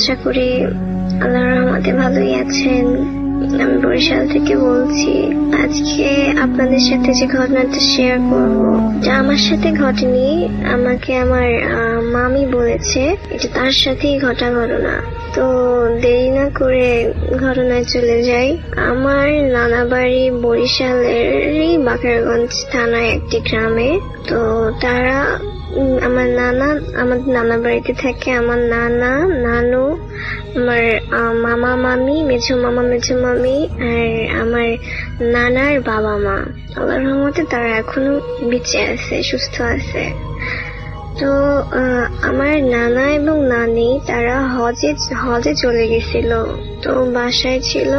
আশা করি আল্লাহর রহমতে ভালোই আছেন। আমি বরিশাল থেকে বলছি। আজকে আপনাদের সাথে যে ঘটনাটা শেয়ার করব, যা আমার সাথে ঘটেনি, আমাকে আমার মামি বলেছে এটা তার সাথেই ঘটা ঘটনা। তো দেরি না করে ঘটনায় চলে যাই। আমার নানা বাড়ি বরিশালেরই বাকেরগঞ্জ থানায় একটি গ্রামে। তো তারা আমাদের নানা বাড়িতে থাকে আমার নানা, নানু, আমার মামা, মামি, মেঝো মামা, মেঝো মামি, আর আমার নানার বাবা মা। আল্লাহর রহমতে তারা এখনো বেঁচে আছে, সুস্থ আছে। তো আমার নানা এবং নানি তারা হজে চলে গেছিল। তো বাসায় ছিল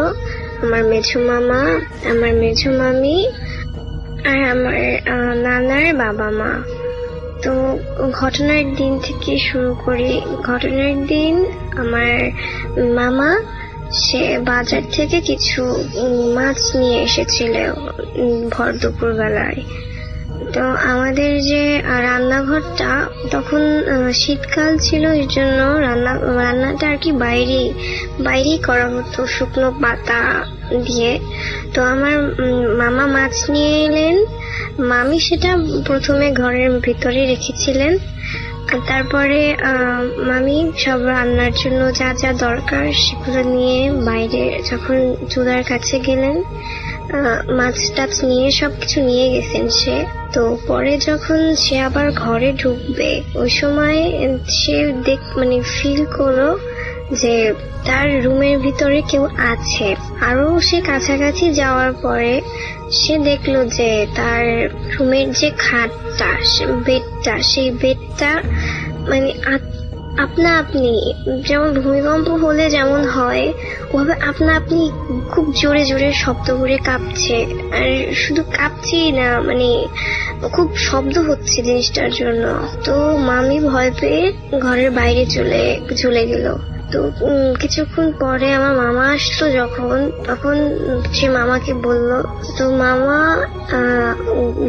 আমার মেঝো মামা, আমার মেঝো মামি, আর আমার নানার বাবা মা। তো ঘটনার দিন থেকে শুরু করি। ঘটনার দিন আমার মামা সে বাজার থেকে কিছু মাছ নিয়ে এসেছিল ভর দুপুর বেলায়। তো আমাদের যে রান্নাঘরটা তখন শীতকাল ছিল, এর জন্য রান্নাটা আর কি বাইরেই করা হতো শুকনো পাতা দিয়ে। তো আমার মামা মাছ নিয়ে এলেন, মামি সেটা প্রথমে ঘরের ভিতরে রেখেছিলেন। তারপরে মামি সব রান্নার জন্য যা যা দরকার সেগুলো নিয়ে বাইরে যখন চুলার কাছে গেলেন, মাছ টাছ নিয়ে সবকিছু নিয়ে গেছেন সে। তো পরে যখন সে আবার ঘরে ঢুকবে ওই সময় সে ফিল করলো যে তার রুমের ভিতরে কেউ আছে। আরো সে কাছাকাছি যাওয়ার পরে সে দেখলো যে তার রুমের যে খাটটা, সেই বেডটা আপনা আপনি, যেমন ভূমিকম্প হলে যেমন হয় ওভাবে আপনা আপনি খুব জোরে জোরে শব্দ করে কাঁপছে। আর শুধু কাঁপছেই না, খুব শব্দ হচ্ছে জিনিসটার জন্য। তো মামি ভয় পেয়ে ঘরের বাইরে চলে গেল। তো কিছুক্ষণ পরে আমার মামা আসলো তখন সে মামাকে বলল। তো মামা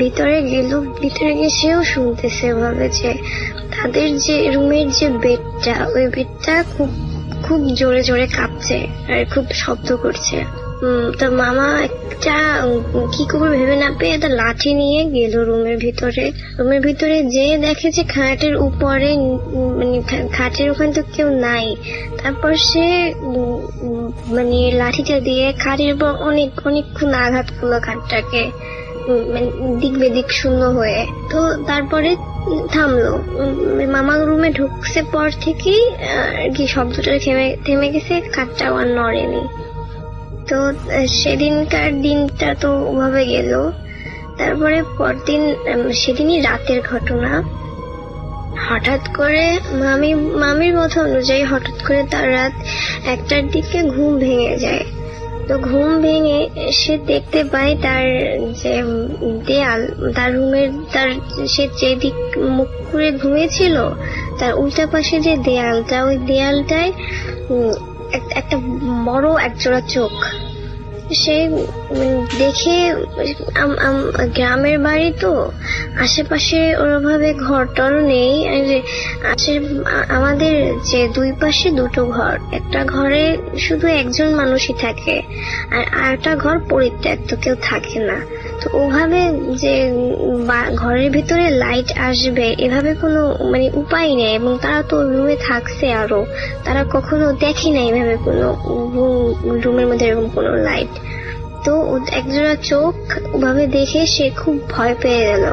ভিতরে গিয়ে সেও শুনতেছে ভাবে যে তাদের যে রুমের যে বেডটা, ওই বেডটা খুব খুব জোরে জোরে কাঁপছে আর খুব শব্দ করছে। তো মামা একটা কি করবে ভেবে না পেয়ে একটা লাঠি নিয়ে গেল রুমের ভিতরে যে দেখে যে খাটের উপরে খাটের ওখানে তো কেউ নাই। তারপর সে লাঠিটা দিয়ে খাটের উপর অনেকক্ষণ আঘাত করলো খাটটাকে, দিক বেদিক শূন্য হয়ে। তো তারপরে থামলো। মামা রুমে ঢুকছে পর থেকেই আর কি শব্দটা থেমে গেছে, খাটটাও আর নড়েনি। তো সেদিনকার দিনটা তো ওভাবে গেল। তারপরে পরদিন, সেদিনই রাতের ঘটনা, হঠাৎ করে মামির কথা অনুযায়ী হঠাৎ করে তার রাত 1টার দিকে ঘুম ভেঙে যায়। তো ঘুম ভেঙে সে দেখতে পায় তার যে দেয়াল, তার রুমের সে যেদিক মুখ করে ঘুমিয়েছিল তার উল্টা পাশে যে দেয়ালটা, ওই দেয়ালটায় একটা বড় একজোড়া চোখ। সে দেখে, গ্রামের বাড়ি তো আশেপাশে ওরভাবে ঘর টর নেই। আমাদের যে দুই পাশে দুটো ঘর, একটা ঘরে শুধু একজন মানুষই থাকে আর আরেকটা ঘর পরিত্যক্ত, কেউ থাকে না। তো ওভাবে যে ঘরের ভিতরে লাইট আসবে এভাবে কোনো উপায় নেই। এবং তারা তো রুমে থাকছে, আরো তারা কখনো দেখে না এভাবে কোনো রুমের মধ্যে এরকম কোনো লাইট। তো একজোড়া চোখ ওভাবে দেখে সে খুব ভয় পেয়ে গেল।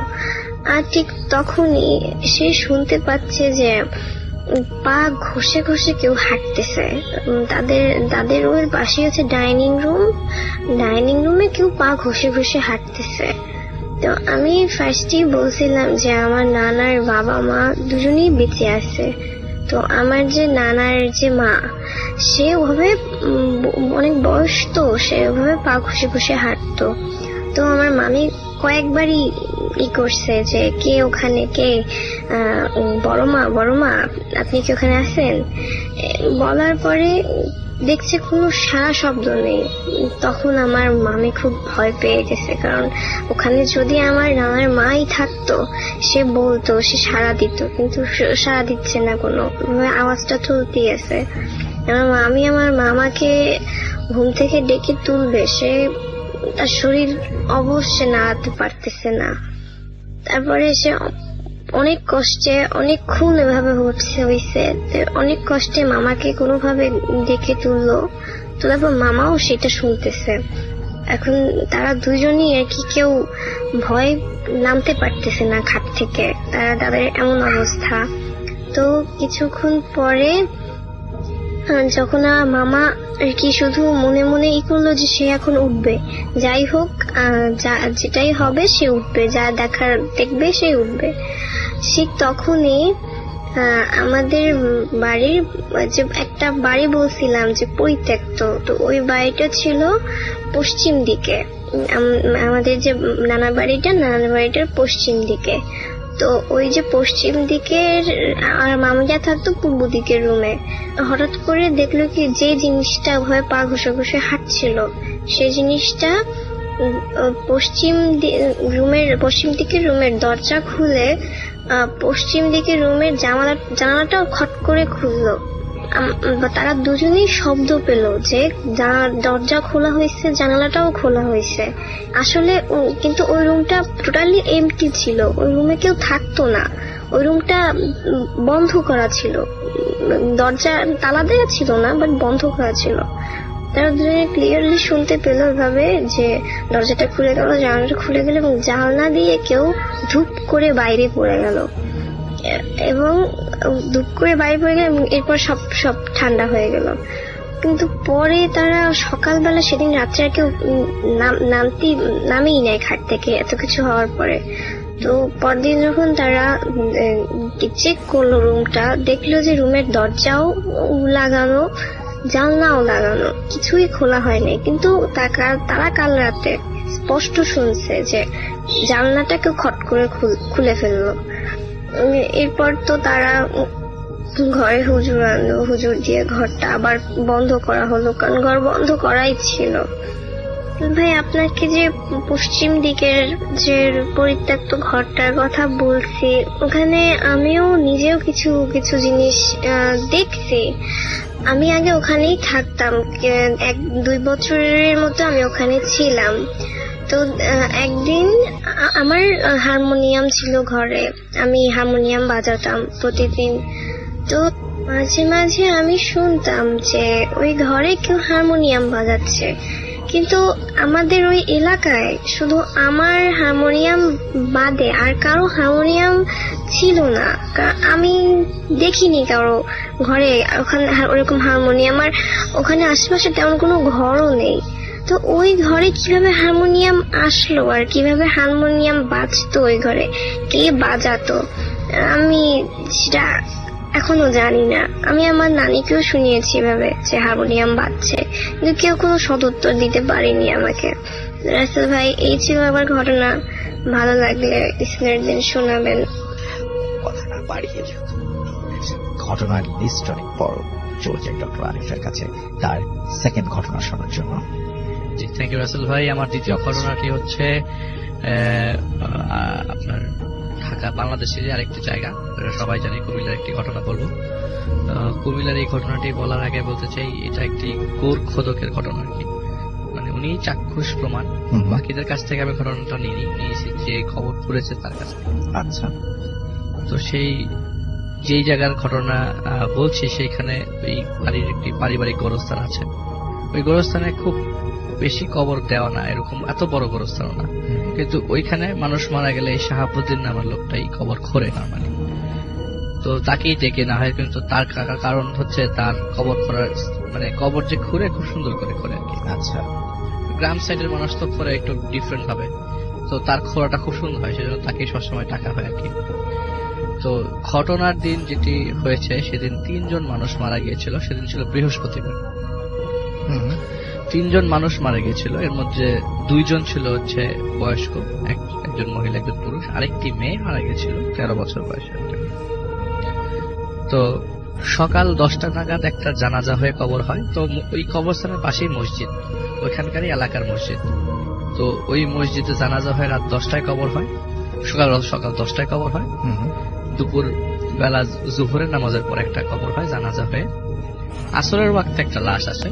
আর ঠিক তখনই সে শুনতে পাচ্ছে যে পা ঘষে ঘষে কেউ হাঁটতেছে। তাদের রুমের পাশে হচ্ছে ডাইনিং রুমে কেউ পা ঘষে ঘষে হাঁটতেছে। তো আমি ফার্স্টেই বলছিলাম যে আমার নানার বাবা মা দুজনেই বেঁচে আছে। তো আমার যে নানার যে মা, সে ওভাবে অনেক বয়স, তো সে ওভাবে পা ঘষে ঘষে হাঁটতো। তো আমার মামি কয়েকবারই করছে যে কে ওখানে, কে বড় মা আপনি কি ওখানে আছেন, বলার পরে দেখছে কোনো সারা শব্দ নেই। তখন আমার মামি খুব ভয় পেয়ে গেছে, কারণ ওখানে যদি আমার নানার মাই থাকতো সে বলতো, সে সাড়া দিত, কিন্তু সাড়া দিচ্ছে না, কোনো আওয়াজটা চলতেই আছে। আমি আমার মামাকে ঘুম থেকে ডেকে তুলবে, সে তার শরীর অবশ্যই নাড়াতে পারতেছে না। তারপরে সে অনেক কষ্টে অনেকক্ষণ এভাবে হয়েছে, অনেক কষ্টে মামাকে কোনোভাবে ডেকে তুললো। তো তারপর মামাও সেটা শুনতেছে। এখন তারা দুজনই আর কি কেউ ভয় নামতে পারতেছে না খাট থেকে, তাদের এমন অবস্থা। তো কিছুক্ষণ পরে যখন মামা আর কি শুধু মনে মনে করলো যে সে এখন উঠবে, যাই হোক যেটাই হবে সে উঠবে, যা দেখার দেখবে সে উঠবে। ঠিক তখনই আমাদের বাড়ির যে একটা বাড়ি বলছিলাম যে পরিত্যক্ত, তো ওই বাড়িটা ছিল পশ্চিম দিকে। আমাদের যে নানা বাড়িটার পশ্চিম দিকে। তো ওই যে পশ্চিম দিকের আর মামিরা থাকতো পূর্ব দিকের রুমে। হঠাৎ করে দেখলো কি যে জিনিসটা ভয়ে পা ঘষে ঘষে হাঁটছিল, সেই জিনিসটা পশ্চিম দিকের রুমের দরজা খুলে পশ্চিম দিকের রুমের জানালাটাও খট করে খুললো। তারা দুজনেই শব্দ পেল যে দরজা খোলা হয়েছে, জানালাটাও খোলা হয়েছে। আসলে কিন্তু ওই রুমটা টোটালি এমটি ছিল, ওই রুমে কেউ থাকতো না, ওই রুমটা বন্ধ করা ছিল, দরজা তালা দেওয়া ছিল না, বাট বন্ধ করা ছিল। তারা দুজনে ক্লিয়ারলি শুনতে পেল এভাবে যে দরজাটা খুলে গেল, জানালাটা খুলে গেল এবং জানলা দিয়ে কেউ ধূপ করে বাইরে পড়ে গেল এবং ধূপ করে বাইরে পড়ে গেল এবং এরপর সব ঠান্ডা হয়ে গেল। কিন্তু পরে তারা সকালবেলা সেদিন রাত্রে আর কেউ নামেই নেয় খাট থেকে এত কিছু হওয়ার পরে। তো পরদিন যখন তারা চেক করলো রুমটা, দেখলো যে রুমের দরজাও লাগানো, জানলাও লাগানো, কিছুই খোলা হয়নি। কিন্তু তারা কাল রাতে স্পষ্ট শুনছে যে জানলাটাকে খট করে খুলে ফেললো। এরপর তো তারা ঘরে হুজুর আনলো, হুজুর দিয়ে ঘরটা আবার বন্ধ করা হলো, কারণ ঘর বন্ধ করাই ছিল। ভাই, আপনাকে যে পশ্চিম দিকের যে পরিত্যক্ত ঘরটার কথা বলছি, ওখানে আমিও নিজেও কিছু কিছু জিনিস দেখছি। আমি আগে ওখানেই থাকতাম, 1-2 বছরের মতো আমি ওখানে ছিলাম। তো একদিন আমার হারমোনিয়াম ছিল ঘরে, আমি হারমোনিয়াম বাজাতাম প্রতিদিন। তো মাঝে মাঝে আমি শুনতাম যে ওই ঘরে কেউ হারমোনিয়াম বাজাচ্ছে, কিন্তু আমাদের ওই এলাকায় শুধু আমার হারমোনিয়াম বাদে আর কারো হারমোনিয়াম ছিল না। আমি দেখিনি কারো ঘরে ওখানে ওরকম হারমোনিয়াম, আর ওখানে আশেপাশে তেমন কোনো ঘরও নেই। তো ওই ঘরে কিভাবে হারমোনিয়াম আসলো আর কিভাবে হারমোনিয়াম বাজতো, ওই ঘরে কে বাজাতো, আমি সেটা এখনো জানি না। আমি আমার নানিকেও শুনিয়েছি এভাবে যে হারমোনিয়াম বাজছে, কিন্তু কেউ কোনো সদুত্তর দিতে পারেনি আমাকে। রাসেল ভাই, এই ছিল আমার ঘটনা। ভালো লাগলে লিসনার দিন শোনাবেন। কথাটা বাড়িয়ে ঘটনার লিস্ট অনেক বড়। চলে যাই ডক্টর আরিফের কাছে তার সেকেন্ড ঘটনা শোনার জন্য। জি, থ্যাংক ইউ রাসেল ভাই। আমার দ্বিতীয় ঘটনাটি হচ্ছে আপনার ঢাকা বাংলাদেশের আরেকটি জায়গা, সবাই জানি কুমিল্লার একটি ঘটনা বলবো। কুমিল্লার এই ঘটনাটি বলার আগে বলতে চাই, এটা একটি গোরখোদকের ঘটনা আর কি। মানে উনি চাক্ষুষ প্রমাণ, বাকিদের কাছ থেকে আমি ঘটনাটা নিয়েছি যে খবর পড়েছে তার কাছে। আচ্ছা, তো যেই জায়গার ঘটনা বলছি সেইখানে ওই বাড়ির একটি পারিবারিক গোরস্থান আছে। ওই গোরস্থানে খুব বেশি কবর দেওয়া না, এরকম এত বড় গোরস্থান না, কিন্তু ওইখানে মানুষ মারা গেলে এই শাহাবুদ্দিন নামের লোকটাই কবর খোঁড়ে নরমালি। তো তাকেই ডেকে না হয়, কিন্তু তার কারণ হচ্ছে তার কবর খোঁড়ার মানে কবর যে খুঁড়ে খুব সুন্দর করে খোঁড়ে আর কি। আচ্ছা, গ্রাম সাইডের মানুষ তো খোঁড়ে একটু ডিফারেন্ট ভাবে, তো তার খোঁড়াটা খুব সুন্দর হয়, সেজন্য তাকে সবসময় টাকা হয় আর কি। তো ঘটনার দিন যেটি হয়েছে, সেদিন 3 জন মানুষ মারা গিয়েছিল। সেদিন ছিল বৃহস্পতিবার। 3 জন মানুষ মারা গিয়েছিল। এর মধ্যে 2 জন ছিল হচ্ছে বয়স্ক, একজন মহিলা একজন পুরুষ, আরেকটি মেয়ে মারা গিয়েছিল 13 বছর বয়সে। তো সকাল 10টা নাগাদ একটা জানাজা হয়ে কবর হয়। তো ওই কবরস্থানের পাশেই মসজিদ, ওইখানকারই এলাকার মসজিদ। তো ওই মসজিদে জানাজা হয় রাত 10টায় কবর হয়, সকাল 10টায় কবর হয়। দুপুর বেলা জোহরের নামাজের পর একটা কবর হয় জানাজা হয়ে। আসরের ওয়াক্তে একটা লাশ আসে,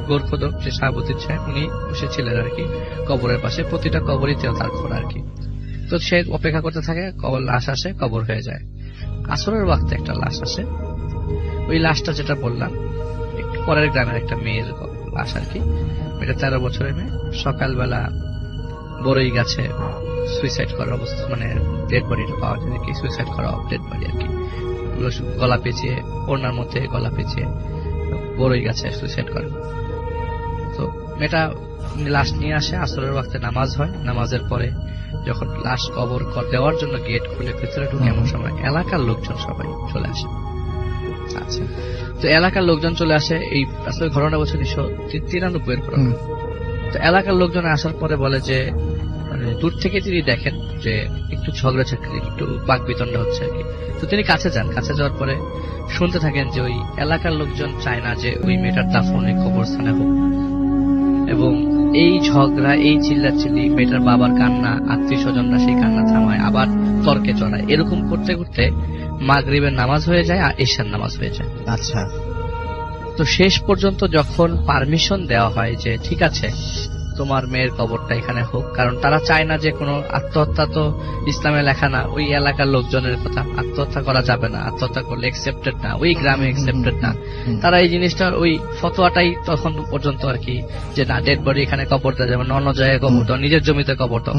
গোরখোদক যে শাহাবুদ্দিন সাহেব উনি বসেছিলেন আর কি কবরের পাশে, প্রতিটা কবরইতেও তার ঘোড়া আর কি। তো সে অপেক্ষা করতে থাকে, কবর লাশ আসে, কবর হয়ে যায়। আসরের ওয়াক্তে একটা লাশ আসে, ওই লাশটা যেটা বললাম একটু পরের গ্রামের একটা মেয়ের লাশ আর কি। মেয়েটা 13 বছরের মেয়ে। সকালবেলা বড়ই গাছে সুইসাইড করার অবস্থা, মানে ডেড বডিটা পাওয়া যায় কি, সুইসাইড করা ডেড বডি আর কি। গলা পেঁচিয়ে, ওড়নার মধ্যে গলা পেঁচিয়ে বড়ই গাছে সুইসাইড করে। তো মেয়েটা লাশ নিয়ে আসে, আসরের ওয়াক্তে নামাজ হয়, নামাজের পরে যখন লাশ কবর দেওয়ার জন্য গেট খুলে ভিতরে ঢুকে এমন সময় এলাকার লোকজন সবাই চলে আসে। আচ্ছা, তো এলাকার লোকজন চলে আসে, এই আসলে ঘটনা বছর 1993 ঘটনা। তো এলাকার লোকজন আসার পরে বলে যে মানে দূর থেকে তিনি দেখেন যে একটু ঝগড়াঝাটি, একটু বাকবিতণ্ড হচ্ছে আর কি। তো তিনি কাছে যান, কাছে যাওয়ার পরে শুনতে থাকেন যে ওই এলাকার লোকজন চায় না যে ওই মেয়েটার দাফন ওই কবরস্থানে হোক, এবং এই ঝগড়া, এই চিল্লাচিল্লি, মেয়েটার বাবার কান্না, আত্মীয় স্বজনরা সেই কান্না থামায়, আবার তর্কে চড়ায়। এরকম করতে করতে মাগরিবের নামাজ হয়ে যায় আর এশার নামাজ হয়ে যায়। আচ্ছা, তো শেষ পর্যন্ত যখন পারমিশন দেওয়া হয় যে ঠিক আছে তোমার মেয়ের কবরটা এখানে হোক, কারণ তারা চায় না যে কোনো আত্মহত্যা, তো ইসলামে লেখা না, ওই এলাকার লোকজনের কথা, আত্মহত্যা করা যাবে না, আত্মহত্যা করলে একসেপ্টেড না, ওই গ্রামে একসেপ্টেড না। তারা এই জিনিসটা, ওই ফতোয়াটাই তখন পর্যন্ত আর কি, যে না ডেড বডি এখানে কবর দেওয়া যাবে না, অন্য জায়গায় কবর দাও, নিজের জমিতে কবর দাও।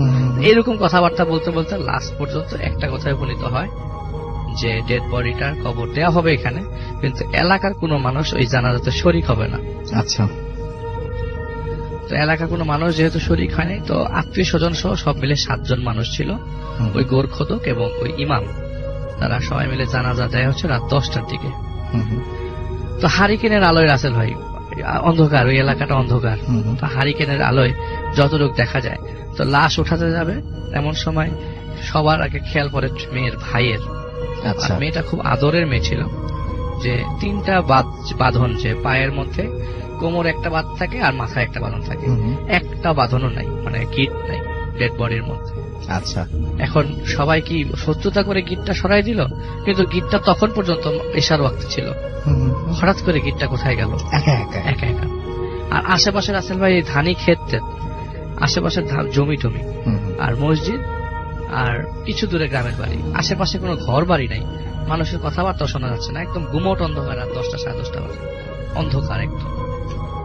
এরকম কথাবার্তা বলতে বলতে লাস্ট পর্যন্ত একটা কথায় উপনীত হয় যে ডেড বডিটার কবর দেওয়া হবে এখানে, কিন্তু এলাকার কোনো মানুষ ওই জানাজাতে শরীক হবে না। আচ্ছা, তো এলাকার কোনো মানুষ যেহেতু শরীক হয়নি, তো আত্মীয় স্বজন সহ সব মিলে 7 জন মানুষ ছিল, ওই গোরখোদক এবং ওই ইমাম, তারা সবাই মিলে জানাজা দেয় হচ্ছে রাত 10টার দিকে। তো হারিকেনের আলোয় রাসেল ভাই, অন্ধকার, ওই এলাকাটা অন্ধকার, তো হারিকেনের আলোয় যতটুকু দেখা যায়, তো লাশ উঠাতে যাবে এমন সময় সবার আগে খেয়াল পড়ে মেয়ের ভাইয়ের। আচ্ছা, মেয়েটা খুব আদরের মেয়ে ছিল, যে 3টা বাঁধন, যে পায়ের মধ্যে কোমর একটা বাঁধ থাকে আর মাথায় একটা বাঁধন থাকে, একটা বাঁধনও নাই, মানে গিট নাই ডেড বডির মধ্যে। আচ্ছা, এখন সবাই কি শত্রুতা করে গিটটা সরাই দিল, কিন্তু গিটটা তখন পর্যন্ত এশার ওয়াক্ত ছিল। হঠাৎ করে গিটটা কোথায় গেল? একা একা। একা একা। আর আশেপাশে রাসেল ভাই ধানি ক্ষেত, আশেপাশে জমি টমি আর মসজিদ, আর কিছু দূরে গ্রামের বাড়ি, আশেপাশে কোনো ঘর বাড়ি নাই, মানুষের কথাবার্তা শোনা যাচ্ছে না, একদম গুমোট অন্ধকার। রাত 10টা 10:30 বাজে, অন্ধকার একদম,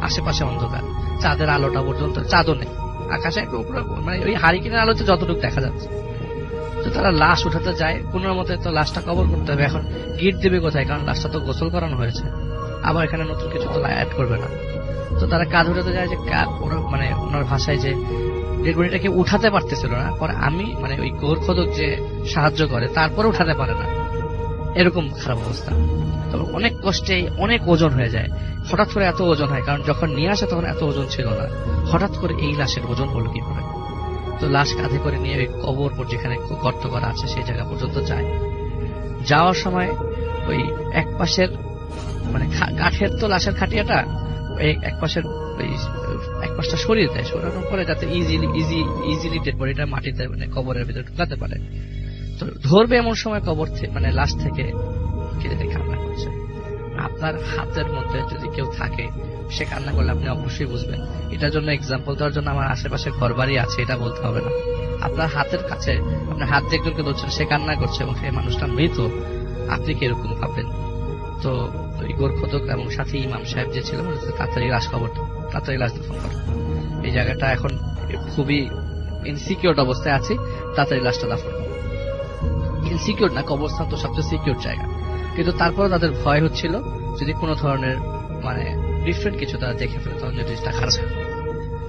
আশেপাশে অন্ধকার, চাঁদের আলোটা পর্যন্ত, চাঁদও নেই আকাশে, মানে ওই হারিকেনের আলোতে যতটুকু দেখা যাচ্ছে। তো তারা লাশ উঠাতে যায় কোন মতে, তো লাশটা কবর করতে হবে। এখন গিট দেবে কোথায়, কারণ লাশটা তো গোসল করানো হয়েছে, আবার এখানে নতুন কিছু তো অ্যাড করবে না। তো তারা কাঁধ উঠাতে যায়, যে মানে ওনার ভাষায় যে ডেড বডিটাকে উঠাতে পারতেছিল না, পরে আমি মানে ওই গোরখোদক যে সাহায্য করে তারপরে উঠাতে পারে না, এরকম খারাপ অবস্থা। তো অনেক কষ্টে অনেক ওজন হয়ে যায়, হঠাৎ করে এত ওজন হয়, কারণ যখন নিয়ে আসে তখন এত ওজন ছিল না, হঠাৎ করে এই লাশের ওজন হলো কি করে। তো লাশ কাঁধে করে নিয়ে ওই কবর যেখানে গর্ত করা আছে সেই জায়গা পর্যন্ত যায়। যাওয়ার সময় ওই এক পাশের মানে কাঠের তো লাশের খাটিয়াটা, এক পাশটা সরিয়ে দেয়, সরানোর পরে যাতে ইজিলি ডেড বডিটা মাটিতে মানে কবরের ভিতরে ঢুকাতে পারে। তো ধরবে এমন সময় কবর মানে লাশ থেকে কান্না করছে। আপনার হাতের মধ্যে যদি কেউ থাকে, সে কান্না করলে আপনি অবশ্যই বুঝবেন। এটার জন্য এক্সাম্পল দেওয়ার জন্য আমার আশেপাশে ঘর বাড়ি আছে এটা বলতে হবে না। আপনার হাতের কাছে, আপনার হাত দিয়ে একজনকে ধরছেন, সে কান্না করছে এবং সেই মানুষটা মৃত, আপনি কিরকম ভাববেন? তো ওই গোরখোদক এবং সাথে ইমাম সাহেব যে ছিল, তাড়াতাড়ি লাশ দাফন করে। এই জায়গাটা এখন খুবই ইনসিকিউর অবস্থায় আছে, তাড়াতাড়ি লাশটা দাফন করে। ইনসিকিউর না, কবরস্থান তো সবচেয়ে সিকিউর জায়গা, কিন্তু তারপরে তাদের ভয় হচ্ছিল যদি কোনো ধরনের মানে ডিফারেন্ট কিছু তারা দেখে ফেলে তখন জিনিসটা খারাপ।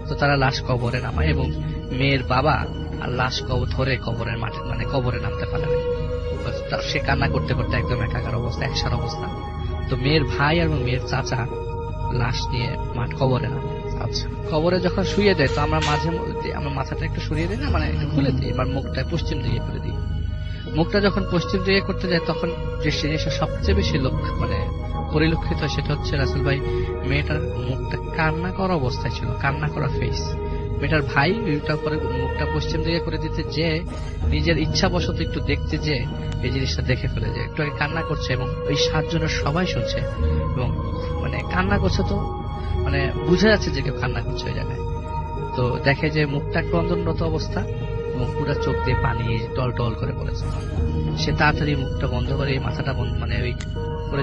তো তারা লাশ কবরে নামায় এবং মেয়ের বাবা আর লাশ ধরে কবরের মাঠে মানে কবরে নামতে পারে না। সে কান্না করতে করতে একদম একাকার অবস্থা, একসার অবস্থা। তো মেয়ের ভাই এবং মেয়ের চাচা লাশ নিয়ে কবরে নামে। আচ্ছা, কবরে যখন শুয়ে দেয়, তো আমরা মাঝে মধ্যে আমরা মাথাটা একটু সরিয়ে দিই না, মানে একটু খুলে দিই, এবার মুখটা পশ্চিম দিকে করে দিই। মুখটা যখন পশ্চিম দিকে করতে যায়, তখন যে জিনিসটা সবচেয়ে বেশি মানে পরিলক্ষিত সেটা হচ্ছে রাসেল ভাই, মেয়েটার মুখটা কান্না করা অবস্থায় ছিল, কান্না করা ফেস। মেয়েটার ভাই করে মুখটা পশ্চিম দিকে করে দিতে যে নিজের ইচ্ছা বশত একটু দেখতে যে এই জিনিসটা দেখে ফেলে, যে একটু আগে কান্না করছে এবং ওই 7 জনের সবাই শুনছে এবং কান্না করছে, তো মানে বুঝা যাচ্ছে যে কেউ কান্না করছে ওই জায়গায়। তো দেখে যে মুখটা ক্রন্দনরত অবস্থা এবং পুরো চোখ দিয়ে পানি টল টল করে পড়েছে। সে তাড়াতাড়ি মুখটা বন্ধ করে মাথাটা মানে ওই করে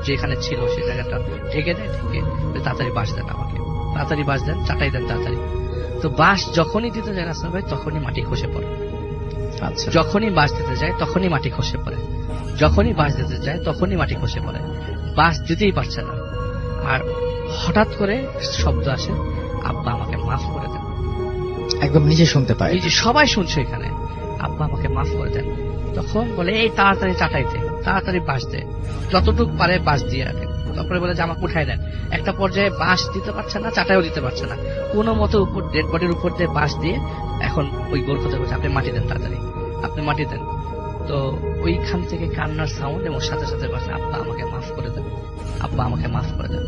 যেখানে ছিল সেই জায়গাটা ঢেকে দেয়, ঢেকে তাড়াতাড়ি বাঁশ দেন, আমাকে তাড়াতাড়ি বাঁশ দেন, চাটাই দেন তাড়াতাড়ি। তো বাঁশ যখনই দিতে যায় রাসেল ভাই তখনই মাটি খসে পড়ে, আচ্ছা, যখনই বাঁশ দিতে যায় তখনই মাটি খসে পড়ে, যখনই বাঁশ দিতে যায় তখনই মাটি খসে পড়ে, বাঁশ দিতেই পারছে না। আর হঠাৎ করে শব্দ আসে, আব্বা আমাকে মাফ করে দেন। একদম নিজে শুনতে পাই। এই যে সবাই শুনছে এখানে, আব্বা আমাকে মাফ করে দেন। তখন বলে এই তাড়াতাড়ি চাটাইতে, তাড়াতাড়ি বাঁশ দে, যতটুক পারে বাঁশ দিয়ে রাখে। তারপরে বলে যে আমাকে উঠাই দেন। একটা পর্যায়ে বাঁশ দিতে পারছে না, চাটাইও দিতে পারছে না, কোনো মতো উপর ডেড বডির উপর দিয়ে বাঁশ দিয়ে এখন ওই গোরখতে বলছে আপনি মাটি দেন, তাড়াতাড়ি আপনি মাটি দেন। তো ওইখান থেকে কান্নার সাউন্ড এবং সাথে সাথে বলছে আব্বা আমাকে মাফ করে দেন, আব্বা আমাকে মাফ করে দেন।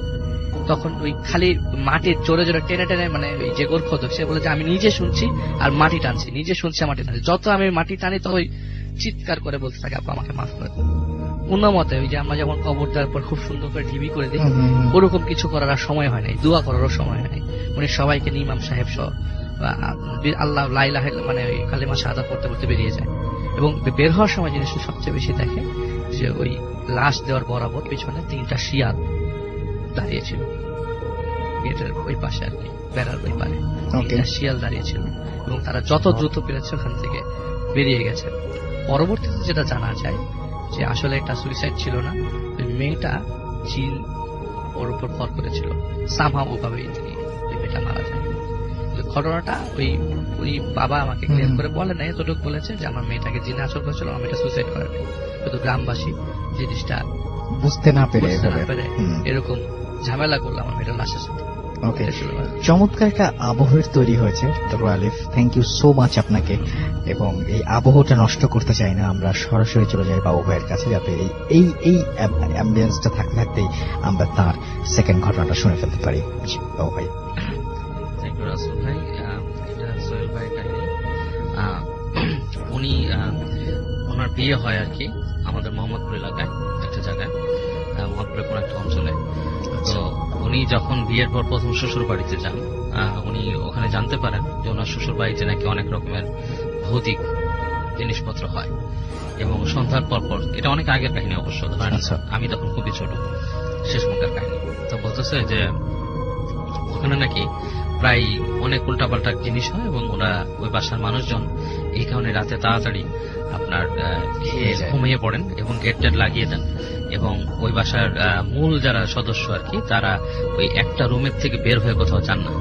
তখন ওই খালি মাটির জোরে জোরে টেনে টেনে, মানে ওই যে গোরখদক সে বলে যে আমি নিজে শুনছি আর মাটি টানছি, নিজে শুনছি আর মাটি টানছি, যত আমি মাটি টানি তো ওই চিৎকার করে বলতে থাকে আব্বা আমাকে মাফ করে দেন। কোনো মতে ওই যে আমরা যেমন কবর দেওয়ার পর খুব সুন্দর করে ঢিবি করে দিই, ওরকম কিছু করার আর সময় হয় নাই, দোয়া করারও সময় হয় নাই। উনি সবাইকে নিয়ে ইমাম সাহেব সহ আল্লাহ লা ইলাহা ইল্লাল্লাহ মানে ওই কালিমা শাহাদাত পড়তে পড়তে বেরিয়ে যায়। এবং বের হওয়ার সময় জিনিসটা সবচেয়ে বেশি দেখে যে ওই লাশ দেওয়ার বরাবর পিছনে 3টা শিয়াল দাঁড়িয়েছিল, গেটের ওই পাশে আর কি, বেড়ার ওই পারে 3টা শিয়াল দাঁড়িয়েছিল এবং তারা যত দ্রুত পেরেছে ওখান থেকে বেরিয়ে গেছে। পরবর্তীতে যেটা জানা যায় যে আসলে এটা সুইসাইড ছিল না, ওই মেয়েটা জিন ওর উপর ভর করেছিল, সামহাও ওভাবেই তিনি ওই মেয়েটা মারা যায়। ঘটনাটা ওই বাবা আমাকে ক্লিয়ার করে বলে নাই, এতটুকু বলেছে যে আমার মেয়েটাকে জিনে আসর করেছিল, আমার মেয়েটা সুইসাইড করে নাই। কিন্তু গ্রামবাসী জিনিসটা বুঝতে না পেরে এরকম ঝামেলা করলো আমার মেয়েটার লাশের সাথে। ওকে, চমৎকার একটা আবহের তৈরি হয়েছে doctor Alif, thank you so much আপনাকে। এবং এই আবহটা নষ্ট করতে চাই না, আমরা সরাসরি চলে যাই বাবু ভাইয়ের কাছে, যাতে এই এই অ্যাম্বিয়েন্সটা থাকতে থাকতেই আমরা তার সেকেন্ড ঘটনাটা শুনে ফেলতে পারি। বাবু ভাই। থ্যাংক ইউ রাসেল ভাই। এটা সোহেল ভাইয়ের কাহিনী। উনি ওনার বিয়ে হয় আর কি আমাদের মোহাম্মদপুর এলাকায় একটা জায়গায়, মোহাম্মদপুরের কোন একটা অঞ্চলে। তো উনি যখন বিয়ের পর প্রথম শ্বশুর বাড়িতে যান, উনি ওখানে জানতে পারেন যে ওনার শ্বশুর বাড়িতে নাকি অনেক রকমের ভৌতিক জিনিসপত্র হয়। এবং সন্ধ্যার পর পর, এটা অনেক আগের কাহিনী অবশ্য, আমি তখন খুবই ছোট, শেষ মুখের কাহিনী। তো বলতেছে যে ওখানে নাকি প্রায় অনেক উল্টাপাল্টা জিনিস হয় এবং ওরা ওই বাসার মানুষজন এই কারণে রাতে তাড়াতাড়ি আপনার খেয়ে ঘুমিয়ে পড়েন এবং গেট টেট লাগিয়ে দেন। এবং ওই বাসার মূল যারা সদস্য আর কি, তারা ওই একটা রুমের থেকে বের হয়ে কোথাও যান না,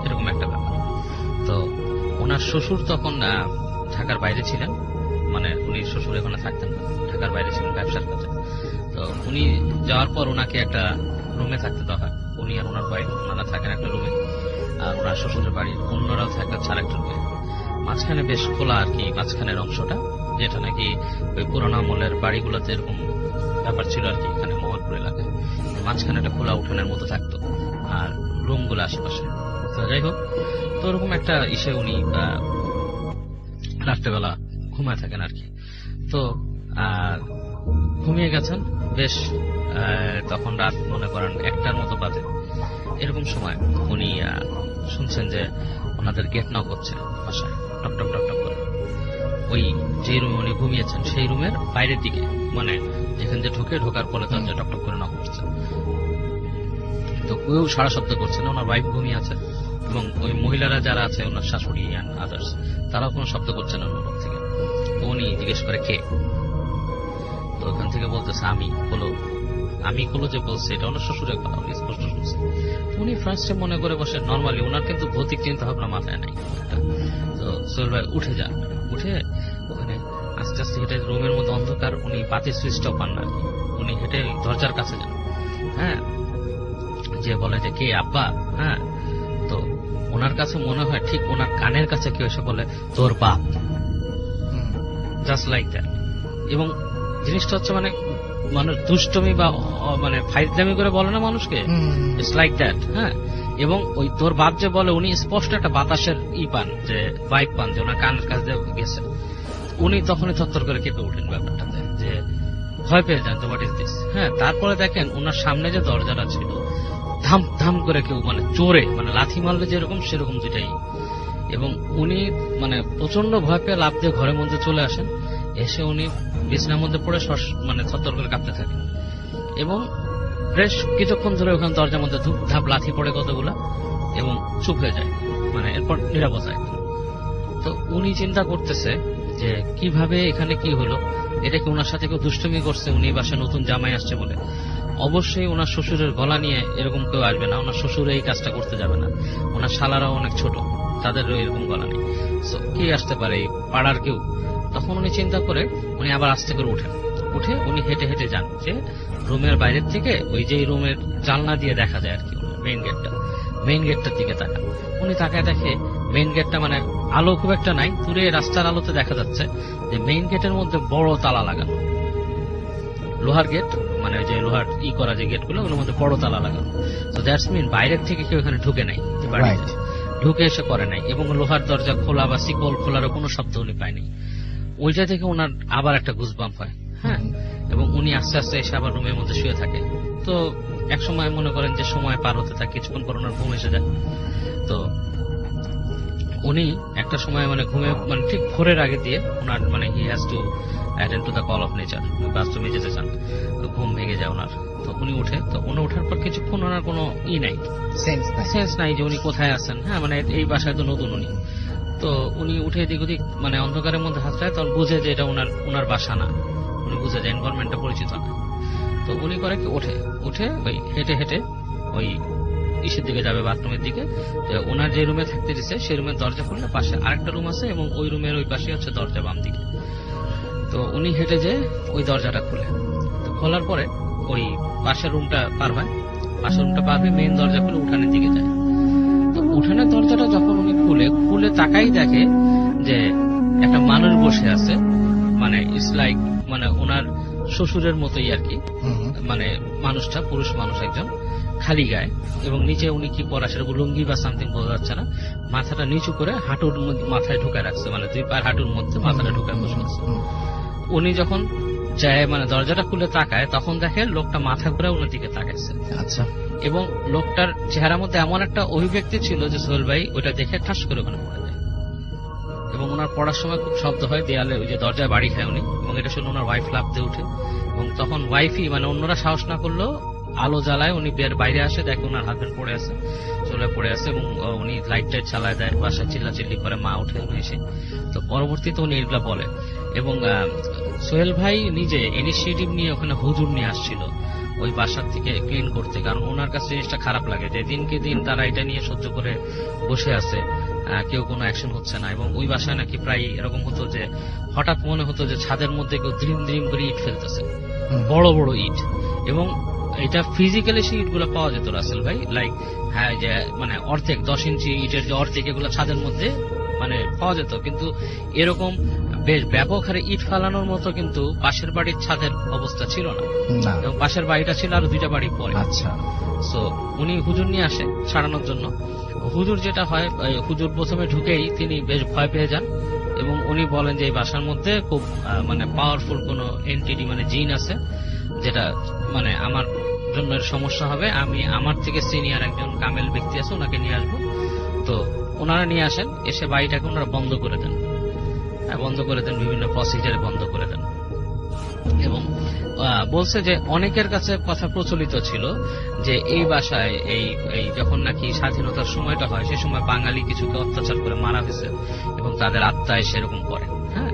এরকম একটা ব্যাপার। তো ওনার শ্বশুর তখন ঢাকার বাইরে ছিলেন, মানে উনি শ্বশুর এখানে থাকতেন না, ঢাকার বাইরে ছিলেন ব্যবসার কাজে। তো উনি যাওয়ার পর ওনাকে একটা রুমে থাকতে দেওয়া হয়, উনি আর ওনার ওয়াইফ, ওনারা থাকেন একটা রুমে, আর ওনার শ্বশুরের বাড়ির অন্যরাও থাকেন আরেকটা রুমে। মাঝখানে বেশ খোলা আর কি, মাঝখানের অংশটা, যেটা নাকি ওই পুরোনো আমলের বাড়িগুলোতে এরকম ব্যাপার ছিল আর কি, এখানে মোহাম্মদপুর এলাকায় মাঝখানে একটা খোলা উঠোনের মতো থাকতো আর রুমগুলো আশেপাশে। তো যাই হোক, তো ওরকম একটা ইসে উনি রাত্রেবেলা ঘুমায় থাকেন আর কি। তো ঘুমিয়ে গেছেন বেশ, তখন রাত মনে করেন 1টার মতো বাজে। এরকম সময় উনি শুনছেন যে ওনাদের গেট নক হচ্ছে বাসায়, টক টক টক টক করে। ওই যে রুমে উনি ঘুমিয়েছেন সেই রুমের বাইরের দিকে, মানে যেখান দিয়ে ঢোকার পরে দরজা টক টক করে নক করছে। তো কেউ সারা শব্দ করছে না, ওনার ওয়াইফ ঘুমিয়ে আছে এবং ওই মহিলারা যারা আছে ওনার শাশুড়ি অ্যান্ড আদার্স, তারাও কোনো শব্দ করছে না ওনার থেকে। তো উনি জিজ্ঞেস করে কে, তো ওখান থেকে বলতেছে আমি খোলো যে বলছে এটা ওনার শ্বশুরের কথা, উনি স্পষ্ট শুনছে। উনি ফার্স্টে মনে করে বসে নর্মালি, ওনার কিন্তু ভৌতিক চিন্তা ভাবনা মাথায় নাই। তো সোহেল ভাই উঠে যান, উঠে ওখানে আস্তে আস্তে হেঁটে, রুমের মধ্যে অন্ধকার, উনি বাতির সুইচটাও পান না আর কি, উনি হেঁটে দরজার কাছে যান, হ্যাঁ, যে বলে যে কে আব্বা, হ্যাঁ। তো ওনার কাছে মনে হয় ঠিক ওনার কানের কাছে কেউ এসে বলে তোর বাপ, জাস্ট লাইক দ্যাট। এবং জিনিসটা হচ্ছে মানে মানুষ দুষ্টমি বা মানে ফাইজলামি করে বলে না মানুষকে, ইটস লাইক দ্যাট, হ্যাঁ। এবং ওই তোর বাপ যে বলে, উনি স্পষ্ট একটা বাতাসের পান, যে ভাইব পান, যে ওনার কানের কাছে গেছে। উনি তখনই থরথর করে কেঁপে উঠেন ব্যাপারটাতে, যে ভয় পেয়ে যান, তো হোয়াট ইজ দিস, হ্যাঁ। তারপরে দেখেন ওনার সামনে যে দরজাটা ছিল ধাম ধাম করে কেউ মানে জোরে মানে লাথি মারলে যেরকম সেরকম দুইটাই। এবং উনি মানে প্রচন্ড ভয় পেয়ে লাফ দিয়ে ঘরের মধ্যে চলে আসেন। এসে উনি বিছানার মধ্যে পড়ে মানে থরথর করে কাঁপতে থাকেন এবং বেশ কিছুক্ষণ ধরে ওখানে দরজার মধ্যে ধূপ ধাপ লাথি পড়ে কতগুলা এবং চুপ হয়ে যায়, মানে এরপর নিরাপত্তায়। তো উনি চিন্তা করতেছে যে কিভাবে এখানে কি হলো, এটা কি ওনার সাথে কেউ দুষ্টুমি করছে, উনি বাসায় নতুন জামাই আসছে বলে। অবশ্যই ওনার শ্বশুরের গলা নিয়ে এরকম কেউ আসবে না, ওনার শ্বশুর এই কাজটা করতে যাবে না, ওনার শালারাও অনেক ছোট, তাদেরও এরকম গলা নেই। তো কি আসতে পারে, পাড়ার কেউ? তখন উনি চিন্তা করে উনি আবার আস্তে করে উঠে উনি হেঁটে হেঁটে যান যে রুমের বাইরের থেকে ওই যে রুমের জানলা দিয়ে দেখা যায় আর কি মেইন গেটটার দিকে তাকান। উনি তাকায় দেখে মেইন গেটটা মানে আলো খুব একটা নাই, দূরে রাস্তার আলোতে দেখা যাচ্ছে যে মেইন গেটের মধ্যে বড় তালা লাগানো, লোহার গেট, মানে ওই যে লোহার করা যে গেটগুলো ওগুলোর মধ্যে বড় তালা লাগানো। তো দ্যাটস মিন বাইরের থেকে কেউ এখানে ঢুকে নাই, বাড়িতে ঢুকে এসে করে নাই, এবং লোহার দরজা খোলা বা শিকল খোলারও কোনো শব্দ উনি পায়নি। ওইটা থেকে ওনার আবার একটা গুজবাম্প হয়, হ্যাঁ, এবং উনি আস্তে আস্তে এসে আবার রুমের মধ্যে শুয়ে থাকে। তো এক সময় মনে করেন যে সময় পার হতে থাকে, কিছুক্ষণ পর ওনার ঘুম এসে যায়। তো উনি একটা সময় মানে ঘুমে মানে ঠিক ভোরের আগে দিয়ে ওনার মানে he has to attend to the call of nature, বাস্তবে যেতে চান, তো ঘুম ভেঙে যায় ওনার। তো উনি উঠে, তো উনি ওঠার পর কিছুক্ষণ ওনার কোনো নাই, সেন্স নাই যে উনি কোথায় আছেন, হ্যাঁ, মানে এই বাসায় তো নতুন উনি। তো উনি উঠে এদিক ওদিক মানে অন্ধকারের মধ্যে হাতড়ায়, তখন বুঝে যে এটা ওনার বাসা না, উনি বুঝে যে এনভায়রনমেন্টটা পরিচিত না। তো উনি করে কি উঠে ওই হেঁটে হেঁটে ওই ইসের দিকে যাবে, বাথরুমের দিকে। ওনার যে রুমে থাকতে দিচ্ছে সেই রুমের দরজা খুললে পাশে আরেকটা রুম আছে এবং ওই রুমের ওই পাশে হচ্ছে দরজা বাম দিকে। তো উনি হেঁটে যে ওই দরজাটা খুলে, তো খোলার পরে ওই পাশের রুমটা পার হয়, পাশের রুমটা পার হয়ে মেইন দরজা খুলে উঠানের দিকে যায়। তো উঠানের দরজাটা যখন উনি খুলে তাকাই দেখে যে একটা মানুষ বসে আছে, মানে ইটস লাইক মানে ওনার শ্বশুরের মতোই আর কি, মানে মানুষটা পুরুষ মানুষ একজন, খালি গায়ে, এবং নিচে উনি কি পরা সেটা লুঙ্গি বা সামথিং বোঝা যাচ্ছে না, মাথাটা নিচু করে হাঁটুর মাথায় ঢুকায় রাখছে, মানে দুই পায়ের হাঁটুর মধ্যে মাথাটা ঢুকায় বসে আছে। উনি যখন যায় মানে দরজাটা খুলে তাকায়, তখন দেখে লোকটা মাথা ঘুরে ওনার দিকে তাকাইছে। আচ্ছা। এবং লোকটার চেহারার মধ্যে এমন একটা অভিব্যক্তি ছিল যে সোহেল ভাই ওইটা দেখে ঠাস করে ওখানে পড়ে যায়, এবং ওনার পড়ার সময় খুব শব্দ হয়, দেয়ালে ওই যে দরজায় বাড়ি খায় উনি, এবং এটা শুনে ওনার ওয়াইফ লাফ দিয়ে উঠে, এবং তখন ওয়াইফই মানে অন্যরা সাহস না করলেও আলো জ্বালায়, উনি বাইরে আসে, দেখে ওনার হাজবেন্ড পড়ে আছে, চলে পড়ে আছে, এবং উনি লাইট টাইট চালায় দেয়, বাসায় চিল্লাচিল্লি করে, মা উঠে এসে। তো পরবর্তীতে উনি এগুলা বলে, এবং সোহেল ভাই নিজে ইনিশিয়েটিভ নিয়ে ওখানে হুজুর নিয়ে আসছিল ওই বাসার থেকে ক্লিন করতে, কারণ ওনার কাছে জিনিসটা খারাপ লাগে যে দিনকে দিন তারা এটা নিয়ে সহ্য করে বসে আছে, কেউ কোনো অ্যাকশন হচ্ছে না। এবং ওই বাসায় নাকি প্রায় এরকম হতো যে হঠাৎ মনে হতো যে ছাদের মধ্যে কেউ দ্রিম দ্রিম করে ইট ফেলতেছে, বড় বড় ইট, এবং এটা ফিজিক্যালি সেই ইট গুলো পাওয়া যেত রাসেল ভাই, লাইক হ্যাঁ যে মানে অর্ধেক 10 ইঞ্চি ইটের যে অর্ধেক এগুলো ছাদের মধ্যে মানে পাওয়া যেত, কিন্তু এরকম বেশ ব্যাপক হারে ইট ফালানোর মতো কিন্তু পাশের বাড়ির ছাদের অবস্থা ছিল না, এবং পাশের বাড়িটা ছিল আরো 2টা বাড়ি পরে। আচ্ছা। সো উনি হুজুর নিয়ে আসে ছাড়ানোর জন্য। হুজুর যেটা হয়, হুজুর প্রথমে ঢুকেই তিনি বেশ ভয় পেয়ে যান, এবং উনি বলেন যে এই বাসার মধ্যে খুব মানে পাওয়ারফুল কোন এন্টিটি মানে জিন আছে, যেটা মানে আমার জন্য সমস্যা হবে, আমি আমার থেকে সিনিয়র একজন কামেল ব্যক্তি আছে ওনাকে নিয়ে আসবো। তো ওনারা নিয়ে আসেন, এসে বাড়িটাকে ওনারা বন্ধ করে দেন, বিভিন্ন প্রসিজারে বন্ধ করে দেন, এবং বলছে যে অনেকের কাছে কথা প্রচলিত ছিল যে এই বাসায় এই যখন নাকি স্বাধীনতার সময়টা হয় সে সময় বাঙালি কিছুকে অত্যাচার করে মারা হয়েছে এবং তাদের আত্মা এসে এরকম করে, হ্যাঁ,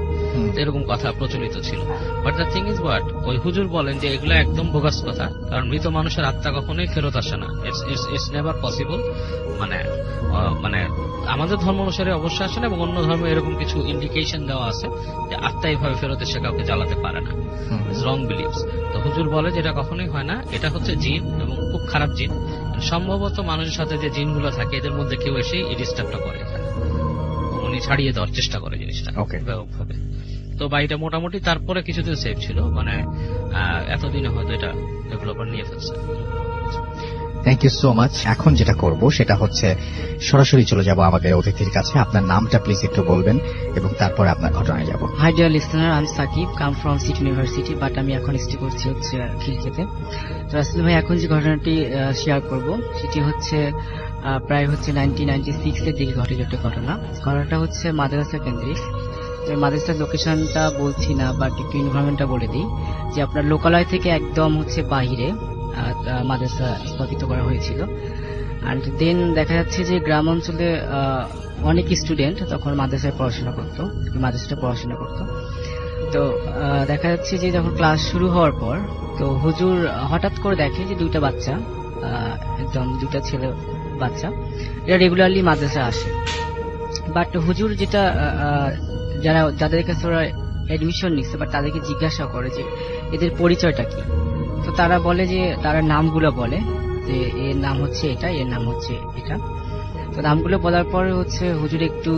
এরকম কথা প্রচলিত ছিল। But the thing is what, ওই হুজুর বলেন যে এগুলো একদম বোগাস কথা, কারণ মৃত মানুষের আত্মা কখনোই ফেরত আসে না, ইটস নেভার পসিবল। মানে আমাদের ধর্ম অনুসারে অবশ্যই আসে না, এবং অন্য ধর্মে এরকম কিছু ইন্ডিকেশন দেওয়া আছে যে আত্মা এইভাবে ফেরত এসে কাউকে জ্বালাতে পারে না, রং বিলিভস। তো হুজুর বলে যে এটা কখনোই হয় না, এটা হচ্ছে জিন, এবং খুব খারাপ জিন। সম্ভবত মানুষের সাথে যে জিনগুলো থাকে এদের মধ্যে কেউ এসে এই ডিস্টার্বটা করে, উনি ছাড়িয়ে দেওয়ার চেষ্টা করে জিনিসটা ব্যাপকভাবে। তো বাড়িটা মোটামুটি তারপরে কিছুদিন সেফ ছিল, মানে এতদিনে হয়তো এটা ডেভেলপার নিয়ে ফেলছে। Thank you so much. এখন যেটা করব সেটা হচ্ছে সরাসরি চলে যাব আমাদের অতিথির কাছে। আপনার নামটা প্লিজ একটু বলবেন এবং তারপরে আপনার ঘটনায় যাব। হাই ডিয়ার লিসনার, আমি Sakib, come from city university, but আমি এখন স্টে করছি হচ্ছে খিলক্ষেতে। তো আসলে ভাই এখন যে ঘটনাটি শেয়ার করব সেটি হচ্ছে প্রায় হচ্ছে 1996 এর দিকে ঘটে একটা ঘটনাটা হচ্ছে মাদ্রাসা কেন্দ্রিক। তো মাদ্রাসার লোকেশনটা বলছি না, বাট একটু ইনভারনমেন্টটা বলে দিই যে আপনার লোকালয় থেকে একদম হচ্ছে বাহিরে মাদ্রাসা স্থাপিত করা হয়েছিল। অ্যান্ড দেন দেখা যাচ্ছে যে গ্রাম অঞ্চলে অনেক স্টুডেন্ট তখন মাদ্রাসায় পড়াশোনা করতো, তো দেখা যাচ্ছে যে যখন ক্লাস শুরু হওয়ার পর তো হুজুর হঠাৎ করে দেখে যে দুইটা বাচ্চা, একদম দুইটা ছেলে বাচ্চা, এরা রেগুলারলি মাদ্রাসায় আসে। বাট হুজুর যেটা যাদের কাছে ওরা এডমিশন নিচ্ছে বাট তাদেরকে জিজ্ঞাসা করে যে এদের পরিচয়টা কি। তো তারা বলে যে তারা নামগুলো বলে যে এর নাম হচ্ছে এটা, এর নাম হচ্ছে এটা। তো নামগুলো বলার পরে হচ্ছে হুজুর একটু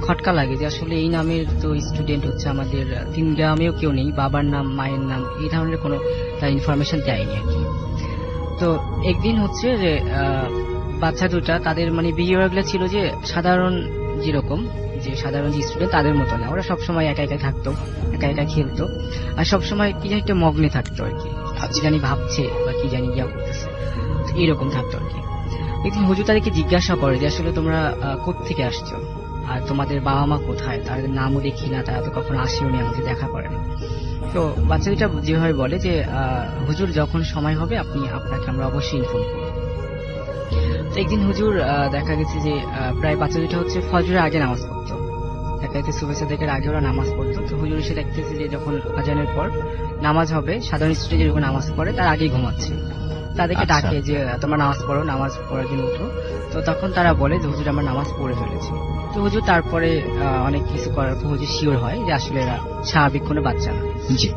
খটকা লাগে যে আসলে এই নামের তো স্টুডেন্ট হচ্ছে আমাদের 3 গ্রামেও কেউ নেই, বাবার নাম মায়ের নাম এই ধরনের কোনো ইনফরমেশন দেয়নি আর কি। তো একদিন হচ্ছে যে বাচ্চা দুটা তাদের মানে বিহেভিয়ার গুলো ছিল যে সাধারণ যে স্টুডেন্ট তাদের মতো না, ওরা সবসময় একা একা থাকতো, একা একা খেলতো, আর সবসময় কি জানি একটা মগ্নে থাকতো আর কি, কি জানি ভাবছে বা কি জানি ইয়া করতেছে, এরকম থাকতো আর কি। একদিন হুজুর তাদেরকে জিজ্ঞাসা করে যে আসলে তোমরা কোত্থেকে আসছো আর তোমাদের বাবা মা কোথায়, তাদের নামও দেখি না, তারা তো কখনো আসেও নি, আমাদের দেখা করে না। তো বাচ্চা দুটা যেভাবে বলে যে হুজুর যখন সময় হবে আপনাকে আমরা অবশ্যই ইনফর্ম করব। তো একদিন হুজুর দেখা গেছে যে প্রায় বাচ্চা দুটা হচ্ছে ফজরের আগে নামাজ পড়তো, দেখা যাচ্ছে সুবহ সাদেকের আগে ওরা নামাজ পড়তো। তো হুজুর এসে দেখতেছে যে যখন আজানের পর নামাজ হবে, সাধারণ স্টুডেন্ট যখন নামাজ পড়ে তার আগেই ঘুমাচ্ছে, তাদেরকে ডাকে যে তোমরা নামাজ পড়ো, নামাজ পড়ার জন্য উঠো। তো তখন তারা বলে যে হুজুর আমরা নামাজ পড়ে ফেলেছি। তো হুজুর তারপরে অনেক কিছু করার পর হুজুর শিওর হয় যে আসলে এরা স্বাভাবিক কোনো বাচ্চা না। জি।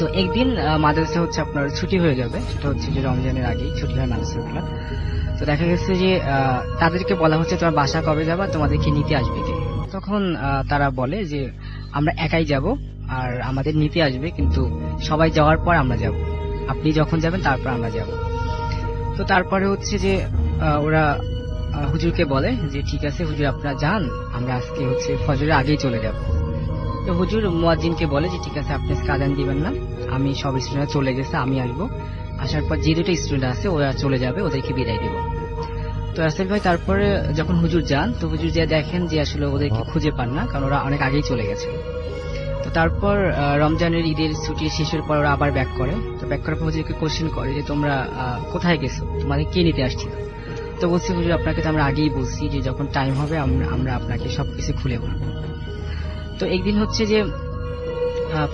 তো একদিন মাদ্রাসা হচ্ছে আপনার ছুটি হয়ে যাবে, সেটা হচ্ছে যে রমজানের আগেই ছুটি হয় মাদ্রাসাগুলো। তো দেখা গেছে যে তাদেরকে বলা হচ্ছে তোমার বাসা কবে যাবা, তোমাদেরকে নিতে আসবে কে। তখন তারা বলে যে আমরা একাই যাব আর আমাদের নিতে আসবে, কিন্তু সবাই যাওয়ার পর আমরা যাব, আপনি যখন যাবেন তারপর আমরা যাব। তো তারপরে হচ্ছে যে ওরা হুজুরকে বলে যে ঠিক আছে হুজুর আপনারা যান, আমরা আজকে হচ্ছে ফজরের আগেই চলে যাব। তো হুজুর মুয়াজ্জিনকে বলে যে ঠিক আছে আপনি আজকে আযান দিবেন না, আমি সব স্টুডেন্ট চলে গেছে, আমি আসবো, আসার পর যে দুটো স্টুডেন্ট আছে ওরা চলে যাবে, ওদেরকে বিদায় দেব। তো রাসেল ভাই তারপরে যখন হুজুর যান তো হুজুর যা দেখেন যে আসলে ওদেরকে খুঁজে পান না, কারণ ওরা অনেক আগেই চলে গেছে। তো তারপর রমজানের ঈদের ছুটি শেষের পর ওরা আবার ব্যাক করে। তো ব্যাক করার পর হুজুরকে কোশ্চেন করে যে তোমরা কোথায় গেছো, তোমাদের কে নিতে আসছিল। তো বলছে হুজুর আপনাকে তো আমরা আগেই বলছি যে যখন টাইম হবে আমরা আপনাকে সবকিছু খুলে বলবো। তো একদিন হচ্ছে যে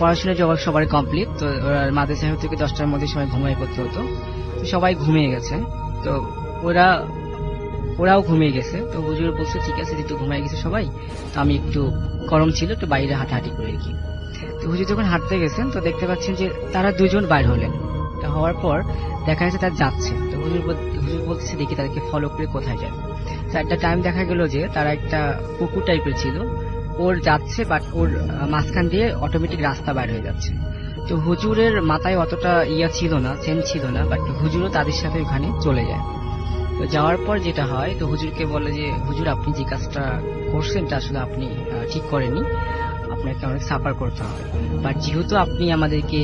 পড়াশোনা সবার কমপ্লিট, তো মাদ্রাসা থেকে 10টার মধ্যে সবাই ঘুমিয়ে পড়তে হতো। তো সবাই ঘুমিয়ে গেছে, তো ওরাও ঘুমিয়ে গেছে। তো হুজুর বলছে ঠিক আছে যেহেতু ঘুমিয়ে গেছে সবাই, তো আমি একটু গরম ছিল একটু বাইরে হাঁটাহাঁটি করে আর কি। তো হুজুর যখন হাঁটতে গেছেন তো দেখতে পাচ্ছেন যে তারা দুজন বাইর হলেন। তো হওয়ার পর দেখা যাচ্ছে তারা যাচ্ছে। তো হুজুর বলতেছে দেখি তাদেরকে ফলো করে কোথায় যায়। তো একটা টাইম দেখা গেল যে তারা একটা পুকুর টাইপের ছিল, ওর যাচ্ছে বাট ওর মাঝখান দিয়ে অটোমেটিক রাস্তা বাইর হয়ে যাচ্ছে। তো হুজুরের মাথায় অতটা ছিল না, সেন্স ছিল না, বাট হুজুরও তাদের সাথে ওখানে চলে যায়। তো যাওয়ার পর যেটা হয় তো হুজুরকে বলে যে হুজুর আপনি যে কাজটা করছেন তা আসলে আপনি ঠিক করেননি, আপনাকে অনেক সাফার করতে হবে, বাট যেহেতু আপনি আমাদেরকে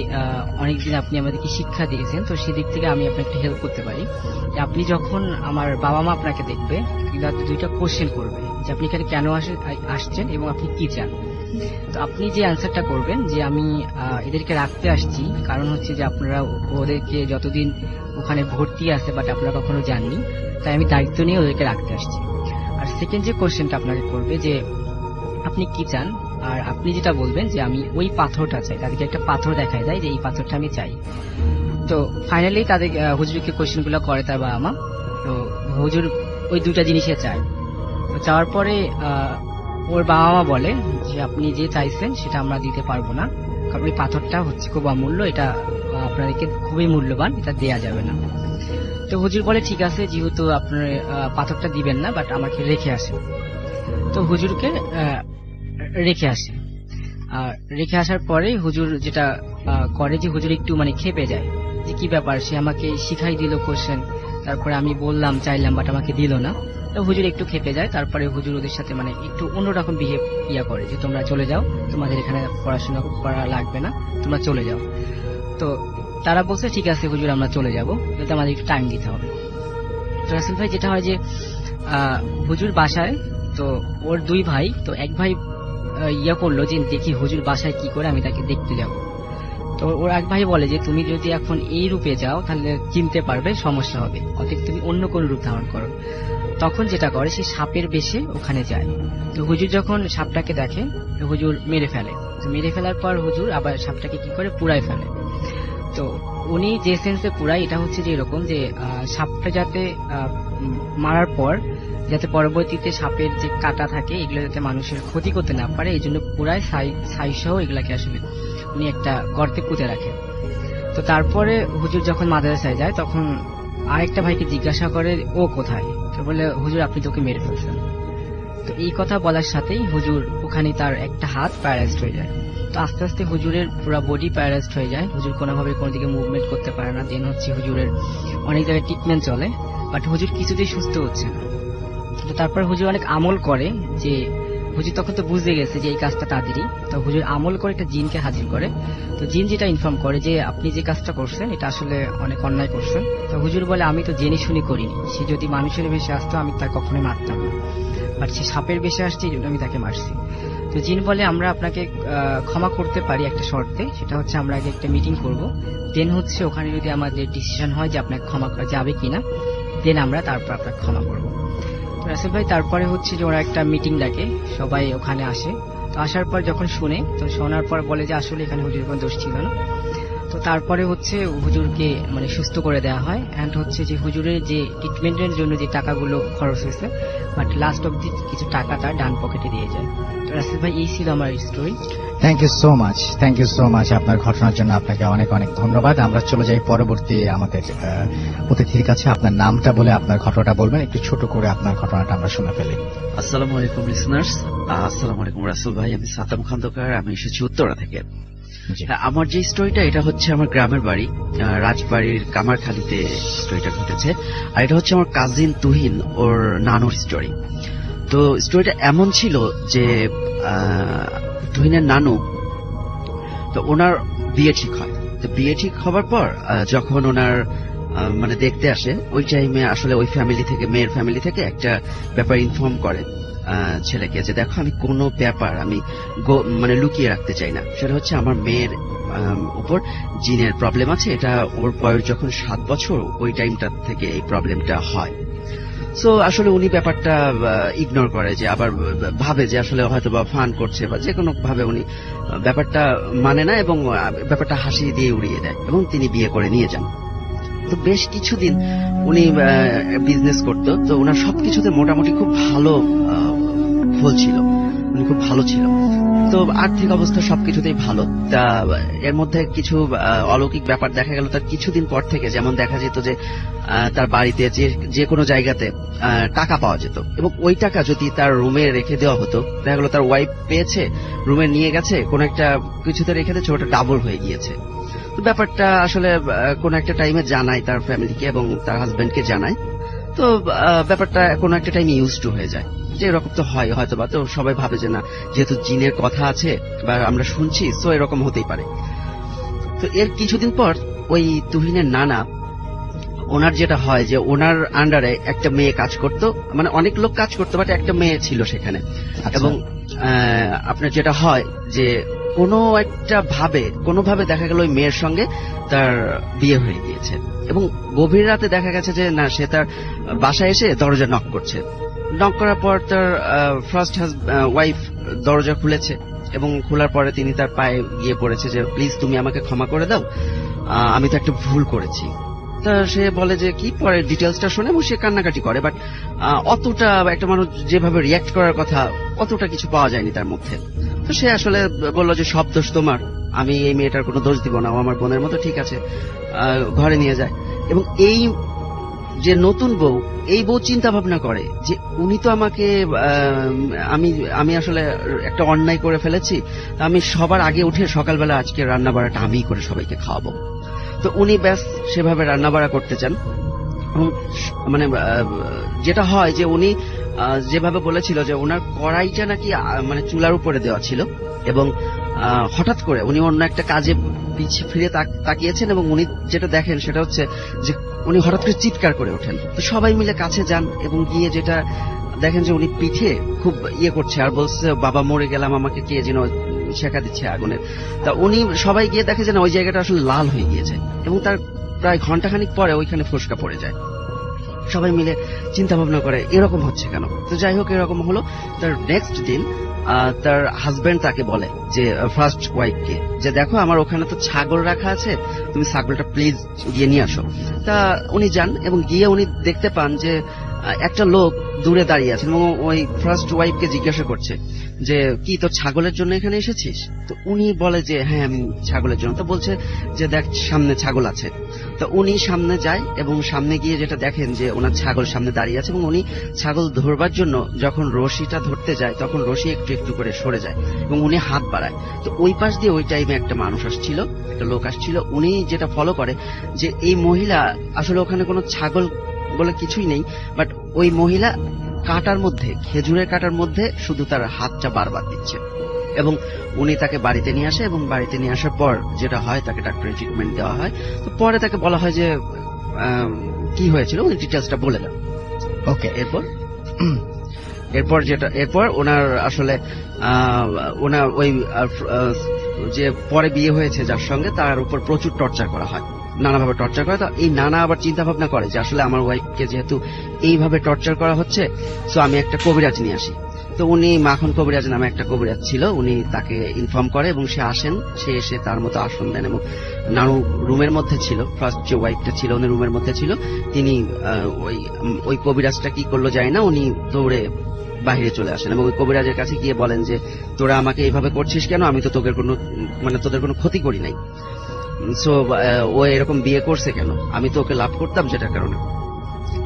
অনেকদিন আপনি আমাদেরকে শিক্ষা দিয়েছেন, তো সেদিক থেকে আমি আপনাকে হেল্প করতে পারি। আপনি যখন আমার বাবা মা আপনাকে দেখবে দুইটা কোশ্চেন করবে যে আপনি এখানে কেন আসছেন এবং আপনি কি চান। তো আপনি যে অ্যান্সারটা করবেন যে আমি এদেরকে রাখতে আসছি, কারণ হচ্ছে যে আপনারা ওদেরকে যতদিন ওখানে ভর্তি আছে বাট আপনারা কখনো যাননি, তাই আমি দায়িত্ব নিয়ে ওদেরকে রাখতে আসছি। আর সেকেন্ড যে কোশ্চেনটা আপনাকে করবে যে আপনি কি চান, আর আপনি যেটা বলবেন যে আমি ওই পাথরটা চাই, তাদেরকে একটা পাথর দেখায় যায় যে এই পাথরটা আমি চাই। তো ফাইনালি তাদের হুজুরকে কোশ্চেনগুলো করে তার বাবা মা, তো হুজুর ওই দুটা জিনিসে চায়। তো চাওয়ার পরে ওর বাবা মা বলে যে আপনি যে চাইছেন সেটা আমরা দিতে পারবো না, কারণ ওই পাথরটা হচ্ছে খুব অমূল্য, এটা আপনাদেরকে খুবই মূল্যবান, এটা দেয়া যাবে না। তো হুজুর বলে ঠিক আছে যেহেতু আপনার পাথরটা দিবেন না বাট আমাকে রেখে আসেন। তো হুজুরকে রেখে আসে। আর রেখে আসার পরে হুজুর যেটা করে যে হুজুর একটু মানে খেপে যায় যে কি ব্যাপার, সে আমাকে শিখাই দিল কোশ্চেন, তারপরে আমি বললাম, চাইলাম, বাট আমাকে দিল না। তো হুজুর একটু খেপে যায়। তারপরে হুজুর ওদের সাথে মানে একটু অন্যরকম বিহেভ করে যে তোমরা চলে যাও, তোমাদের এখানে পড়াশোনা করা লাগবে না, তোমরা চলে যাও। তো তারা বলছে ঠিক আছে হুজুর আমরা চলে যাব, কিন্তু আমাদের একটু টাইম দিতে হবে। তো রাসেল ভাই যেটা হয় যে হুজুর বাসায়, তো ওর 2 ভাই, তো এক ভাই করলো যে দেখি হুজুর বাসায় কি করে, আমি তাকে দেখতে যাব। তো ওর এক ভাই বলে যে তুমি যদি এখন এই রূপে যাও তাহলে চিনতে পারবে, সমস্যা হবে, অতএব তুমি অন্য কোন রূপ ধারণ করো। তখন যেটা করে সে সাপের বেশে ওখানে যায়। তো হুজুর যখন সাপটাকে দেখে হুজুর মেরে ফেলে। তো মেরে ফেলার পর হুজুর আবার সাপটাকে কি করে পুড়ায় ফেলে। তো উনি যে সেন্সে পুরায় এটা হচ্ছে যে এরকম যে সাপটা যাতে মারার পর যাতে পরবর্তীতে সাপের যে কাটা থাকে এগুলো যাতে মানুষের ক্ষতি করতে না পারে, এই জন্য পুরায় ছাই সহ এগুলাকে আসলে উনি একটা গর্তে পুঁতে রাখে। তো তারপরে হুজুর যখন মাদ্রাসায় যায় তখন আরেকটা ভাইকে জিজ্ঞাসা করে ও কোথায়, তো বলে হুজুর আপনি তোকে মেরে ফেলছেন। তো এই কথা বলার সাথেই হুজুর ওখানে তার একটা হাত প্যারালাইজড হয়ে যায়। তো আস্তে আস্তে হুজুরের পুরো বডি প্যারালাইজড হয়ে যায়, হুজুর কোনোভাবে কোনো দিকে মুভমেন্ট করতে পারে না। দেন হচ্ছে হুজুরের অনেক জায়গায় ট্রিটমেন্ট চলে, বাট হুজুর কিছুতেই সুস্থ হচ্ছে না। তো তারপর হুজুর অনেক আমল করে, যে হুজুর তখন তো বুঝে গেছে যে এই কাজটা তাদেরই। তো হুজুর আমল করে একটা জিনকে হাজির করে। তো জিন যেটা ইনফর্ম করে যে আপনি যে কাজটা করছেন এটা আসলে অনেক অন্যায় করছেন। তো হুজুর বলে আমি তো জেনে শুনে করিনি, সে যদি মানুষের বেশে আসতো আমি তাকে কখনোই মারতাম না, বাট সে সাপের বেশে আসছে এই জন্য আমি তাকে মারছি। তো জিন বলে আমরা আপনাকে ক্ষমা করতে পারি একটা শর্তে, সেটা হচ্ছে আমরা আগে একটা মিটিং করব, দেন হচ্ছে ওখানে যদি আমাদের ডিসিশন হয় যে আপনাকে ক্ষমা করা যাবে কিনা, দেন আমরা তারপর আপনাকে ক্ষমা করব। রাসেল ভাই তারপরে হচ্ছে যে ওরা একটা মিটিং ডাকে, সবাই ওখানে আসে। তো আসার পর যখন শুনে, তো শোনার পর বলে যে আসলে এখানে হুজুরের কোনো দোষ ছিল না। তো তারপরে হচ্ছে হুজুরকে মানে সুস্থ করে দেওয়া হয়, এন্ড হচ্ছে যে হুজুরের যে ট্রিটমেন্টের জন্য যে টাকাগুলো খরচ হয়েছে, বাট লাস্ট অব্দি কিছু টাকা তার ডান পকেটে দিয়ে যায়। তো রাসেল ভাই এই ছিল আমার story. Thank you so much, thank you so much আপনার ঘটনার জন্য আপনাকে অনেক অনেক ধন্যবাদ। আমরা চলে যাই পরবর্তী আমাদের অতিথির কাছে। আপনার নামটা বলে আপনার ঘটনাটা বলবেন, একটু ছোট করে আপনার ঘটনাটা আমরা শুনে ফেলি। আসসালামু আলাইকুম লিসনার্স, আসসালামু আলাইকুম রাসেল ভাই। আমি সাতাম খন্দকার, আমি এসেছি উত্তরা থেকে। জি। হ্যাঁ, আমার যে স্টোরিটা এটা হচ্ছে আমার গ্রামের বাড়ি রাজবাড়ির কামারখালীতে স্টোরিটা ঘটেছে। আর এটা হচ্ছে আমার কাজিন তুহিন ওর নানুর স্টোরি। তো স্টোরিটা এমন ছিল যে তুহিনের নানু, তো ওনার বিয়ে ঠিক হয়। তো বিয়ে ঠিক হবার পর যখন ওনার মানে দেখতে আসে, ওই টাইমে আসলে ওই ফ্যামিলি থেকে, মেয়ের ফ্যামিলি থেকে একটা ব্যাপার ইনফর্ম করে ছেলেকে যে দেখো আমি কোনো ব্যাপার আমি মানে লুকিয়ে রাখতে চাই না, সেটা হচ্ছে আমার মেয়ের উপর জিনের প্রবলেম আছে। এটা ওর বয়স যখন 7 বছর, ওই টাইমটা থেকে এই প্রবলেমটা হয়। সো আসলে উনি ব্যাপারটা ইগনোর করে, যে আবার ভাবে যে আসলে হয়তো বা ফান করছে বা যে কোনো ভাবে উনি ব্যাপারটা মানে না, এবং ব্যাপারটা হাসি দিয়ে উড়িয়ে দেয়, এবং তিনি বিয়ে করে নিয়ে যান। তো বেশ কিছুদিন উনি বিজনেস করতো, তো ওনার সবকিছুতে মোটামুটি খুব ভালো ফল ছিল, উনি খুব ভালো ছিল। তো আর্থিক অবস্থা সবকিছুতেই ভালো। তা এর মধ্যে কিছু অলৌকিক ব্যাপার দেখা গেল তার কিছুদিন পর থেকে। যেমন দেখা যেত যে তার বাড়িতে যে কোনো জায়গাতে টাকা পাওয়া যেত, এবং ওই টাকা যদি তার রুমে রেখে দেওয়া হতো, দেখা গেল তার ওয়াইফ পেয়েছে, রুমে নিয়ে গেছে, কোনো একটা কিছুতে রেখে দিয়েছে, ওটা ডাবল হয়ে গিয়েছে। তো ব্যাপারটা আসলে কোন একটা টাইমে জানায় তার ফ্যামিলিকে এবং তার হাজবেন্ডকে জানায়। তো ব্যাপারটা কোনো একটা টাইমে ইউজ টু হয়ে যায়, যে এরকম তো হয় হয়তো বা। তো সবাই ভাবে যে না, যেহেতু জিনের কথা আছে বা আমরা শুনছি, তো এরকম হতেই পারে। তো এর কিছুদিন পর ওই তুহিনের নানা, ওনার যেটা হয় যে ওনার আন্ডারে একটা মেয়ে কাজ করতো, মানে অনেক লোক কাজ করতো, বাট একটা মেয়ে ছিল সেখানে। এবং আপনার যেটা হয় যে কোনোভাবে দেখা গেল ওই মেয়ের সঙ্গে তার বিয়ে হয়ে গিয়েছে, এবং গভীর রাতে দেখা গেছে যে না, সে তার বাসায় এসে দরজা নক করছে। নক করার পর তার ফার্স্ট ওয়াইফ দরজা খুলেছে, এবং খোলার পরে তিনি তার পায়ে গিয়ে পড়েছে যে প্লিজ তুমি আমাকে ক্ষমা করে দাও, আমি তো একটা ভুল করেছি। তা সে বলে যে কি, পরে ডিটেলসটা শুনে সে কান্নাকাটি করে, বাট অতটা একটা মানুষ যেভাবে রিয়াক্ট করার কথা অতটা কিছু পাওয়া যায়নি তার মধ্যে। তো সে আসলে বললো যে সব দোষ তোমার, আমি এই মেয়েটার কোনো দোষ দিব না, ও আমার বোনের মতো, ঠিক আছে, ঘরে নিয়ে যায়। এবং এই যে নতুন বউ, এই বউ চিন্তা ভাবনা করে যে উনি তো আমাকে আমি আসলে একটা অন্যায় করে ফেলেছি, আমি সবার আগে উঠে সকালবেলা আজকে রান্না বাড়াটা আমিই করে সবাইকে খাওয়াবো। তো উনি ব্যাস সেভাবে রান্না বাড়া করতে চান। এবং মানে যেটা হয় যে উনি যেভাবে বলেছিল যে ওনার কড়াইটা নাকি মানে চুলার উপরে দেওয়া ছিল এবং হঠাৎ করে উনি অন্য একটা কাজে পিছিয়ে ফিরে তাকিয়েছেন এবং উনি যেটা দেখেন সেটা হচ্ছে যে উনি হঠাৎ করে চিৎকার করে ওঠেন। তো সবাই মিলে কাছে যান এবং গিয়ে যেটা দেখেন যে উনি পিঠে খুব করছে আর বলছে বাবা মরে গেলাম, আমাকে কে যেন শেখা দিচ্ছে আগুনের। তা উনি সবাই গিয়ে দেখে যে না, ওই জায়গাটা আসলে লাল হয়ে গিয়েছে এবং তার প্রায় ঘন্টাখানিক পরে ওইখানে ফোসকা পড়ে যায়। সবাই মিলে চিন্তা ভাবনা করে এরকম হচ্ছে কেন। তো যাই হোক, এরকম হলো। তার নেক্সট দিন তার হাজবেন্ড তাকে বলে যে ফার্স্ট ওয়াইফকে যে দেখো আমার ওখানে তো ছাগল রাখা আছে, তুমি ছাগলটা প্লিজ গিয়ে নিয়ে আসো। তা উনি যান এবং গিয়ে উনি দেখতে পান যে একটা লোক দূরে দাঁড়িয়ে আছেন এবং ওই ফার্স্ট ওয়াইফকে জিজ্ঞাসা করছে যে কি তোর ছাগলের জন্য এখানে এসেছিস? তো উনি বলে যে হ্যাঁ আমি ছাগলের জন্য। তো বলছে যে দেখ সামনে ছাগল আছে। তো উনি সামনে যায় এবং সামনে গিয়ে যেটা দেখেন যে ওনার ছাগল সামনে দাঁড়িয়ে আছে এবং উনি ছাগল ধরবার জন্য যখন রশিটা ধরতে যায় তখন রশি একটু একটু করে সরে যায় এবং উনি হাত বাড়ায়। তো ওই পাশ দিয়ে ওই টাইমে একটা মানুষ আসছিল, একটা লোক আসছিল। উনি যেটা ফলো করে যে এই মহিলা আসলে ওখানে কোনো ছাগল বলে কিছুই নেই, বাট ওই মহিলা কাটার মধ্যে, খেজুরের কাটার মধ্যে শুধু তার হাতটা বারবার দিচ্ছে এবং উনি তাকে বাড়িতে নিয়ে আসে এবং বাড়িতে নিয়ে আসার পর যেটা হয় তাকে ডাক্তারি ট্রিটমেন্ট দেওয়া হয়। তো পরে তাকে বলা হয় যে কি হয়েছিল উনি ডিটেলসটা বলে দেন। ওকে, এরপর ওনার আসলে ওনার ওই যে পরে বিয়ে হয়েছে যার সঙ্গে তার উপর প্রচুর টর্চার করা হয়, নানাভাবে টর্চার করে। তো এই নানা আবার চিন্তা ভাবনা করে যে আসলে আমার ওয়াইফকে যেহেতু এইভাবে টর্চার করা হচ্ছে, সো আমি একটা কবিরাজ নিয়ে আসি। তো উনি মাখন কবিরাজ নামে একটা কবিরাজ ছিল, উনি তাকে ইনফর্ম করে এবং সে আসেন। সে এসে তার মতো আসন দেন এবং নানু রুমের মধ্যে ছিল, ফার্স্ট যে ওয়াইফটা ছিল উনি রুমের মধ্যে ছিল। তিনি ওই কবিরাজটা কি করলো যায় না, উনি দৌড়ে বাহিরে চলে আসেন এবং ওই কবিরাজের কাছে গিয়ে বলেন যে তোরা আমাকে এইভাবে করছিস কেন, আমি তো তোদের কোনো ক্ষতি করি নাই, সো ও এরকম বিয়ে করছে কেন, আমি তো ওকে লাভ করতাম যেটার কারণে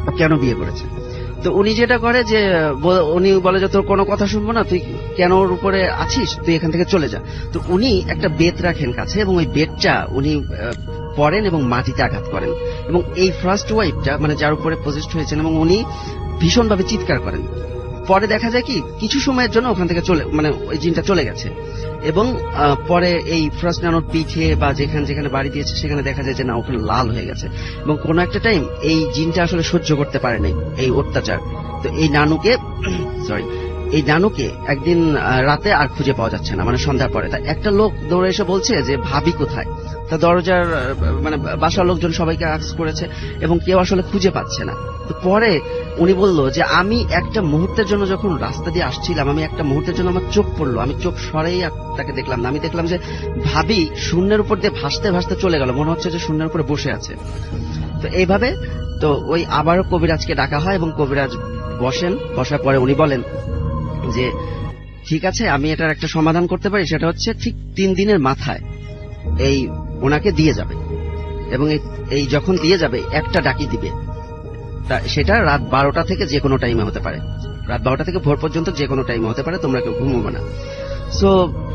ও কেন বিয়ে করেছে। তো উনি যেটা করে যে উনি বলে যে তোর কোনো কথা শুনবো না, তুই কেন ওর উপরে আছিস, তুই এখান থেকে চলে যা। তো উনি একটা বেত রাখেন কাছে এবং ওই বেতটা উনি পড়েন এবং মাটিতে আঘাত করেন এবং এই ফার্স্ট ওয়াইফটা মানে যার উপরে পজেসড হয়েছেন এবং উনি ভীষণভাবে চিৎকার করেন। পরে দেখা যায় কি কিছু সময়ের জন্য ওখান থেকে ওই জিনটা চলে গেছে এবং পরে এই ফার্স্ট নানুর পিঠে বা যেখানে বাড়ি দিয়েছে সেখানে দেখা যায় যে না ওখানে লাল হয়ে গেছে এবং কোন একটা টাইম এই জিনটা আসলে সহ্য করতে পারে নাই এই অত্যাচার। তো এই নানুকে একদিন রাতে আর খুঁজে পাওয়া যাচ্ছে না, মানে সন্ধ্যার পরে। তা একটা লোক দৌড়ে এসে বলছে যে ভাবি কোথায়। তা দরজার বাসার লোকজন সবাইকে আক্স করেছে এবং কেউ আসলে খুঁজে পাচ্ছে না। তো পরে উনি বলল যে আমি একটা মুহূর্তের জন্য যখন রাস্তা দিয়ে আসছিলাম, আমি একটা মুহূর্তের জন্য আমার চোখ পড়লো, আমি চোখ সরেই তাকে দেখলাম না, আমি দেখলাম যে ভাবি শূন্যের উপর দিয়ে ভাসতে ভাসতে চলে গেল, মনে হচ্ছে যে শূন্যের উপরে বসে আছে। তো এইভাবে তো ওই আবারও কবিরাজকে ডাকা হয় এবং কবিরাজ বসার পরে উনি বলেন যে ঠিক আছে আমি এটার একটা সমাধান করতে পারি, সেটা হচ্ছে ঠিক 3 দিনের মাথায় এই ওনাকে দিয়ে যাবে এবং এই যখন দিয়ে যাবে একটা ডাকি দিবে, সেটা রাত 12টা থেকে যে কোনো টাইমে হতে পারে, রাত 12টা থেকে ভোর পর্যন্ত যে কোনো টাইমে হতে পারে, তোমরা কেউ ঘুমোবে না। সো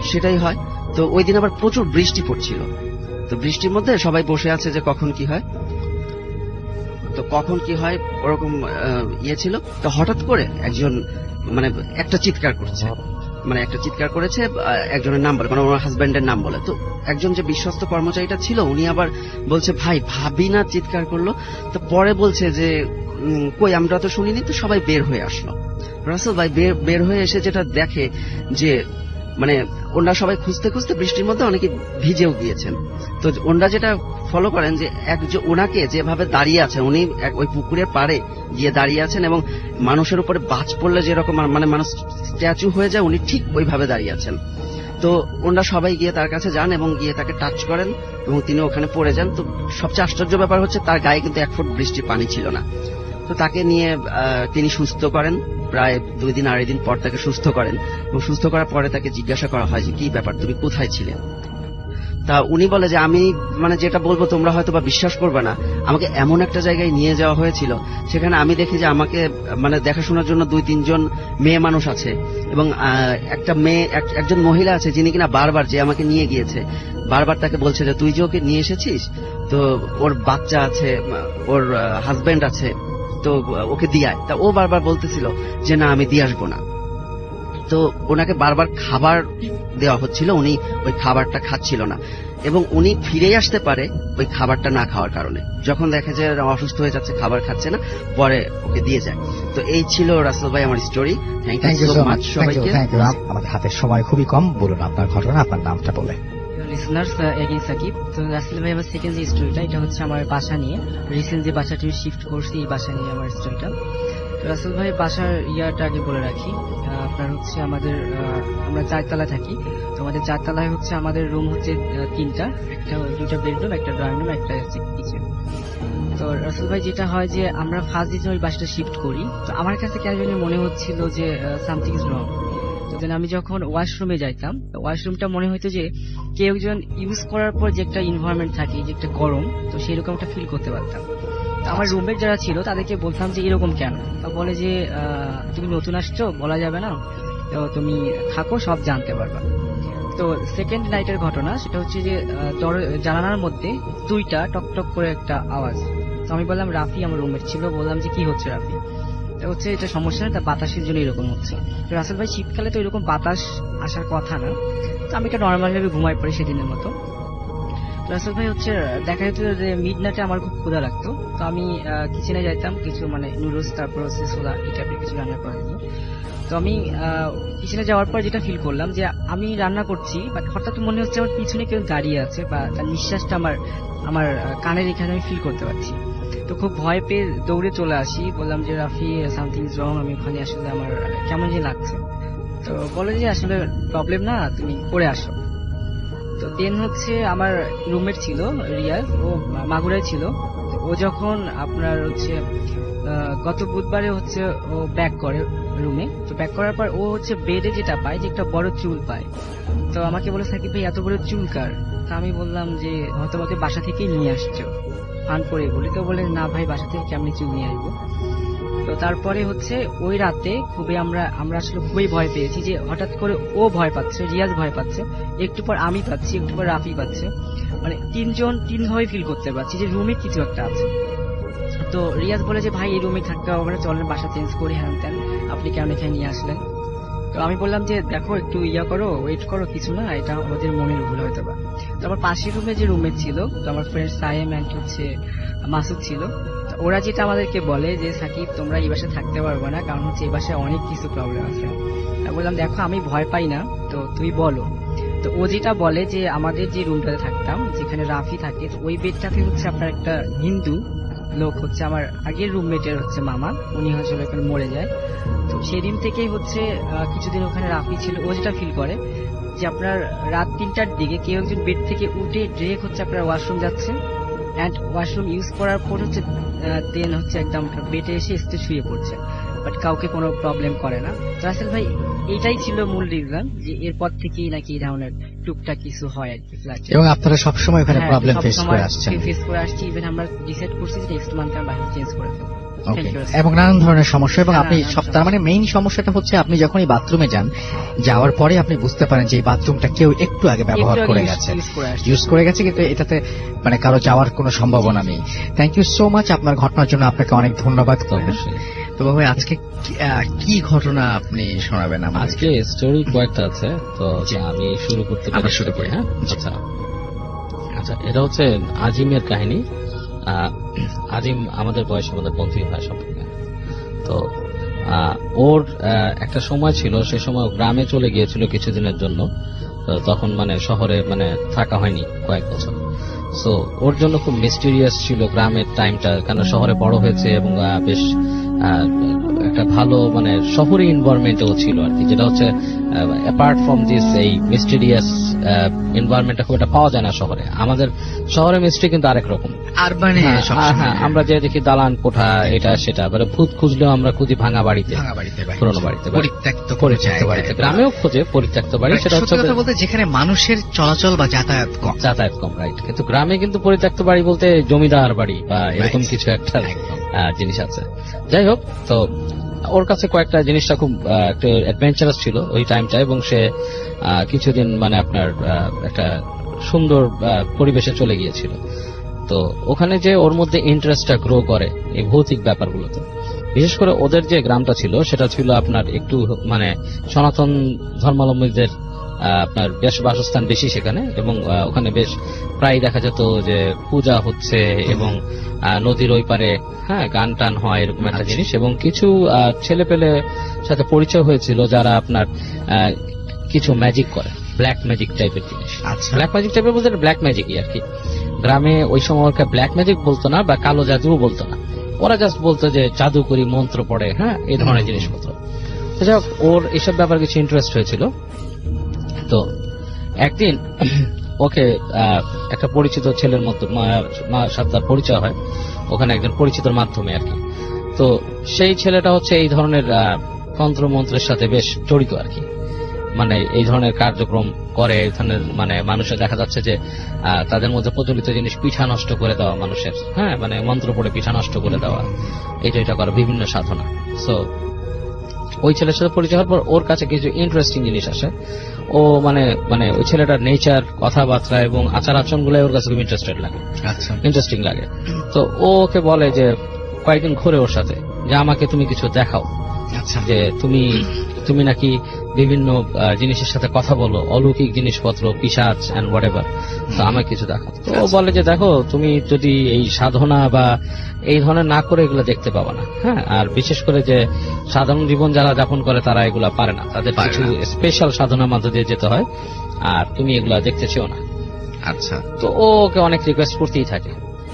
সেটাই হয়। তো ওই দিন আবার প্রচুর বৃষ্টি পড়ছিল। তো বৃষ্টির মধ্যে সবাই বসে আছে যে কখন কি হয় ওরকম ছিল। তো হঠাৎ করে একজন একটা চিৎকার করেছে একজনের নাম বলে, মানে ওনার হাজবেন্ডের নাম বলে। তো একজন যে বিশ্বস্ত কর্মচারীটা ছিল উনি আবার বলছে ভাই ভাবি না চিৎকার করলো। তো পরে বলছে যে কই আমরা তো শুনিনি। তো সবাই বের হয়ে আসলো। রাসেল ভাই বের হয়ে এসে যেটা দেখে যে ওনারা সবাই খুঁজতে খুঁজতে বৃষ্টির মধ্যে অনেকে ভিজেও গিয়েছেন। তো ওনারা যেটা ফলো করেন যে ওনাকে যেভাবে দাঁড়িয়ে আছেন, উনি ওই পুকুরের পাড়ে গিয়ে দাঁড়িয়ে আছেন এবং মানুষের উপরে বাজ পড়লে যেরকম মানুষ স্ট্যাচু হয়ে যায়, উনি ঠিক ওইভাবে দাঁড়িয়ে আছেন। তো ওনারা সবাই গিয়ে তার কাছে যান এবং গিয়ে তাকে টাচ করেন এবং তিনি ওখানে পড়ে যান। তো সবচেয়ে আশ্চর্য ব্যাপার হচ্ছে তার গায়ে কিন্তু 1 ফুট বৃষ্টির পানি ছিল না। তো তাকে নিয়ে তিনি সুস্থ করেন, প্রায় 2 দিন 2.5 দিন পর তাকে সুস্থ করেন এবং সুস্থ করার পরে তাকে জিজ্ঞাসা করা হয় যে কি ব্যাপার, তুমি কোথায় ছিলে। তা উনি বলে যে আমি মানে যেটা বলবো তোমরা হয়তো বা বিশ্বাস করবে না, আমাকে এমন একটা জায়গায় নিয়ে যাওয়া হয়েছিল সেখানে আমি দেখি যে আমাকে মানে দেখাশোনার জন্য 2-3 জন মেয়ে মানুষ আছে এবং একটা মেয়ে একজন মহিলা আছে যিনি কিনা বারবার যে আমাকে নিয়ে গিয়েছে বারবার তাকে বলছে যে তুই যে ওকে নিয়ে এসেছিস, তো ওর বাচ্চা আছে, ওর হাজবেন্ড আছে, তো ওকে দিয়ে আয়। তা ও বারবার বলতেছিল যে না আমি দিয়ে আসবো না। তো ওনাকে বারবার খাবার দেওয়া হচ্ছিল, উনি ওই খাবারটা খাচ্ছিল না এবং উনি ফিরেই আসতে পারে ওই খাবারটা না খাওয়ার কারণে। যখন দেখে যে অসুস্থ হয়ে যাচ্ছে, খাবার খাচ্ছে না, পরে ওকে দিয়ে যায়। তো এই ছিল রাসেল ভাই আমার story. Thank you so much সবাইকে। আমাদের হাতে সময় খুবই কম, বলুন আপনার ঘটনা, আপনার নামটা বলে। Listeners again Sakib. তো রাসেল ভাই আমার সেকেন্ড যে স্টোরিটা, এটা হচ্ছে আমার বাসা নিয়ে, রিসেন্ট যে বাসাটি শিফট করছি এই বাসা নিয়ে আমার স্টোরিটা। রাসেল ভাই বাসার ইয়াটা আগে বলে রাখি। আপনার হচ্ছে আমাদের আমরা 4 তলা থাকি। তো আমাদের 4 তলায় হচ্ছে আমাদের রুম হচ্ছে 3টা, একটা 2টা বেডরুম, একটা ড্রয়িং রুম, একটা হচ্ছে কিচেন। তো রাসেল ভাই যেটা হয় যে আমরা ফার্স্ট দিন ওই বাসাটা শিফট করি, তো আমার কাছে কেন জানি মনে হচ্ছিল যে সামথিং ইজ রং। তো দেন আমি যখন ওয়াশরুমে যাইতাম, ওয়াশরুমটা মনে হইতো যে কেউ একজন ইউজ করার পর যে একটা এনভায়রনমেন্ট থাকে, যে একটা গরম, তো সেরকম একটা ফিল করতে পারতাম। আমার রুমমেট যারা ছিল তাদেরকে বলতাম যে এরকম কেন, তা বলে যে তুমি নতুন আসছো, বলা যাবে না, তো তুমি থাকো, সব জানতে পারবা। তো সেকেন্ড নাইটের ঘটনা, সেটা হচ্ছে যে জানালার মধ্যে 2টা টকটক করে একটা আওয়াজ। তো আমি বললাম, রাফি আমার রুমমেট ছিল, বললাম যে কি হচ্ছে রাফি? হচ্ছে এটা সমস্যা না, তা বাতাসের জন্য এরকম হচ্ছে। তো রাসেল ভাই শীতকালে তো এরকম বাতাস আসার কথা না, তো আমি এটা নর্মাল ভাবে ঘুমাই পড়ি সেদিনের মতো। রাসেল ভাই হচ্ছে দেখা যেত যে মিডনাইটে আমার খুব ক্ষুধা লাগতো, তো আমি কিচেনে যাইতাম কিছু মানে নুডলস, তারপর হচ্ছে সোডা, এই টাইপের কিছু রান্না করার জন্য। তো আমি কিচেনে যাওয়ার পর যেটা ফিল করলাম যে আমি রান্না করছি, বাট হঠাৎ মনে হচ্ছে আমার পিছনে কেউ দাঁড়িয়ে আছে, বা তার নিঃশ্বাসটা আমার কানের এখানে আমি ফিল করতে পারছি। তো খুব ভয় পেয়ে দৌড়ে চলে আসি, বললাম যে রাফি সামথিং ইজ রং, আমি ওখানে আসলে আমার কেমন যে লাগছে। তো বলে যে আসলে প্রবলেম না, তুমি পড়ে আসো। তো দেন হচ্ছে আমার রুমমেট ছিল রিয়াজ, ও মাগুরায় ছিল। ও যখন আপনার হচ্ছে গত বুধবারে হচ্ছে ও ব্যাক করে রুমে, তো ব্যাক করার পর ও হচ্ছে বেডে যেটা পায় যে একটা বড় চুল পায়। তো আমাকে বলে, সাকিব ভাই এত বড় চুল কার? তা আমি বললাম যে হয়তো আমাকে বাসা থেকেই নিয়ে আসছো, ফান করে বলি। তো বলে না ভাই, বাসা থেকে কেমনি চুল নিয়ে আসবো? তো তারপরে হচ্ছে ওই রাতে খুবই আমরা আসলে খুবই ভয় পেয়েছি, যে হঠাৎ করে ও ভয় পাচ্ছে, রিয়াজ ভয় পাচ্ছে, একটু পর আমি পাচ্ছি, একটু পর রাফি পাচ্ছে, মানে 3জন 3 ভাবে ফিল করতে পারছি যে রুমে কিছু একটা আছে। তো রিয়াজ বলে যে ভাই এই রুমে থাকতে হবে না, চলেন বাসা চেঞ্জ করি, হ্যান ত্যান, আপনি কেমন এখানে নিয়ে আসলেন? তো আমি বললাম যে দেখো একটু করো, ওয়েট করো, কিছু না, এটা ওদের মনের ভুল হয়তো বা। তো আমার পাশের রুমে যে রুমমেট ছিল, তো আমার ফ্রেন্ড সায়েম অ্যান্ড হচ্ছে মাসুদ ছিল, ওরা যেটা আমাদেরকে বলে যে সাকিব তোমরা এই বাসায় থাকতে পারবে না, কারণ হচ্ছে এই বাসায় অনেক কিছু প্রবলেম আছে। বললাম দেখো আমি ভয় পাই না, তো তুই বলো। তো ও যেটা বলে যে আমাদের যে রুমটাতে থাকতাম, যেখানে রাফি থাকে, তো ওই বেডটাতে হচ্ছে আপনার একটা হিন্দু লোক হচ্ছে আমার আগের রুমমেটের হচ্ছে মামা, উনি হচ্ছে ওখানে মরে যায়। তো সেদিন থেকেই হচ্ছে কিছুদিন ওখানে রাফি ছিল। ও যেটা ফিল করে যে আপনার রাত 3টার দিকে কেউ একজন বেড থেকে উঠে ডিরেক্ট হচ্ছে আপনার ওয়াশরুম যাচ্ছে, অ্যান্ড ওয়াশরুম ইউজ করার পর হচ্ছে দেন হচ্ছে একদম বেডে এসে শুয়ে পড়ছে, বাট কাউকে কোনো প্রবলেম করে না। রাসেল ভাই এটাই ছিল মূল রিজন, যে এরপর থেকেই নাকি এই ধরনের টুকটাক কিছু হয় আর কি ফ্ল্যাটে। এবং আপনারা সবসময় ওখানে প্রবলেম ফেস করে আসছেন। ইভেন আমরা ডিসাইড করছি যে নেক্সট মান্থে আমরা বাইরে চেঞ্জ করে ফেলবো। এবং নানান ধরনের সমস্যা, এবং আপনি সব তার মানে মেইন সমস্যাটা হচ্ছে আপনি যখন এই বাথরুমে যান, যাওয়ার পরে আপনি বুঝতে পারেন যে এই বাথরুমটা কেউ একটু আগে ব্যবহার করে গেছে, ইউজ করে গেছে, কিন্তু এটাতে মানে কারো যাওয়ার কোনো সম্ভাবনা নেই। থ্যাংক ইউ সো মাচ আপনার ঘটনার জন্য, আপনাকে অনেক ধন্যবাদ। তো ভাই আজকে কি ঘটনা আপনি শোনাবেন? আজকে স্টোরি কয়েকটা আছে, তো আমি শুরু করতে পারি? শুরু করি। হ্যাঁ আচ্ছা আচ্ছা, এটা হচ্ছে আজিমের কাহিনী। আজিম আমাদের বয়স, আমাদের বন্ধুই হয় সম্পর্কে। তো ওর একটা সময় ছিল, সে সময় গ্রামে চলে গিয়েছিল কিছুদিনের জন্য, তখন মানে শহরে মানে থাকা হয়নি কয়েক বছর। সো ওর জন্য খুব মিস্টেরিয়াস ছিল গ্রামের টাইমটা, কারণ শহরে বড় হয়েছে এবং বেশ একটা ভালো মানে শহরে এনভায়রনমেন্টও ছিল আর কি, যেটা হচ্ছে অ্যাপার্ট ফ্রম দিস এই মিস্টেরিয়াস এনভায়রনমেন্টটা খুব একটা পাওয়া যায় না শহরে। আমাদের শহরে মিস্ট্রি কিন্তু আরেক রকম। আরবানে হ্যাঁ, আমরা যে দেখি দালান কোঠা এটা সেটা, মানে ভূত খুঁজলেও আমরা খুঁজি ভাঙা বাড়িতে, পুরোনো বাড়িতে, পরিত্যক্ত পরিত্যক্ত বাড়িতে। গ্রামেও খোঁজে পরিত্যক্ত বাড়ি, সেটা হচ্ছে সত্যি কথা বলতে যেখানে মানুষের চলাচল বা যাতায়াত কম। যাতায়াত কম, রাইট। কিন্তু গ্রামে কিন্তু পরিত্যক্ত বাড়ি বলতে জমিদার বাড়ি বা এরকম কিছু একটা জিনিস আছে। যাই হোক, তো ওর কাছে কয়েকটা জিনিসটা খুব একটা অ্যাডভেঞ্চারাস ছিল ওই টাইমটা, এবং সে কিছুদিন মানে আপনার একটা সুন্দর পরিবেশে চলে গিয়েছিল। তো ওখানে যে ওর মধ্যে ইন্টারেস্টটা গ্রো করে এই ভৌতিক ব্যাপারগুলোতে, বিশেষ করে ওদের যে গ্রামটা ছিল সেটা ছিল আপনার একটু মানে সনাতন ধর্মাবলম্বীদের আপনার বেশ বাসস্থান বেশি সেখানে, এবং ওখানে বেশ প্রায় দেখা যেত যে পূজা হচ্ছে এবং নদীর ওই পারে গান টান হয় এরকম একটা জিনিস। এবং কিছু ছেলে পেলে সাথে পরিচয় হয়েছিল যারা আপনার কিছু ম্যাজিক করে, ব্ল্যাক ম্যাজিক টাইপের জিনিস। ব্ল্যাক ম্যাজিক টাইপের বলতে ব্ল্যাক ম্যাজিকই আর কি। গ্রামে ওই সময় ওকে ব্ল্যাক ম্যাজিক বলতো না বা কালো জাদুও বলতো না, ওরা জাস্ট বলতো যে জাদু করি, মন্ত্র পড়ে, এই ধরনের জিনিসপত্র। তো যাই হোক, ওর এইসব ব্যাপার কিছু ইন্টারেস্ট হয়েছিল। তো একদিন ওকে একটা পরিচিত ছেলের মতো সাথে তার পরিচয় হয় ওখানে একজন পরিচিতর মাধ্যমে আর কি। তো সেই ছেলেটা হচ্ছে এই ধরনের তন্ত্র মন্ত্রের সাথে বেশ জড়িত আর কি, মানে এই ধরনের কার্যক্রম করে। এই ধরনের মানে মানুষের দেখা যাচ্ছে যে তাদের মধ্যে প্রচলিত জিনিস পিঠা নষ্ট করে দেওয়া, মানুষের মানে মন্ত্র পড়ে পিঠা নষ্ট করে দেওয়া, এটা করা, বিভিন্ন সাধনা। সো ওই ছেলের সাথে পরিচয় হওয়ার পর ওর কাছে কিছু ইন্টারেস্টিং জিনিস আসে। ও মানে ওই ছেলেটার নেচার, কথাবার্তা এবং আচার আচরণ গুলো ওর কাছে খুব ইন্টারেস্টিং লাগে। তো ও ওকে বলে যে কয়েকদিন ঘুরে ওর সাথে যে আমাকে তুমি কিছু দেখাও, যে তুমি নাকি বিভিন্ন জিনিসের সাথে কথা বলো, অলৌকিক জিনিসপত্র, পিশাচ এন্ড হোয়াটএভার, তো আমাকে কিছু দেখাও। তো ও বলে যে দেখো, তুমি যদি এই সাধনা বা এই ধরনের না করে এগুলো দেখতে পাবা না। আর বিশেষ করে যে সাধারণ জীবন যারা যাপন করে তারা এগুলা পারে না, তাদের কিছু স্পেশাল সাধনার মধ্য দিয়ে যেতে হয়, আর তুমি এগুলা দেখতে চেও না। আচ্ছা। তো ও ওকে অনেক রিকোয়েস্ট করতেই থাকে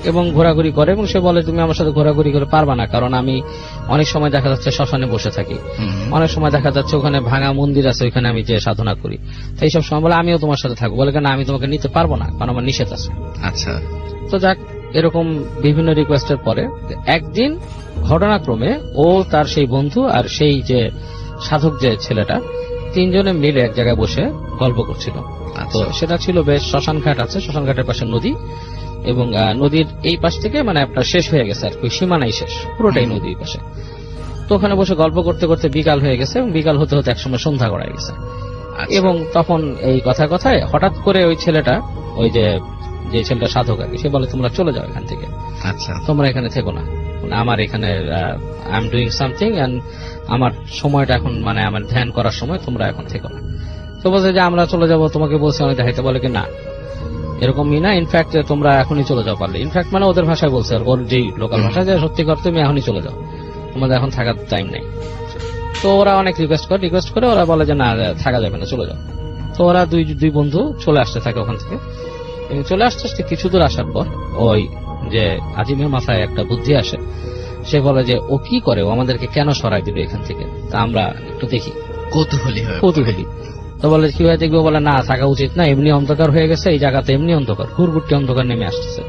এবং ঘোরাঘুরি করে, এবং সে বলে তুমি আমার সাথে ঘোরাঘুরি করে পারবা না, কারণ আমি অনেক সময় দেখা যাচ্ছে শ্মশানে বসে থাকি, অনেক সময় দেখা যাচ্ছে ওখানে ভাঙা মন্দির আছে, ওইখানে আমি যে সাধনা করি। তো এইসব সময় বলে আমিও তোমার সাথে থাকবো, বলে কেন আমি তোমাকে নিতে পারবো না, কারণ আমার নিষেধ আছে। আচ্ছা। তো যাক, এরকম বিভিন্ন রিকোয়েস্টের পরে একদিন ঘটনাক্রমে ও তার সেই বন্ধু আর সেই যে সাধক যে ছেলেটা, তিনজনে মিলে এক জায়গায় বসে গল্প করছিল। তো সেটা ছিল বেশ শ্মশান ঘাট আছে, শ্মশান ঘাটের পাশে নদী, এবং নদীর এই পাশ থেকে মানে আপনার শেষ হয়ে গেছে আর কি, সীমানাই শেষ, পুরোটাই নদীর পাশে। তো ওখানে বসে গল্প করতে করতে বিকাল হয়ে গেছে, এবং বিকাল হতে হতে একসময় সন্ধ্যা গড়ায় গেছে। এবং তখন এই কথায় হঠাৎ করে ওই ছেলেটা, ওই যে ছেলেটা সাধক আর কি, সে বলে তোমরা চলে যাও এখান থেকে, আচ্ছা, তোমরা এখানে থেকো না, আমার এখানে I am doing something and আমার সময়টা এখন মানে আমার ধ্যান করার সময়, তোমরা এখন থেকো না। তো বলছে যে আমরা চলে যাব, তোমাকে বলছে অনেক দেখাইতে, বলে কি না এরকমই না, ইনফ্যাক্ট তোমরা এখনই চলে যাও পারলে, ইনফ্যাক্ট মানে ওদের ভাষায় বলছে, ওর যে লোকাল ভাষা, যে সত্যি কথা তুমি এখনই চলে যাও, তোমাদের এখন থাকার টাইম নেই। তো ওরা অনেক রিকোয়েস্ট করে ওরা বলে যে না, থাকা যাবে না, চলে যাও। তো ওরা দুই বন্ধু চলে আসতে থাকে ওখান থেকে, এবং চলে আসতে কিছু দূর আসার পর ওই যে আজিমের মাথায় একটা বুদ্ধি আসে, সে বলে যে ও কি করে, ও আমাদেরকে কেন সরাই দিবে এখান থেকে, তা আমরা একটু দেখি, কৌতূহলী। তো বলে কি হয়ে দেখবো, বলে না থাকা উচিত না, এমনি অন্ধকার হয়ে গেছে এই জায়গাতে, এমনি অন্ধকার, ঘুরঘুরটি অন্ধকার নেমে আসতেছে,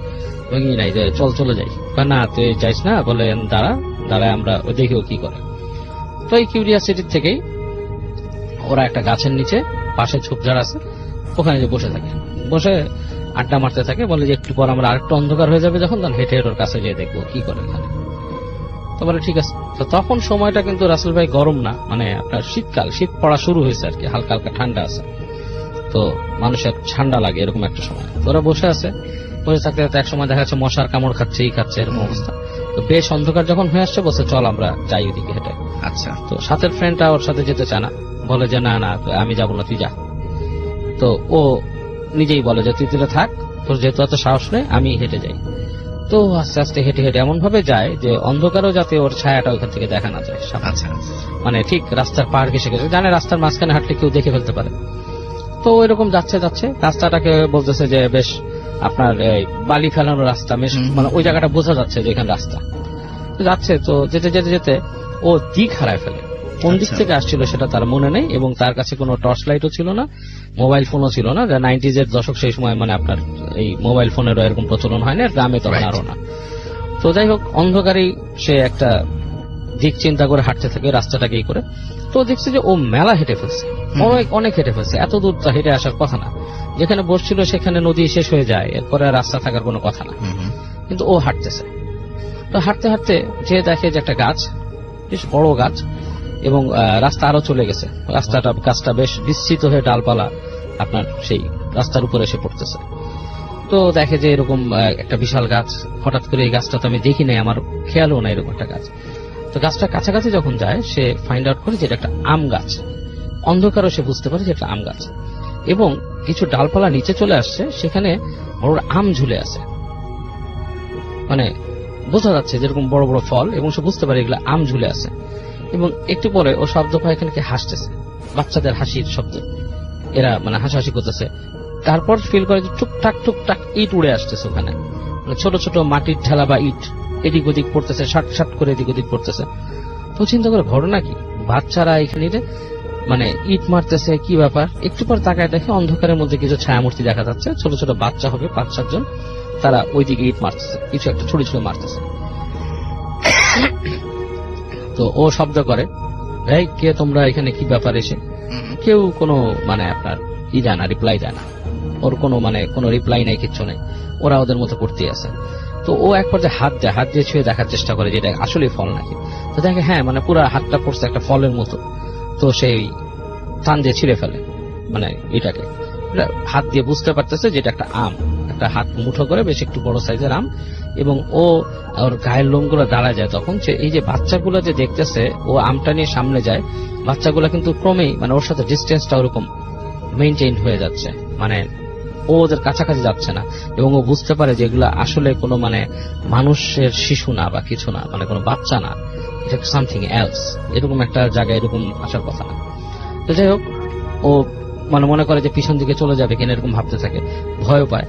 নাই যে চলে যাই। না তুই যাইস না, বলে দাঁড়ায় আমরা দেখি ও কি করে। তো এই কিউরিয়াসিটির থেকেই ওরা একটা গাছের নিচে, পাশে ঝোপঝাড় আছে, ওখানে যে বসে থাকে, বসে আড্ডা মারতে থাকে, বলে যে একটু পর আমরা আরেকটু অন্ধকার হয়ে যাবে যখন, তখন হেঁটে ওর কাছে যেয়ে দেখবো কি করে এখানে। তো বলে ঠিক আছে। তো তখন সময়টা কিন্তু রাসেল ভাই গরম না, মানে আপনার শীতকাল, শীত পড়া শুরু হয়েছে আর কি, হালকা হালকা ঠান্ডা আছে, তো মানুষের ঠান্ডা লাগে এরকম একটা সময়। তো ওরা বসে থাকতে এক সময় দেখা যাচ্ছে মশার কামড় খাচ্ছে, এরকম অবস্থা। তো বেশ অন্ধকার যখন হয়ে আসছে, বলছে চল আমরা যাই ওইদিকে হেঁটে। আচ্ছা। তো সাথের ফ্রেন্ডটা ওর সাথে যেতে চায় না, বলে যে না আমি যাবো না, তুই যা। তো ও নিজেই বলে যে তুই থাক, তোর যেহেতু এত সাহস নেই, আমি হেঁটে যাই। তো আস্তে আস্তে হেঁটে এমন ভাবে যায় যে অন্ধকারও যাতে ওর ছায়াটা ওখান থেকে দেখা না যায়। আচ্ছা। মানে ঠিক রাস্তার পাড় ঘেসে গেছে, জানে রাস্তার মাঝখানে হাঁটলে কেউ দেখে ফেলতে পারে। তো এরকম যাচ্ছে রাস্তাটাকে বলতেছে যে বেশ আপনার বালি ফেলানো রাস্তা, বেশ মানে ওই জায়গাটা বোঝা যাচ্ছে যে এখানে রাস্তা যাচ্ছে। তো যেতে ও দিক হারায় ফেলে। কোন দিক আচ্ছা। থেকে আসছিল সেটা তার মনে নেই, এবং তার কাছে কোনো টর্চ লাইটও ছিল না, মোবাইল ফোনও ছিল না। 90s এর দশক, সেই সময় মানে আপনার এই মোবাইল ফোনেরও এরকম প্রচলন হয় না, আর গ্রামে তখন Right. আরো না। তো যাই হোক, অন্ধকারেই সে একটা দিক চিন্তা করে হাঁটতে থাকে রাস্তাটাকেই করে। তো দেখছে যে ও মেলা হেঁটে ফেলছে, অনেক অনেক হেঁটে ফেলছে। এত দূর তো হেঁটে আসার কথা না, যেখানে বসছিল সেখানে নদী শেষ হয়ে যায়, এরপরে আর রাস্তা থাকার কোনো কথা না। কিন্তু ও হাঁটতেছে। তো হাঁটতে হাঁটতে যে দেখে যে একটা গাছ, বেশ বড় গাছ, এবং রাস্তা আরো চলে গেছে। গাছটা বেশ বিস্তৃত হয়ে ডালপালা আপনার সেই রাস্তার উপরে এসে পড়তেছে। তো দেখে যে এরকম একটা বিশাল গাছ, হঠাৎ করে এই গাছটা তো আমি দেখি নাই, আমার খেয়ালও না এরকম একটা গাছ। তো গাছটা কাছাকাছি যখন যায়, সে ফাইন্ড আউট করে যে এটা একটা আম গাছ। অন্ধকারও সে বুঝতে পারে যে একটা আম গাছ, এবং কিছু ডালপালা নিচে চলে আসছে, সেখানে বড় আম ঝুলে আছে। মানে বোঝা যাচ্ছে যেরকম বড় বড় ফল, এবং সে বুঝতে পারে এগুলো আম ঝুলে আছে। এবং একটু পরে ও শব্দ পায় এখানে কি হাসতেছে, বাচ্চাদের হাসির শব্দ, এরা মানে হাসাহাসি করতেছে। তারপর ফিল করে যে টুকটাক টুকটাক ইট উড়ে আসতেছে ওখানে, মানে ছোট ছোট মাটির ঠেলা বা ইট এদিক ওদিক পড়তেছে, শাট শাট করে এদিক ওদিক পড়তেছে। তো চিন্তা করে ঘটনা কি, বাচ্চারা এখানে মানে ইট মারতেছে, কি ব্যাপার। একটু পর তাকায় দেখে অন্ধকারের মধ্যে কিছু ছায়ামূর্তি দেখা যাচ্ছে, ছোট ছোট বাচ্চা হবে 5-7 জন, তারা ওইদিকে ইট মারতেছে, কিছু একটা ছুড়ে ছুড়ে মারতেছে। তো ও শব্দ করে, এই কে তোমরা এখানে, কি ব্যাপার এসে? কেউ কোনো মানে আপনার ই দেয় না, রিপ্লাই দেয় না। ওর কোনো মানে কোনো রিপ্লাই নাই, কিচ্ছু নেই, ওরা ওদের মতো করতেই আছে। তো ও এক পর্যায়ে হাত দিয়ে ছুঁয়ে দেখার চেষ্টা করে যে এটা আসলে ফল নাকি। তো দেখে হ্যাঁ, মানে পুরো হাতটা পড়ছে একটা ফলের মতো। তো সেই টান দিয়ে ছিঁড়ে ফেলে মানে এটাকে, হাত দিয়ে বুঝতে পারতেছে যে এটা একটা আম, একটা হাত মুঠো করে বেশ একটু বড় সাইজের আম। এবং ও ওর গায়ের লোমগুলো দাঁড়া যায় তখন, যে এই যে বাচ্চাগুলো যে দেখতেছে, ও আমটা নিয়ে সামনে যায়, বাচ্চাগুলো কিন্তু ক্রমেই মানে ওর সাথে ডিস্টেন্সটা ওরকম মেইনটেইন হয়ে যাচ্ছে, মানে ও ওদের কাছাকাছি যাচ্ছে না। এবং ও বুঝতে পারে যে এগুলো আসলে কোনো মানে মানুষের শিশু না বা কিছু না, মানে কোনো বাচ্চা না, এটা সামথিং এলস, এরকম একটা জায়গায় এরকম আসার কথা না। তো যাই হোক, ও মানে মনে করে যে পিছন দিকে চলে যাবে কিনা, এরকম ভাবতে থাকে, ভয় পায়।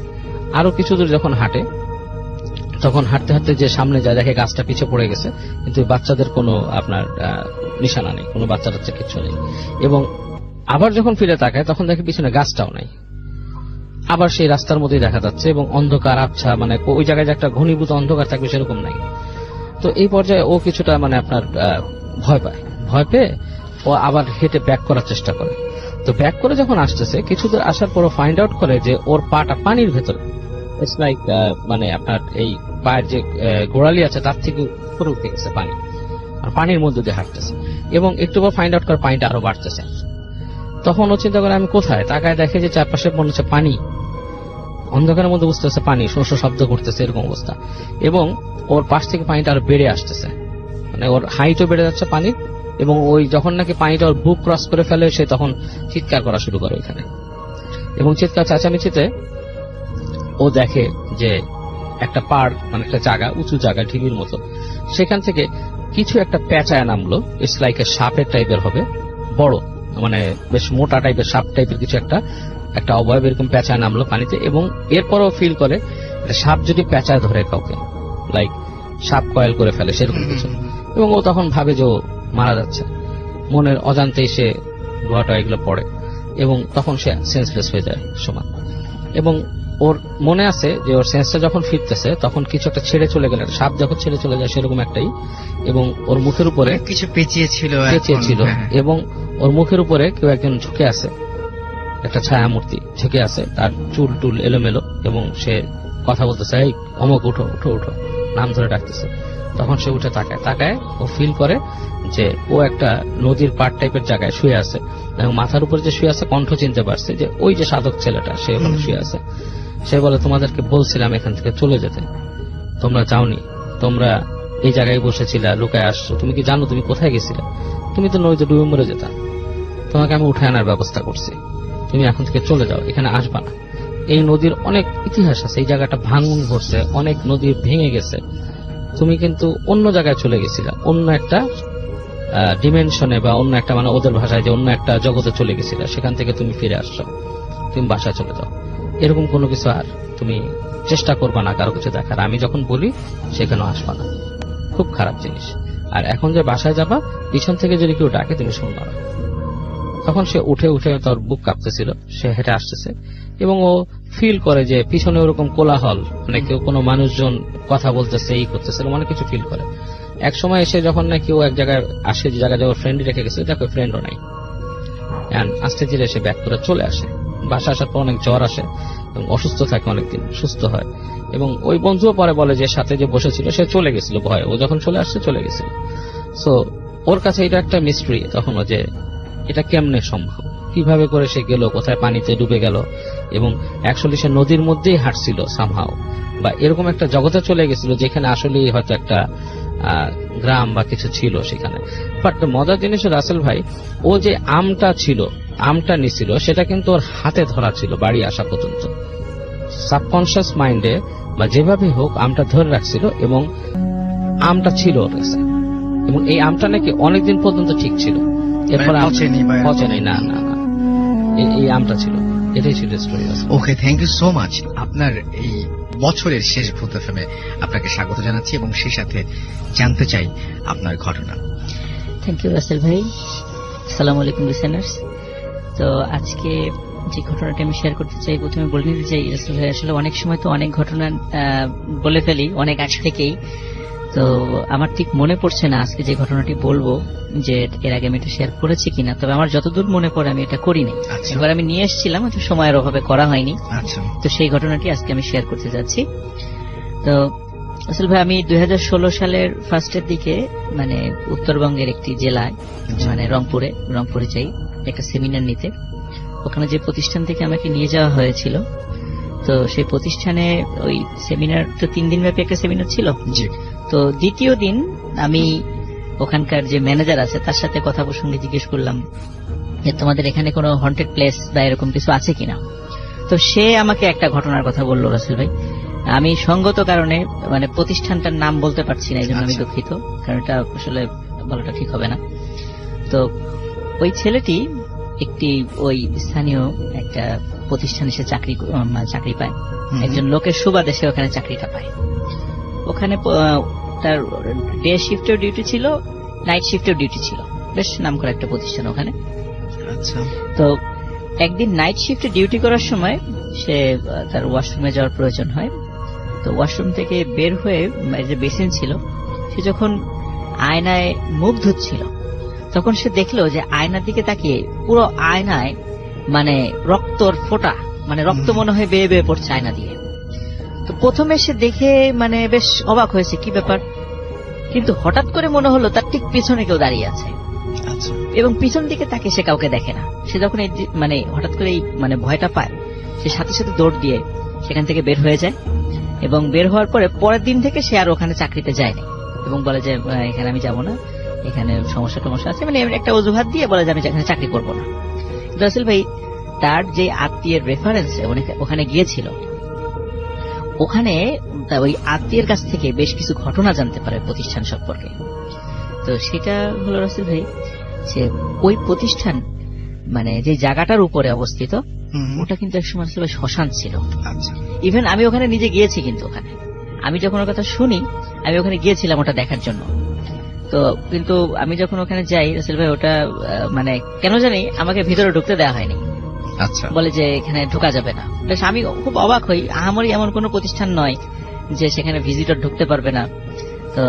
আরো কিছু দূর যখন হাঁটে, তখন হাঁটতে হাঁটতে যে সামনে যায়, দেখে গাছটা পিছে পড়ে গেছে, কিন্তু বাচ্চাদের কোনো আপনার নিশানা নেই, কোনো বাচ্চা টাচ্চা কিছু নেই। এবং আবার যখন ফিরে তাকায়, তখন দেখে পিছনে গাছটাও নাই, আবার সেই রাস্তার মধ্যেই দেখা যাচ্ছে, এবং অন্ধকার আবছা, মানে ওই জায়গায় যে একটা ঘনীভূত অন্ধকার থাকবে সেরকম নাই। তো এই পর্যায়ে ও কিছুটা মানে আপনার ভয় পেয়ে ও আবার হেঁটে ব্যাক করার চেষ্টা করে। তো ব্যাক করে যখন আসতেছে, কিছু দূর আসার পর ফাইন্ড আউট করে যে ওর পাটা পানির ভেতরে, ইটস লাইক মানে আপনার এই পায়ের যে গোড়ালি আছে তার থেকে উপরে উঠে গেছে পানি, আর পানির মধ্যে দিয়ে হাঁটতেছে। এবং একটু পর ফাইন্ড আউট করে পানিটা আরো বাড়তেছে। তখন ও চিন্তা করে আমি কোথায়, তাকায় দেখে যে চারপাশে মনে হচ্ছে পানি, অন্ধকারের মধ্যে বুঝতে পারছে পানি, শস্য শব্দ করতেছে, এরকম অবস্থা। এবং ওর পাশ থেকে পানিটা আরো বেড়ে আসতেছে, মানে ওর হাইটও বেড়ে যাচ্ছে পানির। এবং ওই যখন নাকি পানিটা ওর বুক ক্রস করে ফেলে, সে তখন চিৎকার করা শুরু করে ওইখানে। এবং চিৎকার চেঁচামেচিতে ও দেখে যে একটা পাড়, মানে একটা জায়গা, উঁচু জায়গা, ঢিবির মতো, সেখান থেকে কিছু একটা পেঁচায় নামলো, ইটস লাইক এ সাপের টাইপের হবে, বড় মানে বেশ মোটা টাইপের সাপ টাইপের কিছু একটা অবয়ব এরকম পেঁচায় নামলো পানিতে। এবং এরপরও ফিল করে সাপ যদি পেঁচায় ধরে কাউকে, লাইক সাপ কয়েল করে ফেলে সেরকম কিছু। এবং ও তখন ভাবে যে ও মারা যাচ্ছে, মনের অজান্তেই সে গুহাটা এগুলো পড়ে, এবং তখন সে সেন্সলেস হয়ে যায় সমান। এবং ওর মনে আছে যে ওর সেন্সটা যখন ফিরতেছে, তখন কিছু একটা ছেড়ে চলে গেল, সাপ যখন ছেড়ে চলে যায় সেরকম একটাই। এবং ওর মুখের উপরে কিছু পেঁচিয়েছিল, এবং ওর মুখের উপরে কেউ একজন ঝুঁকে আছে, একটা ছায়ামূর্তি ঝুঁকে আছে, তার চুল টুল এলোমেলো, এবং সে কথা বলতেছে, এই অমুক উঠো উঠো উঠো, নাম ধরে ডাকতেছে। তখন সে উঠে তাকায়, ও ফিল করে যে ও একটা নদীর পাড় টাইপের জায়গায় শুয়ে আছে, এবং মাথার উপরে যে শুয়ে আছে, কণ্ঠ চিনতে পারছে যে ওই যে সাধক ছেলেটা, সে ওখানে শুয়ে আছে। সে বলে, তোমাদেরকে বলছিলাম এখান থেকে চলে যেতে, তোমরা যাওনি, তোমরা এই জায়গায় বসেছিলা, লুকায় আসছো, তুমি কি জানো তুমি কোথায় গেছিলে? তুমি তো নদীতে ডুবে মরে যেতা, তোমাকে আমি উঠে আনার ব্যবস্থা করছি, তুমি এখন থেকে চলে যাও, এখানে আসবা না। এই নদীর অনেক ইতিহাস আছে, এই জায়গাটা ভাঙন ঘটছে, অনেক নদী ভেঙে গেছে, তুমি কিন্তু অন্য জায়গায় চলে গেছিলা, অন্য একটা ডিমেনশনে বা অন্য একটা মানে ওদের ভাষায় যে অন্য একটা জগতে চলে গেছিলা, সেখান থেকে তুমি ফিরে আসছো, তুমি বাসায় চলে যাও, এরকম কোনো কিছু আর তুমি চেষ্টা করবা না কারো কিছু দেখার, আমি যখন বলি সেখানেও আসবা না, খুব খারাপ জিনিস। আর এখন যে বাসায় যাবা পিছন থেকে যদি কেউ ডাকে তুমি শুনবা না। তখন সে উঠে উঠে তার বুক কাঁপতেছিল, সে হেঁটে আসতেছে এবং ও ফিল করে যে পিছনে ওরকম কোলাহল, মানে কেউ কোনো মানুষজন কথা বলতেছে, এই করতেছে, অনেক কিছু ফিল করে। এক সময় এসে যখন নাকি ও এক জায়গায় আসে, যে জায়গায় ওর ফ্রেন্ড রেখে গেছে, দেখো ফ্রেন্ডও নাই, আস্তে ধীরে এসে ব্যাক করে চলে আসে। বাসা আসার পর অনেক জ্বর আসে এবং অসুস্থ থাকে, অনেকদিন সুস্থ হয়। এবং ওই বন্ধুও পরে বলে যে সাথে যে বসেছিল সে চলে গেছিল ভয়ে, ও যখন চলে আসছে চলে গেছিল। সো ওর কাছে এটা একটা মিস্ট্রি তখনও, যে এটা কেমনে সম্ভব, কিভাবে করে সে গেল, কোথায় পানিতে ডুবে গেল, এবং অ্যাকচুয়ালি সে নদীর মধ্যেই হাঁটছিল সামহাও, বা এরকম একটা জগতে চলে গেছিল যেখানে আসলে হয়তো একটা গ্রাম বা কিছু ছিল সেখানে। বাট মজার জিনিস রাসেল ভাই, ও যে আমটা নিছিল সেটা কিন্তু ওর হাতে ধরা ছিল বাড়ি আসা পর্যন্ত। সাবকনশিয়াস মাইন্ডে বা যেভাবে হোক আমটা ধরে রাখছিল এবং আমটা ছিল ওর কাছে, এবং এই আমটা নাকি অনেকদিন পর্যন্ত ঠিক ছিল। এরপর পচেনি, না না না, এই আমটা ছিল। এটাই ছিল story. Okay, thank you so much. আপনার এই বছরের শেষ ভূত এফএমে আপনাকে স্বাগত জানাচ্ছি এবং সেই সাথে জানতে চাই আপনার ঘটনা। থ্যাংক ইউ রাসেল ভাই। আসসালামু আলাইকুম লিসেনার্স। তো আজকে যে ঘটনাটা আমি শেয়ার করতে চাই, প্রথমে বলে নিতে চাই রাসেল ভাই, আসলে অনেক সময় তো অনেক ঘটনা বলে ফেলি অনেক আগ থেকেই। তো আমার ঠিক মনে পড়ছে না আজকে যে ঘটনাটি বলবো যে এর আগে আমি এটা শেয়ার করেছি কিনা, তবে আমার যতদূর মনে পড়ে আমি এটা করিনি। এবার আমি নিয়ে এসেছিলাম, হয়তো সময়ের অভাবে করা হয়নি। তো সেই ঘটনাটি আজকে আমি শেয়ার করতে যাচ্ছি। তো আসলে ভাই, আমি 2016 সালের ফার্স্টের দিকে মানে উত্তরবঙ্গের একটি জেলায়, মানে রংপুরে যাই একটা সেমিনার নিতে। ওখানে যে প্রতিষ্ঠান থেকে আমাকে নিয়ে যাওয়া হয়েছিল, তো সেই প্রতিষ্ঠানে ওই সেমিনার তো 3 দিন ব্যাপী একটা সেমিনার ছিল। তো দ্বিতীয় দিন আমি ওখানকার যে ম্যানেজার আছে তার সাথে কথা প্রসঙ্গে জিজ্ঞেস করলাম যে তোমাদের এখানে কোনো হন্টেড প্লেস বা এরকম কিছু আছে কিনা। তো সে আমাকে একটা ঘটনার কথা বললো রাসেল ভাই। আমি সঙ্গত কারণে মানে প্রতিষ্ঠানটার নাম বলতে পারছি না, এই জন্য আমি দুঃখিত, কারণ এটা আসলে বলাটা ঠিক হবে না। তো ওই ছেলেটি একটি ওই স্থানীয় একটা প্রতিষ্ঠানে সে চাকরি পায়, একজন লোকের সুবাদে ওখানে চাকরিটা পায়। ওখানে তার ডে শিফটের ডিউটি ছিল, নাইট শিফটের ডিউটি ছিল, বেশ নামকরা একটা প্রতিষ্ঠান ওখানে। তো একদিন নাইট শিফটে ডিউটি করার সময় সে তার ওয়াশরুমে যাওয়ার প্রয়োজন হয়। তো ওয়াশরুম থেকে বের হয়ে যে বেসিন ছিল, সে যখন আয়নায় মুখ ধুচ্ছিল তখন সে দেখলো যে আয়নার দিকে তাকিয়ে পুরো আয়নায় মানে রক্তর ফোঁটা, মানে রক্ত মনে হয় বেয়ে বেয়ে পড়ছে আয়না দিয়ে। তো প্রথমে সে দেখে মানে বেশ অবাক হয়েছে, কি ব্যাপার, কিন্তু হঠাৎ করে মনে হলো তার ঠিক পিছনে কেউ দাঁড়িয়ে আছে এবং পিছন দিকে তাকে সে কাউকে দেখে না। সে যখন মানে হঠাৎ করে মানে ভয়টা পায়, সে সাথে সাথে দৌড় দিয়ে সেখান থেকে বের হয়ে যায় এবং বের হওয়ার পরে পরের দিন থেকে সে আর ওখানে চাকরিতে যায়নি এবং বলে যে এখানে আমি যাব না, এখানে সমস্যা আছে, মানে একটা অজুহাত দিয়ে বলে যে আমি এখানে চাকরি করবো না। রাসেল ভাই, তার যে আত্মীয়ের রেফারেন্সে ওখানে গিয়েছিল, ওখানে ওই আত্মীয়ের কাছ থেকে বেশ কিছু ঘটনা জানতে পারে প্রতিষ্ঠান সম্পর্কে। তো সেটা হলো রাসেল ভাই যে ওই প্রতিষ্ঠান মানে যে জায়গাটার উপরে অবস্থিত, ওটা কিন্তু একসময় আসলে শ্মশান ছিল। ইভেন আমি ওখানে নিজে গিয়েছি, কিন্তু ওখানে আমি যখন ওর কথা শুনি আমি ওখানে গিয়েছিলাম ওটা দেখার জন্য। তো কিন্তু আমি যখন ওখানে যাই রাসেল ভাই, ওটা মানে কেন জানি আমাকে ভিতরে ঢুকতে দেওয়া হয়নি। বলে যে এখানে ঢোকা যাবে না। বেশ আমি খুব অবাক হই, আমারই এমন কোন প্রতিষ্ঠান নয় যে সেখানে ভিজিটর ঢুকতে পারবে না। তো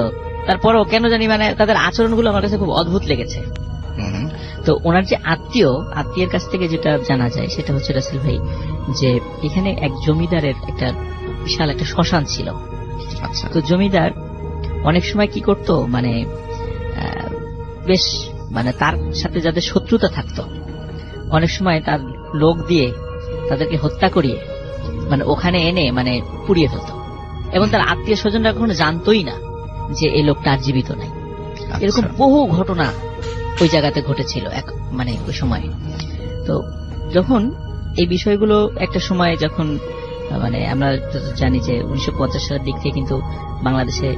তারপরও কেন জানি মানে তাদের আচরণগুলো আমার কাছে খুব অদ্ভুত লেগেছে। তো ওনার যে আত্মীয়ের কাছ থেকে যেটা জানা যায় সেটা হচ্ছে রাসেল ভাই যে এখানে এক জমিদারের একটা বিশাল একটা শ্মশান ছিল। তো জমিদার অনেক সময় কি করত, মানে বেশ মানে তার সাথে যাদের শত্রুতা থাকতো অনেক সময় তার লোক দিয়ে তাদেরকে হত্যা করিয়ে মানে ওখানে এনে মানে পুড়িয়ে ফেলত এবং তার আত্মীয় স্বজনরা কখনো জানতোই না যে এই লোকটা আর জীবিত নাই। এরকম বহু ঘটনা ওই জায়গাতে ঘটেছিল মানে ওই সময়। তো যখন এই বিষয়গুলো একটা সময় যখন মানে আমরা জানি যে 1950 সালের দিক থেকে কিন্তু বাংলাদেশে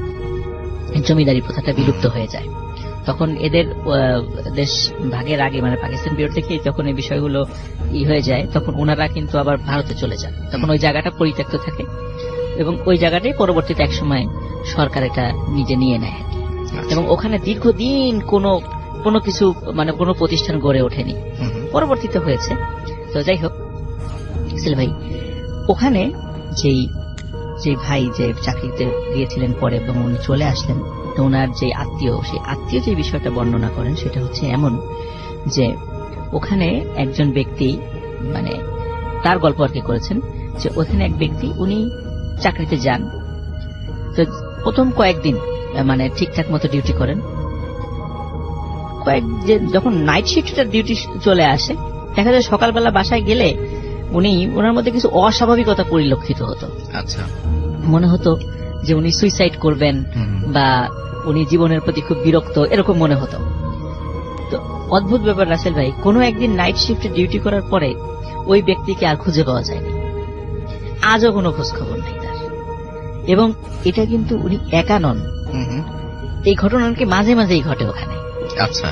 জমিদারি প্রথাটা বিলুপ্ত হয়ে যায়, তখন এদের দেশ ভাগের আগে মানে পাকিস্তান বিরোধ থেকে যখন এই বিষয়গুলো হয়ে যায় তখন ওনারা কিন্তু আবার ভারতে চলে যান। তখন ওই জায়গাটা পরিত্যক্ত থাকে এবং ওই জায়গাটাই পরবর্তীতে এক সময় সরকার এটা নিজে নিয়ে নেয়। এবং ওখানে দীর্ঘদিন কোনো কিছু মানে কোনো প্রতিষ্ঠান গড়ে ওঠেনি, পরবর্তীতে হয়েছে। তো যাই হোক রাসেল ভাই ওখানে যেই ভাই যে চাকরিতে গিয়েছিলেন পরে এবং উনি চলে আসলেন, তো ওনার যে আত্মীয়, সেই আত্মীয় যে বিষয়টা বর্ণনা করেন সেটা হচ্ছে এমন যে ওখানে একজন ব্যক্তি মানে তার গল্প আর কি করেছেন যে ওখানে এক ব্যক্তি উনি চাকরিতে যান, তো প্রথম কয়েকদিন মানে ঠিকঠাক মতো ডিউটি করেন, যখন নাইট শিফটের ডিউটি চলে আসে দেখা যায় সকালবেলা বাসায় গেলে ওনার মধ্যে কিছু অস্বাভাবিকতা পরিলক্ষিত হতো। আচ্ছা, মনে হতো যে উনি সুইসাইড করবেন বা উনি জীবনের প্রতি খুব বিরক্ত, এরকম মনে হতো। তো অদ্ভুত ব্যাপার রাসেল ভাই, কোনো একদিন নাইট শিফটে ডিউটি করার পরে ওই ব্যক্তিকে আর খুঁজে পাওয়া যায়নি, আজও কোনো খোঁজ খবর নেই তার। এবং এটা কিন্তু উনি একা নন, এই ঘটনা নাকি মাঝে মাঝেই ঘটে ওখানে। আচ্ছা,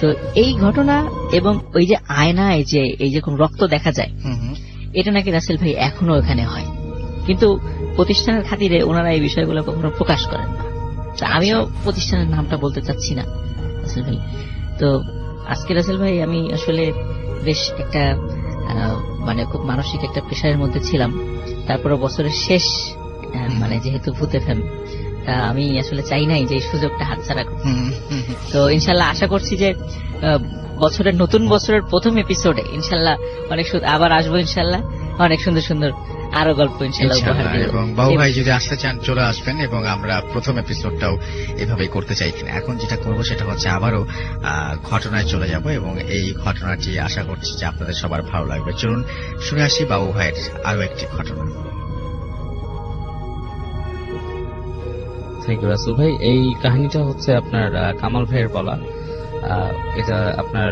তো এই ঘটনা এবং ওই যে আয়নায় যে এই যে কোন রক্ত দেখা যায়, এটা নাকি রাসেল ভাই এখনো ওখানে হয়, কিন্তু প্রতিষ্ঠানের খাতিরে ওনারা এই বিষয়গুলো কখনো প্রকাশ করেন না। আমিও প্রতিষ্ঠানের নামটা বলতে চাচ্ছি না রাসেল ভাই। তো আজকে রাসেল ভাই আমি আসলে বেশ একটা মানে খুব মানসিক একটা প্রেশারের মধ্যে ছিলাম, তারপরে বছরের শেষ মানে যেহেতু ভূতে ফ্যাম, আমি আসলে চাই নাই যে এই সুযোগটা হাতছাড়া করতে। তো ইনশাল্লাহ আশা করছি যে নতুন বছরের প্রথম এপিসোডে ইনশাল্লাহ অনেক আবার আসবো, ইনশাল্লাহ অনেক সুন্দর সুন্দর আরো গল্প ইনশাল্লাহ উপহার দেব। এবং বাবু ভাই যদি আসতে চান চলে আসবেন, এবং আমরা প্রথম এপিসোডটাও এভাবেই করতে চাই। এখন যেটা করব সেটা হচ্ছে আবারও ঘটনায় চলে যাব, এবং এই ঘটনাটি আশা করছি যে আপনাদের সবার ভালো লাগবে। চলুন শুনে আসি বাবু ভাইয়ের আরো একটি ঘটনা। থ্যাংক ইউ রাসেল ভাই। এই কাহিনীটা হচ্ছে আপনার কামাল ভাইয়ের বলা। এটা আপনার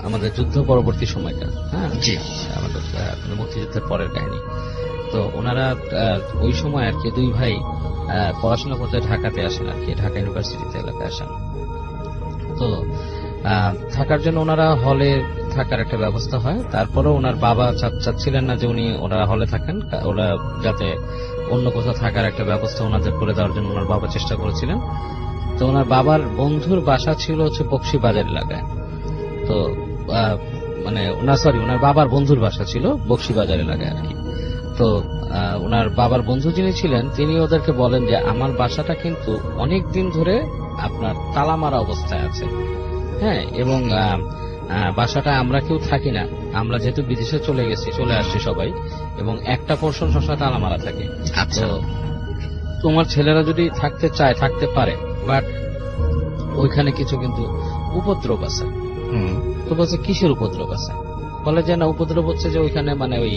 আমাদের যুদ্ধ পরবর্তী সময়টা, হ্যাঁ জি, আমাদের মুক্তিযুদ্ধের পরের কাহিনী। তো ওনারা ওই সময় আর কি দুই ভাই পড়াশোনা করতে ঢাকাতে আসেন আর কি, ঢাকা ইউনিভার্সিটিতে এলাকায় আসেন। তো থাকার জন্য ওনারা হলে থাকার একটা ব্যবস্থা হয়। তারপরে ওনার বাবা চাচ্ছিলেন না যে ওনারা হলে থাকেন, ওরা যাতে অন্য কোথাও থাকার একটা ব্যবস্থা ওনাদের করে দেওয়ার জন্য ওনার বাবা চেষ্টা করেছিলেন। তো ওনার বাবার বন্ধুর বাসা ছিল হচ্ছে বকশীবাজার এলাকায়। তো ওনার বাবার বন্ধুর বাসা ছিল বকশীবাজার এলাকায় আর কি। তো ওনার বাবার বন্ধু যিনি ছিলেন তিনি ওদেরকে বলেন যে আমার বাসাটা কিন্তু অনেক দিন ধরে আপনার তালা মারা অবস্থায় আছে, হ্যাঁ, এবং বাসাটা আমরা কেউ থাকি না, আমরা যেহেতু বিদেশে চলে আসছি সবাই, এবং একটা পোর্শন সবসময় তালা মারা থাকে। তো তোমার ছেলেরা যদি থাকতে চায় থাকতে পারে, বাট ওইখানে কিছু কিন্তু উপদ্রব আছে। তো বলছে কিসের উপদ্রব আছে? বলে যে না, উপদ্রব হচ্ছে যে ওইখানে মানে ওই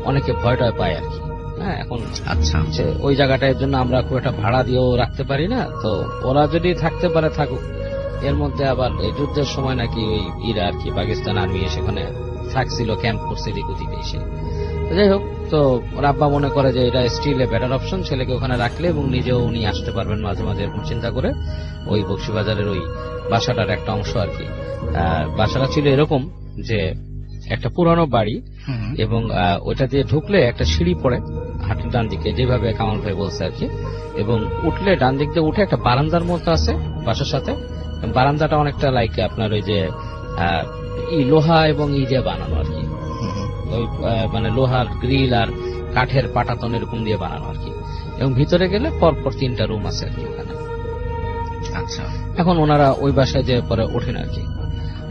অনেকে ভয় টয় পায় আর কি। হ্যাঁ, এখন আচ্ছা ওই জায়গাটার জন্য আমরা খুব একটা ভাড়া দিয়েও রাখতে পারি না, তো ওরা যদি থাকতে পারে থাকুক। এর মধ্যে আবার এই যুদ্ধের সময় নাকি ওই ইরা আর কি পাকিস্তান আর্মি সেখানে থাকছিল, ক্যাম্প করছে দিকে এসে। যাই হোক, তো রাব্বা মনে করে যে এটা স্টিল এ বেটার অপশন, ছেলেকে ওখানে রাখলে এবং নিজেও উনি আসতে পারবেন মাঝে মাঝে, এরকম চিন্তা করে ওই বকশীবাজারের ওই বাসাটার একটা অংশ আর কি। বাসাটা ছিল এরকম যে একটা পুরানো বাড়ি, এবং ওইটা দিয়ে ঢুকলে একটা সিঁড়ি পড়ে হাটের ডান দিকে, যেভাবে কামাল ভাই বলছে আর কি, এবং উঠলে ডান দিক দিয়ে উঠে একটা বারান্দার মতো আছে বাসার সাথে। বারান্দাটা অনেকটা লাইক আপনার ওই যে লোহা এবং দিয়ে বানানো আর কি, ওই মানে লোহার গ্রিল আর কাঠের পাটাতন এরকম দিয়ে বানানো আর কি, এবং ভিতরে গেলে পরপর 3টা রুম আছে আর কি ওখানে। আচ্ছা, এখন ওনারা ওই বাসায় যে পরে ওঠেন আর কি।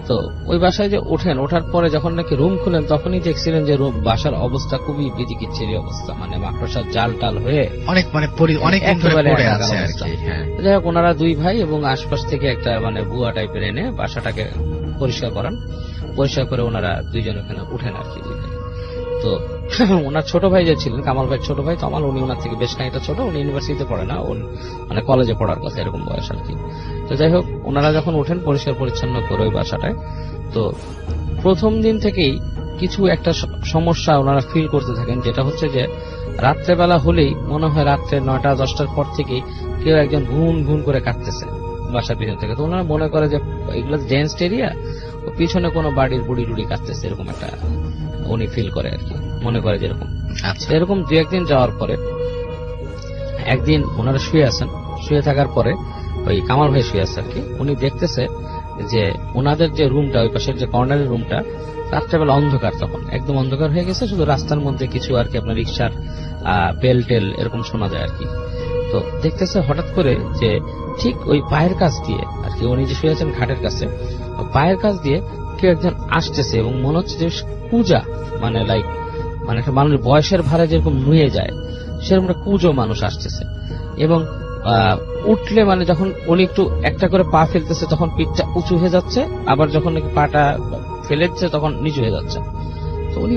তো ওই বাসায় যে ওঠার পরে যখন নাকি রুম খুলেন তখনই দেখছিলেন যে বাসার অবস্থা খুবই বিচিকিচ্ছিরি অবস্থা, মানে মাকড়সার জাল টাল হয়ে অনেক যাই হোক, ওনারা দুই ভাই এবং আশপাশ থেকে একটা মানে বুয়া টাইপের এনে বাসাটাকে পরিষ্কার করান। পরিষ্কার করে ওনারা দুইজন ওখানে উঠেন আর কি। তো ওনার ছোট ভাই যে ছিলেন, কামাল ভাই ছোট ভাই তমাল, উনি ওনার থেকে বেশ খানিকটা ছোট, উনি ইউনিভার্সিটিতে পড়ে না, মানে কলেজে পড়ার কথা এরকম বয়স আর কি। তো যাই হোক, ওনারা যখন ওঠেন পরিষ্কার পরিচ্ছন্ন করে ওই বাসাটায়, তো প্রথম দিন থেকেই কিছু একটা সমস্যা ওনারা ফিল করতে থাকেন, যেটা হচ্ছে যে রাত্রেবেলা হলেই মনে হয় রাত্রে 9টা-10টার পর থেকেই কেউ একজন ঘুম করে কাটতেছে বাসার পিছন থেকে। তো ওনারা মনে করে যে এগুলো ডেন্সড এরিয়া, ও পিছনে কোনো বাড়ির বুড়ি টুড়ি কাটতেছে, এরকম একটা উনি ফিল করে আর কি, মনে করে যেরকম। আচ্ছা, এরকম 2-1 দিন যাওয়ার পরে একদিন ওনারা শুয়ে থাকার পরে ওই কামাল ভাই শুয়ে আছে আর কি, উনি দেখতেছে যে ওনাদের যে রুমটা, ওই পাশের যে কর্নারের রুমটা, রাত্রেবেলা অন্ধকার, তখন একদম অন্ধকার হয়ে গেছে, শুধু রাস্তার মধ্যে কিছু আর কি আপনার রিক্সার বেল টেল এরকম শোনা যায় আর কি। তো দেখতেছে হঠাৎ করে যে ঠিক ওই পায়ের কাছ দিয়ে আর কি, উনি যে শুয়ে আছেন খাটের কাছে, পায়ের কাছ দিয়ে কেউ একজন আসতেছে এবং মনে হচ্ছে যে কুজা, মানে লাইক মানে একটা মানুষের বয়সের ভারে যেরকম নুয়ে যায় সেরকম একটা কুজো মানুষ আসতেছে। এবং উঠলে মানে যখন উনি একটু একটা করে পা ফেলতেছে তখন পিঠটা উঁচু হয়ে যাচ্ছে, আবার যখন নাকি পাটা ফেলেছে তখন নিচু হয়ে যাচ্ছে। তো উনি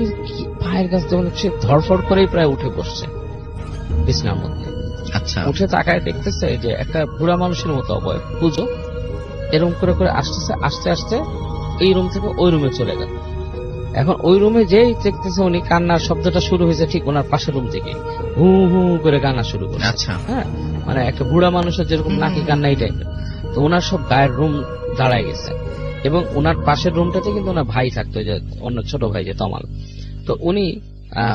পায়ের কাছ দিয়ে হচ্ছে ধরফড় করেই প্রায় উঠে বসছে বিছনার মধ্যে। আচ্ছা, উঠে তাকায় দেখতেছে যে একটা বুড়া মানুষের মতো অবয়ব, পুজো এরকম করে করে আসতেছে, আস্তে আস্তে এই রুম থেকে ওই রুমে চলে গেল। এখন ওই রুমে যেই দেখতেছে উনি কান্নার শব্দটা শুরু হয়েছে ঠিক ওনার পাশের রুম থেকে, হু হু করে কান্না শুরু করছে। আচ্ছা, হ্যাঁ, মানে একটা বুড়া মানুষের যেরকম নাকি কান্না এই টাইপের। তো ওনার সব গায়ের রুম দাঁড়ায় গেছে এবং ওনার পাশের রুমটাতে কিন্তু ওনার ভাই থাকতো, যে অন্য ছোট ভাই যে তমাল। তো উনি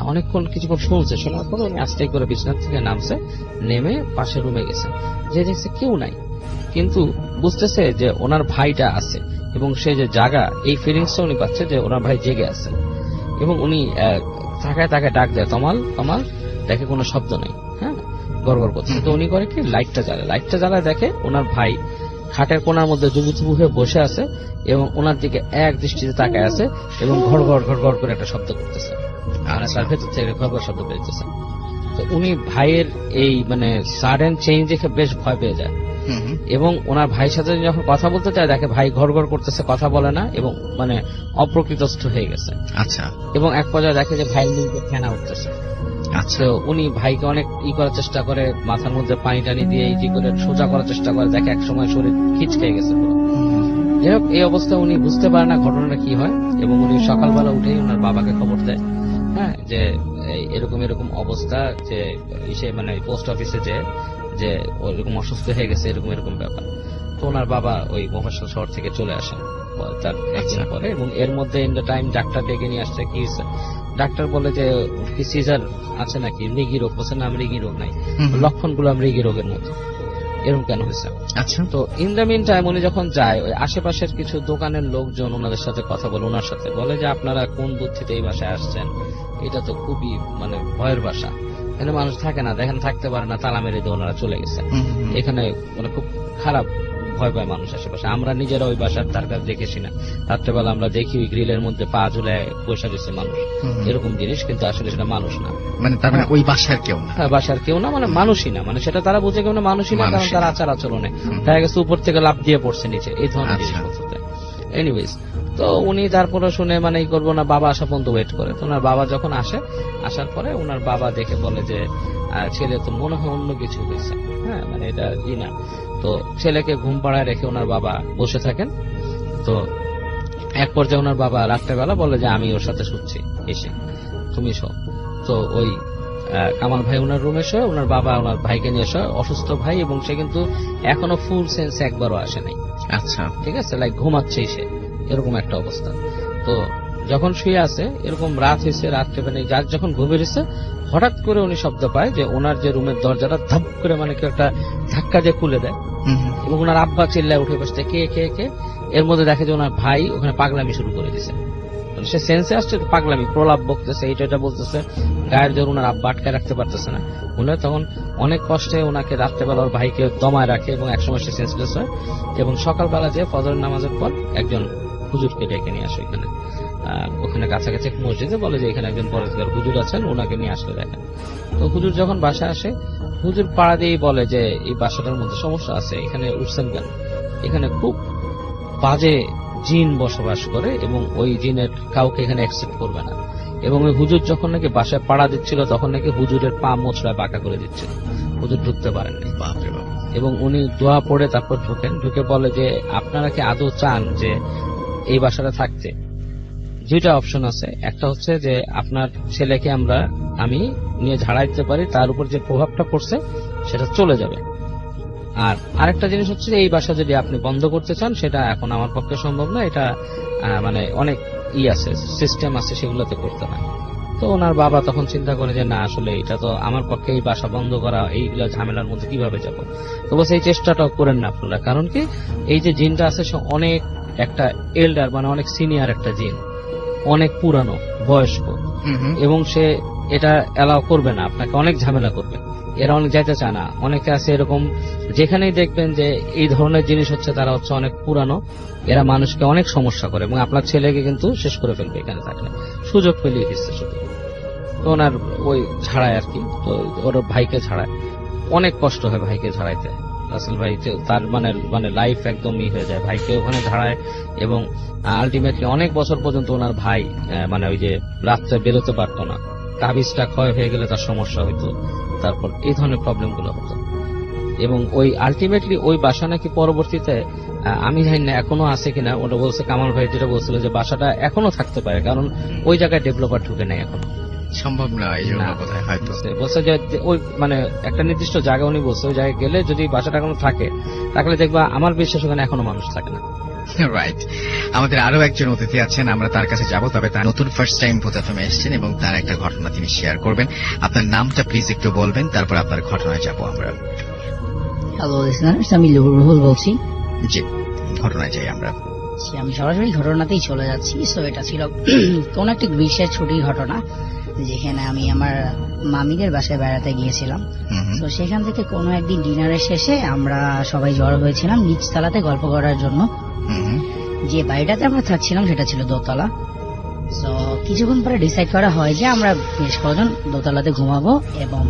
অনেকক্ষণ কিছুক্ষণ শুনছে, শোনার পরে উনি আস্তে করে বিছানা থেকে নামছে, নেমে পাশের রুমে গেছে, যে দেখছে কেউ নাই, কিন্তু বুঝতেছে যে ওনার ভাইটা আছে এবং সে যে জাগা, এই ফিলিংসটা উনি পাচ্ছে যে ওনার ভাই জেগে আছে। এবং উনি তাকায় তাকায় ডাক দেয়, তমাল তমাল, দেখে কোনো শব্দ নেই, হ্যাঁ, গড়গড় করছে। তো উনি করে কি, লাইটটা জ্বালায়, দেখে ওনার ভাই খাটের কোনার মধ্যে জুবুচুবু হয়ে বসে আছে এবং ওনার দিকে এক দৃষ্টিতে তাকায় আছে এবং ঘড় ঘড় করে একটা শব্দ করতেছে, আর তার ভেতর থেকে ঘড় ঘড় শব্দ বেরোতেছে। তো উনি ভাইয়ের এই মানে সাডেন চেঞ্জ দেখে বেশ ভয় পেয়ে যায় এবং ওনার ভাইয়ের সাথে যখন কথা বলতে চায় দেখে ভাই ঘড় ঘড় করতেছে, কথা বলে না এবং মানে অপ্রকৃতস্থ হয়ে গেছে। আচ্ছা, এবং এক পর্যায়ে দেখে যে ভাইয়ের মুখে ফেনা উঠতেছে। আচ্ছা, তো উনি ভাইকে অনেক করার চেষ্টা করে, মাথার মধ্যে পানি টানি দিয়ে এই করে সোজা করার চেষ্টা করে, দেখে এক সময় শরীর খিচকে গেছে পুরো। যাই হোক, এই অবস্থায় উনি বুঝতে পারে না ঘটনাটা কি হয় এবং উনি সকালবেলা উঠেই ওনার বাবাকে খবর দেয়, হ্যাঁ, যে এরকম এরকম অবস্থা, যে সে মানে পোস্ট অফিসে যে ওরকম অসুস্থ হয়ে গেছে, এরকম এরকম ব্যাপার। তো ওনার বাবা ওই মফস্বল শহর থেকে চলে আসেন তার একদিন পরে, এবং এর মধ্যে ইন দ্য টাইম ডাক্তার ডেকে নিয়ে আসছে। কি হয়েছে? ডাক্তার বলে যে কি সিজার আছে নাকি, মৃগী রোগ। বলছে না, মৃগী রোগ নাই, লক্ষণগুলো মৃগী রোগের মতো। এরকম কেন হয়েছে? আচ্ছা। তো ইন দ্য মিন টাইম উনি যখন যায়, ওই আশেপাশের কিছু দোকানের লোকজন ওনাদের সাথে কথা বলে, ওনার সাথে বলে যে আপনারা কোন বুদ্ধিতে এই বাসায় আসছেন, এটা তো খুবই মানে ভয়ের বাসা, এখানে মানুষ থাকে না, দেখেন থাকতে পারে না, তালা মেরে দিয়ে ওনারা চলে গেছে। এখানে মানে খুব খারাপ, ভয় পায় মানুষ আশেপাশে। আমরা নিজেরা ওই বাসার তার কাছে দেখেছি না, রাত্রেবেলা আমরা দেখি ওই গ্রিলের মধ্যে পা ঝুলায় বসে রয়েছে মানুষ, এরকম জিনিস, কিন্তু আসলে সেটা মানুষ না। মানে তার মানে ওই বাসার কেউ না, হ্যাঁ, বাসার কেউ না, মানে মানুষই না, মানে সেটা তারা বুঝে কেউ না, মানুষই না, কারণ তার আচার আচরণে দেখা গেছে উপর থেকে লাফ দিয়ে পড়ছে নিচে, এই ধরনের জিনিসপত্রতে। এনিওয়েজ, তো উনি তারপরে শুনে মানে এই করবো না, বাবা আসা পর্যন্ত ওয়েট করে। তো ওনার বাবা যখন আসে, আসার পরে ওনার বাবা দেখে বলে যে ছেলে তো মনে হয় অন্য কিছু হয়েছে, হ্যাঁ, মানে এটা না। তো ছেলেকে ঘুম পাড়ায় রেখে ওনার বাবা বসে থাকেন। তো এক পর্যায়ে ওনার বাবা রাত্রেবেলা বলে যে আমি ওর সাথে শুচ্ছি, এসে তুমি শো। তো ওই কামাল ভাই ওনার রুমে শোয়, ওনার বাবা ওনার ভাইকে নিয়ে শোয়, অসুস্থ ভাই, এবং সে কিন্তু এখনো ফুল সেন্স একবারও আসে নাই। আচ্ছা, ঠিক আছে, লাইক ঘুমাচ্ছেই সে, এরকম একটা অবস্থা। তো যখন শুয়ে আছে, এরকম রাত হয়েছে, রাত্রে মানে যার যখন ঘুমিয়ে রয়েছে, হঠাৎ করে উনি শব্দ পায় যে ওনার যে রুমের দরজাটা ধাপ করে মানে কেউ একটা ধাক্কা দিয়ে খুলে দেয়, এবং ওনার আব্বা চিল্লায় উঠে বসছে, কে কে কে। এর মধ্যে দেখে যে ওনার ভাই ওখানে পাগলামি শুরু করে দিয়েছে, সে সেন্সে আসছে, পাগলামি প্রলাপ বকতেছে, এটা বলতেছে, গায়ের জোর ওনার আব্বা আটকায় রাখতে পারতেছে না। উনি তখন অনেক কষ্টে ওনাকে রাত্রেবেলা ওর ভাইকে দমায় রাখে এবং একসময় সে সেন্সলেস হয়, এবং সকালবেলা যে ফজরের নামাজের পর একজন হুজুরকে ডেকে নিয়ে আসে এখানে, ওখানে কাছাকাছি এক মসজিদে, বলে যে এখানে একজন পরেজগার হুজুর আছেন, ওনাকে নিয়ে আসলে দেখেন। তো হুজুর যখন বাসায় আসে, হুজুর পাড়া দিয়েই বলে যে এই বাসাটার মধ্যে সমস্যা আছে, এখানে উঠছেন কেন, এখানে খুব বাজে জিন বসবাস করে এবং ওই জিনের কাউকে এখানে অ্যাকসেপ্ট করবে না। এবং ওই হুজুর যখন নাকি বাসায় পাড়া দিচ্ছিল, তখন নাকি হুজুরের পা মোচড়ায় বাঁকা করে দিচ্ছিল, হুজুর ঢুকতে পারেননি। এবং উনি দোয়া পড়ে তারপর ঢুকে বলে যে আপনারা কি আদৌ চান যে এই বাসাটা থাকতে? দুইটা অপশন আছে, একটা হচ্ছে যে আপনার ছেলেকে আমি নিয়ে ঝাড়াই দিতে পারি, তার উপর যে প্রভাবটা পড়ছে সেটা চলে যাবে। আর আরেকটা জিনিস হচ্ছে যে এই বাসা যদি আপনি বন্ধ করতে চান, সেটা এখন আমার পক্ষে সম্ভব না, এটা মানে অনেক আছে, সিস্টেম আছে, সেগুলোতে করতে হয়। তো ওনার বাবা তখন চিন্তা করে যে না আসলে এটা তো আমার পক্ষে এই বাসা বন্ধ করা, এইগুলা ঝামেলার মধ্যে কিভাবে যাব। তো বলছে এই চেষ্টাটাও করেন না আপনারা, কারণ কি এই যে জিনটা আছে সে অনেক একটা এল্ডার, মানে অনেক সিনিয়র একটা জিন, অনেক পুরানো বয়স্ক, এবং সে এটা এলাও করবে না, আপনাকে অনেক ঝামেলা করবে। এরা অনেক যাইতে চায় না। অনেকে আছে এরকম, যেখানেই দেখবেন যে এই ধরনের জিনিস হচ্ছে তারা হচ্ছে অনেক পুরানো, এরা মানুষকে অনেক সমস্যা করে এবং আপনার ছেলেকে কিন্তু শেষ করে ফেলবে এখানে থাকলে, সুযোগ পেলিয়ে দিচ্ছে শুধু। তো ওনার ওই ছাড়ায় আর কি, তো ওর ভাইকে ছাড়ায় অনেক কষ্ট হয় ভাইকে ছাড়াইতে। রাসেল ভাই তার মানে লাইফ একদমই হয়ে যায়, ভাইকে ওখানে ছাড়ায় এবং আলটিমেটলি অনেক বছর পর্যন্ত ওনার ভাই মানে ওই যে রাত্রে বেরোতে পারতো না, তাবিজটা ক্ষয় হয়ে গেলে তার সমস্যা হইতো, তারপর এই ধরনের প্রবলেম গুলো হতো। এবং ওই আলটিমেটলি ওই বাসা নাকি পরবর্তীতে আমি জানি না এখনো আছে কিনা, ওটা বলছে কামাল ভাই যেটা বলছিল যে বাসাটা এখনো থাকতে পারে, কারণ ওই জায়গায় ডেভেলপার ঢুকে নেই এখনো, সম্ভব না এই জন্য কোথায় হয়তো বলছে যে ওই মানে একটা নির্দিষ্ট জায়গা উনি বলছে ওই জায়গায় গেলে যদি বাসাটা এখনো থাকে তাহলে দেখবা আমার বিশ্বাস ওখানে এখনো মানুষ থাকে না। রাইট, আমাদের আরো একজন অতিথি আছেন, আমরা তার কাছে যাব, তবে তার নতুন ফার্স্ট টাইম ভূতাশ্রমে এসেছেন এবং তার একটা ঘটনা তিনি শেয়ার করবেন। আপনার নামটা প্লিজ একটু বলবেন, তারপর আপনার ঘটনায় যাব আমরা। হ্যালো লিসনার্স, আমি রুহুল বলছি। জি, ঘটনায় যাই আমরা। আমি সরাসরি ঘটনাতেই চলে যাচ্ছি। সো এটা ছিল কোন একটা গ্রীষ্মের ছুটির ঘটনা, যেখানে আমি আমার মামিদের বাসায় বেড়াতে গিয়েছিলাম। তো সেখান থেকে কোনো একদিন ডিনারের শেষে আমরা সবাই জড়ো হয়েছিলাম নিচতলাতে গল্প করার জন্য। যে বাড়িটাতে আমরা থাকছিলাম সেটা ছিল দোতলা। তো কিছুক্ষণ পরে ডিসাইড করা হয় যে আমরা বেশ কজন দোতলাতে ঘুমাবো এবং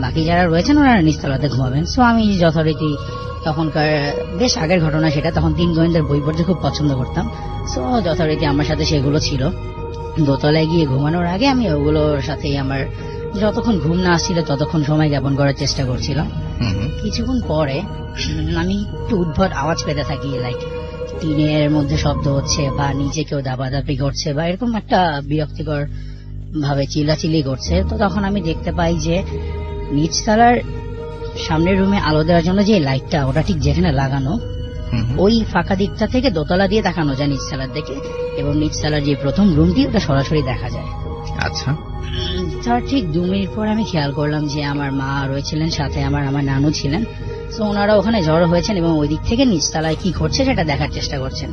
বাকি যারা রয়েছেন ওনারা নিচতলাতে ঘুমাবেন। সো আমি যথারীতি, তখনকার বেশ আগের ঘটনা সেটা, তখন 3 গোয়েন্দার বই পড়তে খুব পছন্দ করতাম। সো যথারীতি আমার সাথে সেগুলো ছিল। দোতলায় গিয়ে ঘুমানোর আগে আমি ওগুলোর সাথেই আমার যতক্ষণ ঘুম না আসছিল ততক্ষণ সময় জ্ঞাপন করার চেষ্টা করছিলাম। কিছুক্ষণ পরে আমি একটু উদ্ভট আওয়াজ পেতে থাকি, লাইক টিনের মধ্যে শব্দ হচ্ছে বা নিচে কেউ দাপাদাপি করছে বা এরকম একটা বিরক্তিকর ভাবে চিল্লাচিল্লি করছে। তো তখন আমি দেখতে পাই যে নিচতলার সামনের রুমে আলো দেওয়ার জন্য যে লাইটটা, ওটা ঠিক যেখানে লাগানো ওই ফাঁকা দিকটা থেকে দোতলা দিয়ে তাকানো যায় নিচতলার দিকে, এবং নিচতলার যে প্রথম রুমটি ওটা সরাসরি দেখা যায়। আচ্ছা, তার ঠিক 2 মিনিট পর আমি খেয়াল করলাম যে আমার মা রয়েছিলেন, সাথে আমার নানু ছিলেন। তো ওনারা ওখানে জড়ো হয়েছেন এবং ওই দিক থেকে নিচতলায় কি ঘটছে সেটা দেখার চেষ্টা করছেন।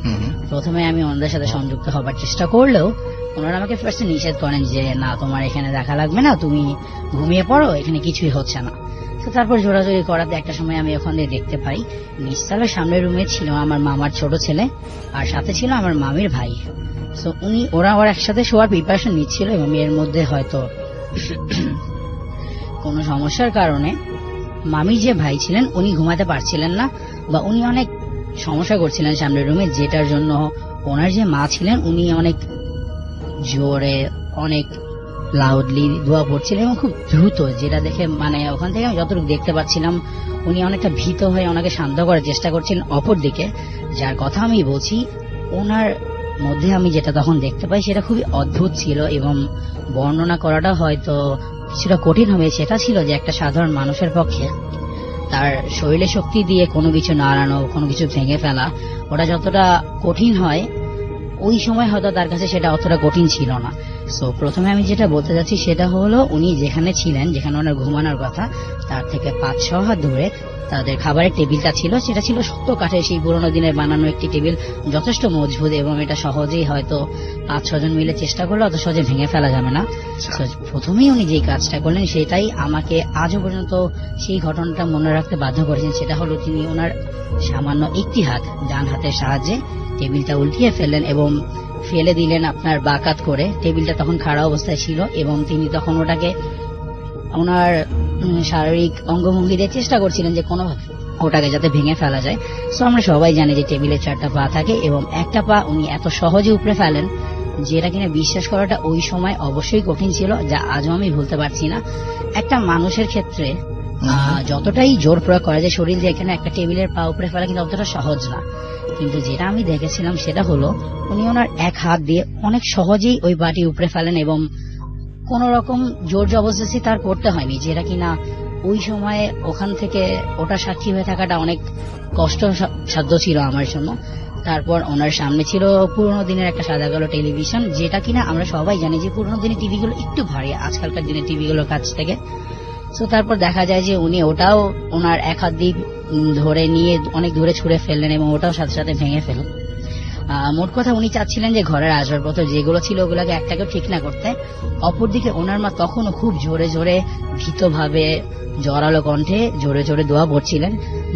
প্রথমে আমি ওনাদের সাথে সংযুক্ত হবার চেষ্টা করলেও ওনারা আমাকে ফার্স্টে নিষেধ করেন যে না, তোমার এখানে দেখা লাগবে না, তুমি ঘুমিয়ে পড়ো, এখানে কিছুই হচ্ছে না। তো তারপর জোরাজোরি করাতে একটা সময় আমি ওখানে দেখতে পাই নিচতলার সামনের রুমে ছিল আমার মামার ছোট ছেলে আর সাথে ছিল আমার মামির ভাই। তো ওরা আবার একসাথে শোয়ার প্রিপারেশন নিচ্ছিল এবং এর মধ্যে হয়তো কোনো সমস্যার কারণে মামির যে ভাই ছিলেন উনি ঘুমাতে পারছিলেন না, বা উনি অনেক সমস্যা করছিলেন সামনের রুমে, যেটার জন্য ওনার যে মা ছিলেন উনি অনেক জোরে অনেক লাউডলি দোয়া পড়ছিলেন এবং খুব দ্রুত, যেটা দেখে মানে ওখান থেকে আমি যতটুকু দেখতে পাচ্ছিলাম উনি অনেকটা ভীত হয়ে ওনাকে শান্ত করার চেষ্টা করছিলেন। অপর দিকে যার কথা আমি বলছি, ওনার মধ্যে আমি যেটা তখন দেখতে পাই সেটা খুবই অদ্ভুত ছিল এবং বর্ণনা করাটা হয়তো কিছুটা কঠিন হবে। সেটা ছিল যে একটা সাধারণ মানুষের পক্ষে তার শরীরে শক্তি দিয়ে কোনো কিছু নাড়ানো, কোনো কিছু ভেঙে ফেলা, ওটা যতটা কঠিন হয় ওই সময় হয়তো তার কাছে সেটা অতটা কঠিন ছিল না। সো প্রথমে আমি যেটা বলতে যাচ্ছি সেটা হলো, উনি যেখানে ছিলেন, যেখানে ওনার ঘুমানোর কথা, তার থেকে 5-6 হাত দূরে তাদের খাবারের টেবিলটা ছিল। সেটা ছিল শক্ত কাঠের, সেই পুরোনো দিনের বানানো একটি টেবিল, যথেষ্ট মজবুত এবং এটা সহজেই হয়তো 5-6 জন মিলে চেষ্টা করলে অত সহজে ভেঙে ফেলা যাবে না। প্রথমেই উনি যে কাজটা করলেন সেটাই আমাকে আজও পর্যন্ত সেই ঘটনাটা মনে রাখতে বাধ্য করেছেন। সেটা হলো তিনি ওনার সামান্য একটি হাত ডান হাতের সাহায্যে টেবিলটা উল্টিয়ে ফেললেন এবং ফেলে দিলেন আপনার বাকাত করে। টেবিলটা তখন খাড়া অবস্থায় ছিল এবং তিনি তখন ওটাকে ওনার শারীরিক অঙ্গভঙ্গি দিয়ে চেষ্টা করছিলেন যে কোনোভাবে ওটাকে যাতে ভেঙে ফেলা যায়। সো আমরা সবাই জানি যে টেবিলে 4টা পা থাকে এবং একটা পা উনি এত সহজে উপরে ফেলেন যেটা কিনা বিশ্বাস করাটা ওই সময় অবশ্যই কঠিন ছিল, যা আজও আমি ভুলতে পারছি না। একটা মানুষের ক্ষেত্রে যতটাই জোর প্রয়োগ করা যায় শরীর দিয়ে, এখানে একটা টেবিলের পা উপরে ফেলা কিন্তু অতটা সহজ না। কিন্তু যেটা আমি দেখেছিলাম সেটা হলো উনি ওনার এক হাত দিয়ে অনেক সহজেই ওই পাটি উপরে ফেলেন এবং কোন রকম জোর জবরদস্তি তার করতে হয়নি, যেটা কিনা ওই সময়ে ওখান থেকে ওটা সাক্ষী হয়ে থাকাটা অনেক কষ্টসাধ্য ছিল আমার জন্য। তারপর ওনার সামনে ছিল পুরোনো দিনের একটা সাদা কালো টেলিভিশন, যেটা কিনা আমরা সবাই জানি যে পুরোনো দিনের টিভিগুলো একটু ভারী আজকালকার দিনের টিভিগুলোর কাছ থেকে। তো তারপর দেখা যায় যে উনি ওটাও ওনার এক হাত দিয়ে ধরে নিয়ে অনেক দূরে ছুঁড়ে ফেললেন এবং ওটাও সাথে সাথে ভেঙে ফেললেন। মোট কথা উনি চাচ্ছিলেন যে ঘরের আসবাবপত্র যেগুলো ছিল ওগুলোকে একটাকে ঠিক না করতে। অপরদিকে ওনার মা তখনও খুব জোরে জোরে ভীতভাবে জোরালো কণ্ঠে জোরে জোরে দোয়া পড়ছিলেন,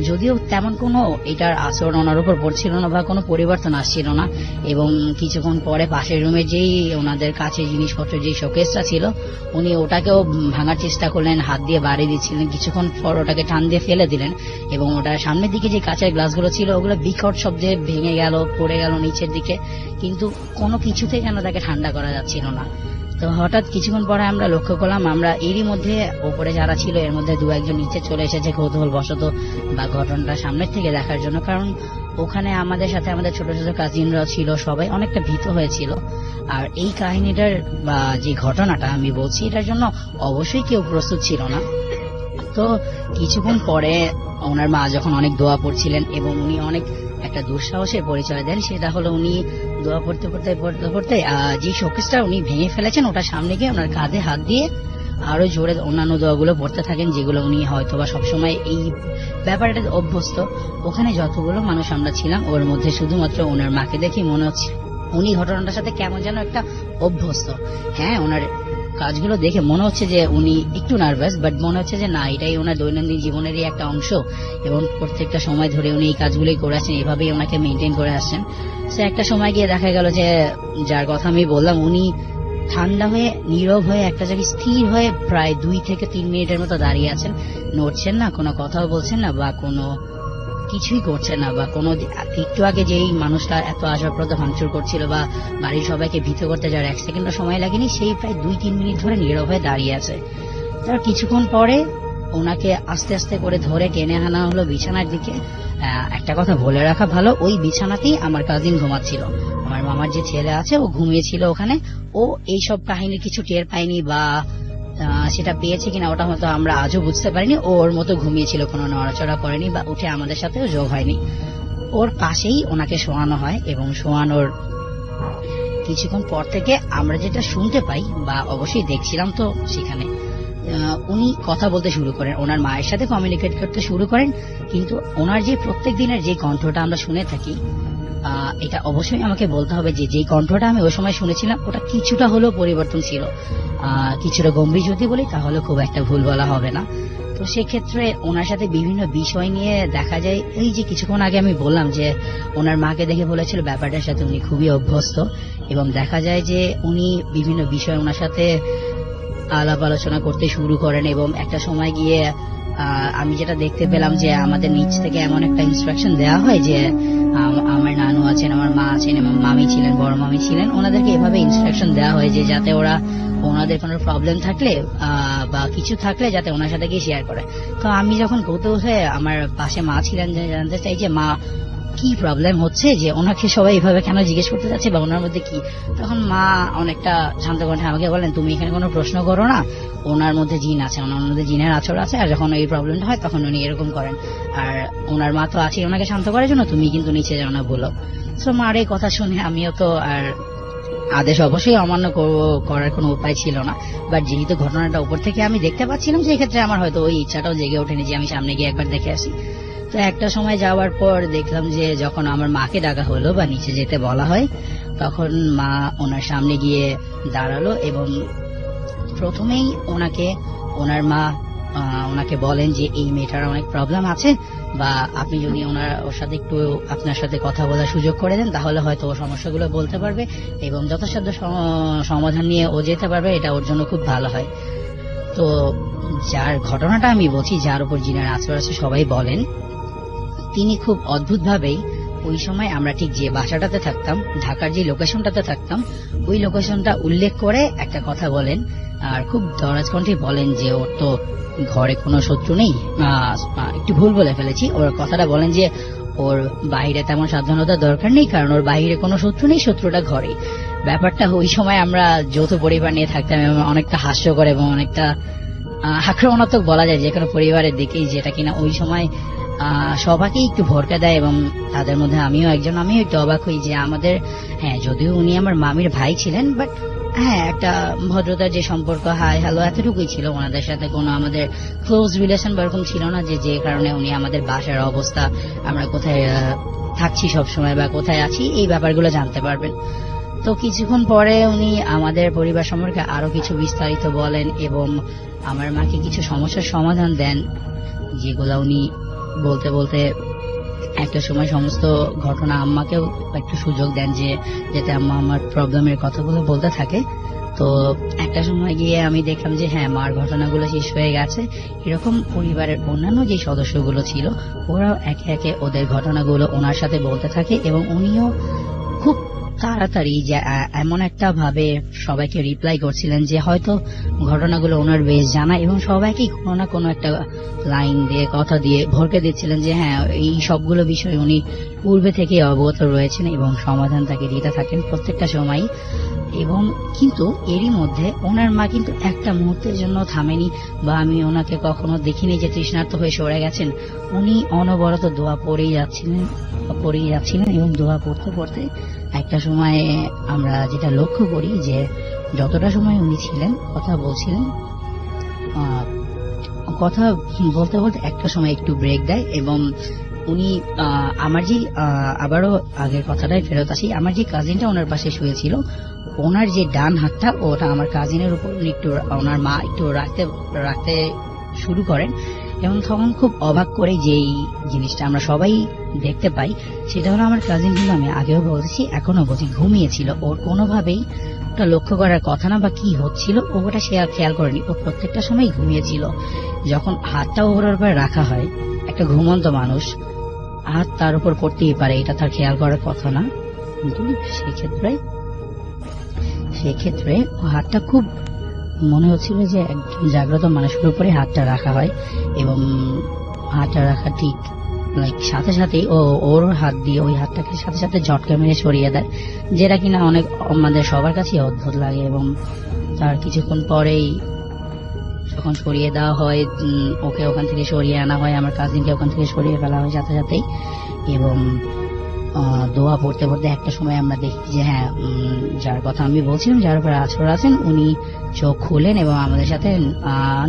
যদিও তেমন কোনো এটার আচরণ ওনার উপর পড়ছিল না বা কোনো পরিবর্তন আসছিল না। এবং কিছুক্ষণ পরে পাশের রুমে যেই ওনাদের কাছে জিনিসপত্র যে শোকেসটা ছিল উনি ওটাকেও ভাঙার চেষ্টা করলেন, হাত দিয়ে বাড়ি দিচ্ছিলেন, কিছুক্ষণ পর ওটাকে টান দিয়ে ফেলে দিলেন এবং ওটার সামনের দিকে যে কাঁচের গ্লাসগুলো ছিল ওগুলো বিকট শব্দে ভেঙে গেল, পড়ে গেল নিচের দিকে, কিন্তু কোনো কিছুতেই যেন তাকে ঠান্ডা করা যাচ্ছিল না। তো হঠাৎ কিছুক্ষণ পরে আমরা লক্ষ্য করলাম আমরা এরই মধ্যে ওপরে যারা ছিল এর মধ্যে দু একজন নিচে চলে এসেছে কৌতূহল বশত বা ঘটনাটা সামনের থেকে দেখার জন্য, কারণ ওখানে আমাদের সাথে আমাদের ছোট ছোট কাজিনরা ছিল, সবাই অনেকটা ভীত হয়েছিল। আর এই কাহিনীটার বা যে ঘটনাটা আমি বলছি এটার জন্য অবশ্যই কেউ প্রস্তুত ছিল না। তো কিছুক্ষণ পরে ওনার মা যখন অনেক দোয়া পড়ছিলেন এবং উনি অনেক একটা দুঃসাহসের পরিচয় দেন, সেটা হলো উনি দোয়া পড়তে পড়তে পড়তে পড়তে যে শোকেসটা উনি ভেঙে ফেলেছেন ওটার সামনে গিয়ে ওনার কাঁধে হাত দিয়ে আরো জোরে অন্যান্য দোয়াগুলো পড়তে থাকেন, যেগুলো উনি হয়তো বা সবসময় এই ব্যাপারটা অভ্যস্ত। ওখানে যতগুলো মানুষ আমরা ছিলাম ওর মধ্যে শুধুমাত্র ওনার মাকে দেখি মনে হচ্ছে উনি ঘটনাটার সাথে কেমন যেন একটা অভ্যস্ত। হ্যাঁ, ওনার কাজগুলো দেখে মনে হচ্ছে যে উনি একটু নার্ভাস, বাট মনে হচ্ছে যে না, এটাই ওনার দৈনন্দিন জীবনেরই একটা অংশ এবং প্রত্যেকটা সময় ধরে উনি এই কাজগুলোই করে আসছেন, এভাবেই ওনাকে মেনটেন করে আসছেন। সে একটা সময় গিয়ে দেখা গেল যে যার কথা আমি বললাম উনি ঠান্ডা হয়ে নীরব হয়ে একটা জায়গায় স্থির হয়ে প্রায় 2 থেকে 3 মিনিটের মতো দাঁড়িয়ে আছেন, নড়ছেন না, কোনো কথাও বলছেন না বা কোনো কিছুই করছে না, বা কোনো একটু আগে যেই মানুষটা এত আসবাবপত্র ভাঙচুর করছিল বা বাড়ির সবাইকে ভীত করতে যাওয়ার 1 সেকেন্ডও সময় লাগেনি, সেই প্রায় 2-3 মিনিট ধরে নীরব হয়ে দাঁড়িয়ে আছে। তার কিছুক্ষণ পরে ওনাকে আস্তে আস্তে করে ধরে টেনে আনা হলো বিছানার দিকে। একটা কথা বলে রাখা ভালো, ওই বিছানাতেই আমার কাজিন ঘুমাচ্ছিল, আমার মামার যে ছেলে আছে ও ঘুমিয়েছিল ওখানে। ও এইসব কাহিনীর কিছু টের পায়নি বা সেটা পেয়েছে কিনা ওটা হয়তো আমরা আজও বুঝতে পারিনি। ওর মতো ঘুমিয়েছিল, কোনো নড়াচড়া করেনি বা উঠে আমাদের সাথেও যোগ হয়নি। ওর পাশেই ওনাকে শোয়ানো হয় এবং শোয়ানোর কিছুক্ষণ পর থেকে আমরা যেটা শুনতে পাই বা অবশ্যই দেখছিলাম তো সেখানে উনি কথা বলতে শুরু করেন, ওনার মায়ের সাথে কমিউনিকেট করতে শুরু করেন, কিন্তু ওনার যে প্রত্যেক দিনের যে কণ্ঠটা আমরা শুনে থাকি এটা অবশ্যই আমাকে বলতে হবে যে যেই কণ্ঠটা আমি ওই সময় শুনেছিলাম ওটা কিছুটা হলেও পরিবর্তন ছিল, কিছুটা গম্ভীর যদি বলি তাহলে খুব একটা ভুল বলা হবে না। তো সেক্ষেত্রে ওনার সাথে বিভিন্ন বিষয় নিয়ে দেখা যায়, এই যে কিছুক্ষণ আগে আমি বললাম যে ওনার মাকে দেখে বলেছিল ব্যাপারটার সাথে উনি খুবই অভ্যস্ত, এবং দেখা যায় যে উনি বিভিন্ন বিষয় ওনার সাথে আলাপ আলোচনা করতে শুরু করেন এবং একটা সময় গিয়ে আমি যেটা দেখতে পেলাম যে আমাদের নিচ থেকে এমন একটা ইনস্ট্রাকশন দেওয়া হয় যে আমার নানু আছেন, আমার মা আছেন এবং মামি ছিলেন, বড় মামি ছিলেন, ওনাদেরকে এভাবে ইনস্ট্রাকশন দেওয়া হয় যে যাতে ওরা ওনাদের কোনো প্রবলেম থাকলে বা কিছু থাকলে যাতে ওনার সাথে গিয়ে শেয়ার করে। তো আমি যখন কৌতূহল হয়ে আমার পাশে মা ছিলেন, জানতে চাই যে মা কি প্রবলেম হচ্ছে, যে ওনাকে সবাই এইভাবে কেন জিজ্ঞেস করতে যাচ্ছে বা ওনার মধ্যে কি, তখন মা অনেকটা শান্ত কণ্ঠে আমাকে বলেন তুমি এখানে কোনো প্রশ্ন করো না, ওনার মধ্যে জিন আছে, ওনার মধ্যে জিনের আচর আছে, আর যখন এই প্রবলেমটা হয় তখন উনি এরকম করেন, আর ওনার মা তো আছে ওনাকে শান্ত করার জন্য, তুমি কিন্তু নিচে যাও না বলো। তো মার এই কথা শুনে আমিও তো আর আদেশ অবশ্যই অমান্য করার কোনো উপায় ছিল না, বাট যেহেতু ঘটনাটা উপর থেকে আমি দেখতে পাচ্ছিলাম সেই ক্ষেত্রে আমার হয়তো ওই ইচ্ছাটাও জেগে ওঠেনি যে আমি সামনে গিয়ে একবার দেখে আসি। তো একটা সময় যাওয়ার পর দেখলাম যে যখন আমার মাকে ডাকা হলো বা নিচে যেতে বলা হয় তখন মা ওনার সামনে গিয়ে দাঁড়ালো এবং প্রথমেই ওনার মা ওনাকে বলেন যে এই মেয়েটার অনেক প্রবলেম আছে বা আপনি যদি ওর সাথে একটু আপনার সাথে কথা বলার সুযোগ করে দেন তাহলে হয়তো ও সমস্যাগুলো বলতে পারবে এবং যথাসাধ্য সমাধান নিয়ে ও যেতে পারবে, এটা ওর জন্য খুব ভালো হয়। তো যার ঘটনাটা আমি বলছি, যার উপর জিনের আচর আছে সবাই বলেন, তিনি খুব অদ্ভুত ভাবেই ওই সময় আমরা ঠিক যে বাসাটাতে থাকতাম, ঢাকার যে লোকেশনটাতে থাকতাম, ওই লোকেশনটা উল্লেখ করে একটা কথা বলেন আর খুব দরাজ কণ্ঠে বলেন যে ওর তো ঘরে কোনো শত্রু নেই, একটু ভুল বলে ফেলেছি, ওর কথাটা বলেন যে ওর বাইরে তেমন সাবধানতার দরকার নেই কারণ ওর বাইরে কোনো শত্রু নেই, শত্রুটা ঘরে। ব্যাপারটা ওই সময় আমরা যৌথ পরিবার নিয়ে থাকতাম এবং অনেকটা হাস্যকর এবং অনেকটা আক্রমণাত্মক বলা যায় যে কোনো পরিবারের দিকেই, যেটা কিনা ওই সময় সবাইকে একটু ভরকা দেয় এবং তাদের মধ্যে আমিও একটু অবাক হই যে আমাদের, হ্যাঁ যদিও উনি আমার মামির ভাই ছিলেন, বাট হ্যাঁ একটা ভদ্রতার যে সম্পর্ক, হাই হ্যালো এতটুকুই ছিল। ওনাদের সাথে কোনো আমাদের ক্লোজ রিলেশন বা এরকম ছিল না যে কারণে উনি আমাদের বাসার অবস্থা, আমরা কোথায় থাকছি সবসময় বা কোথায় আছি, এই ব্যাপারগুলো জানতে পারবেন। তো কিছুক্ষণ পরে উনি আমাদের পরিবার সম্পর্কে আরো কিছু বিস্তারিত বলেন এবং আমার মাকে কিছু সমস্যার সমাধান দেন, যেগুলো উনি বলতে বলতে একটা সময় সমস্ত ঘটনা আম্মাকেও একটু সুযোগ দেন যে যাতে আম্মা আমার প্রবলেমের কথাগুলো বলতে থাকে। তো একটা সময় গিয়ে আমি দেখলাম যে হ্যাঁ মার ঘটনাগুলো শেষ হয়ে গেছে। এরকম পরিবারের অন্যান্য যে সদস্যগুলো ছিল ওরাও একে একে ওদের ঘটনাগুলো ওনার সাথে বলতে থাকে এবং উনিও খুব তাড়াতাড়ি যে এমন একটা ভাবে সবাইকে রিপ্লাই করছিলেন যে হয়তো ঘটনাগুলো ওনার বেশ জানা এবং সবাইকে কোনো না কোনো একটা লাইন দিয়ে কথা দিয়ে ভরকে দিচ্ছিলেন যে হ্যাঁ এই সবগুলো বিষয় উনি পূর্বে থেকে অবগত রয়েছেন এবং সমাধান তাকে দিতে থাকেন প্রত্যেকটা সময়। এবং কিন্তু এরই মধ্যে ওনার মা কিন্তু একটা মুহূর্তের জন্য থামেনি বা আমি ওনাকে কখনো দেখিনি যে তৃষ্ণার্ত হয়ে সরে গেছেন। উনি অনবরত দোয়া পড়েই যাচ্ছিলেন এবং দোয়া পড়তে পড়তে একটা সময় আমরা যেটা লক্ষ্য করি যে যতটা সময় উনি ছিলেন কথা বলছিলেন, কথা বলতে বলতে একটা সময় একটু ব্রেক দেয় এবং উনি আমার যে আবারও আগের কথাটাই ফেরত আসি, আমার যে কাজিনটা ওনার পাশে শুয়েছিল ওনার যে ডান হাতটা ওটা আমার কাজিনের উপর উনি একটু ওনার মা একটু রাখতে শুরু করেন এবং তখন খুব অবাক করে যেই জিনিসটা আমরা সবাই দেখতে পাই সেটা হলো আমার কাজিন, কিন্তু আমি আগেও বলছি এখনো বলছি, ঘুমিয়েছিল। ওর কোনোভাবেই ওটা লক্ষ্য করার কথা না বা কি হচ্ছিল ওটা সে আর খেয়াল করেনি, ও প্রত্যেকটা সময় ঘুমিয়েছিল। যখন হাতটা ওর উপরে রাখা হয়, একটা ঘুমন্ত মানুষ হাত তার উপর পড়তেই পারে, এটা তার খেয়াল করার কথা না, কিন্তু সেক্ষেত্রে হাতটা খুব মনে হচ্ছিল যে একজন জাগ্রত মানুষের উপরে হাতটা রাখা হয় এবং হাতটা রাখা ঠিক সাথে সাথেই ওর হাত দিয়ে ওই হাতটাকে সাথে সাথে ঝটকা মেরে সরিয়ে দেয়, যেটা কিনা অনেক আমাদের সবার কাছে অদ্ভুত লাগে। এবং তার কিছুক্ষণ পরেই যখন সরিয়ে দেওয়া হয়, ওকে ওখান থেকে সরিয়ে আনা হয়, আমার কাজিনকে ওখান থেকে সরিয়ে ফেলা হয় সাথে সাথেই। এবং দোয়া পড়তে পড়তে একটা সময় আমরা দেখি যে হ্যাঁ যার কথা আমি বলছিলাম, যার উপরে আছর আছেন, উনি চোখ খুলেন এবং আমাদের সাথে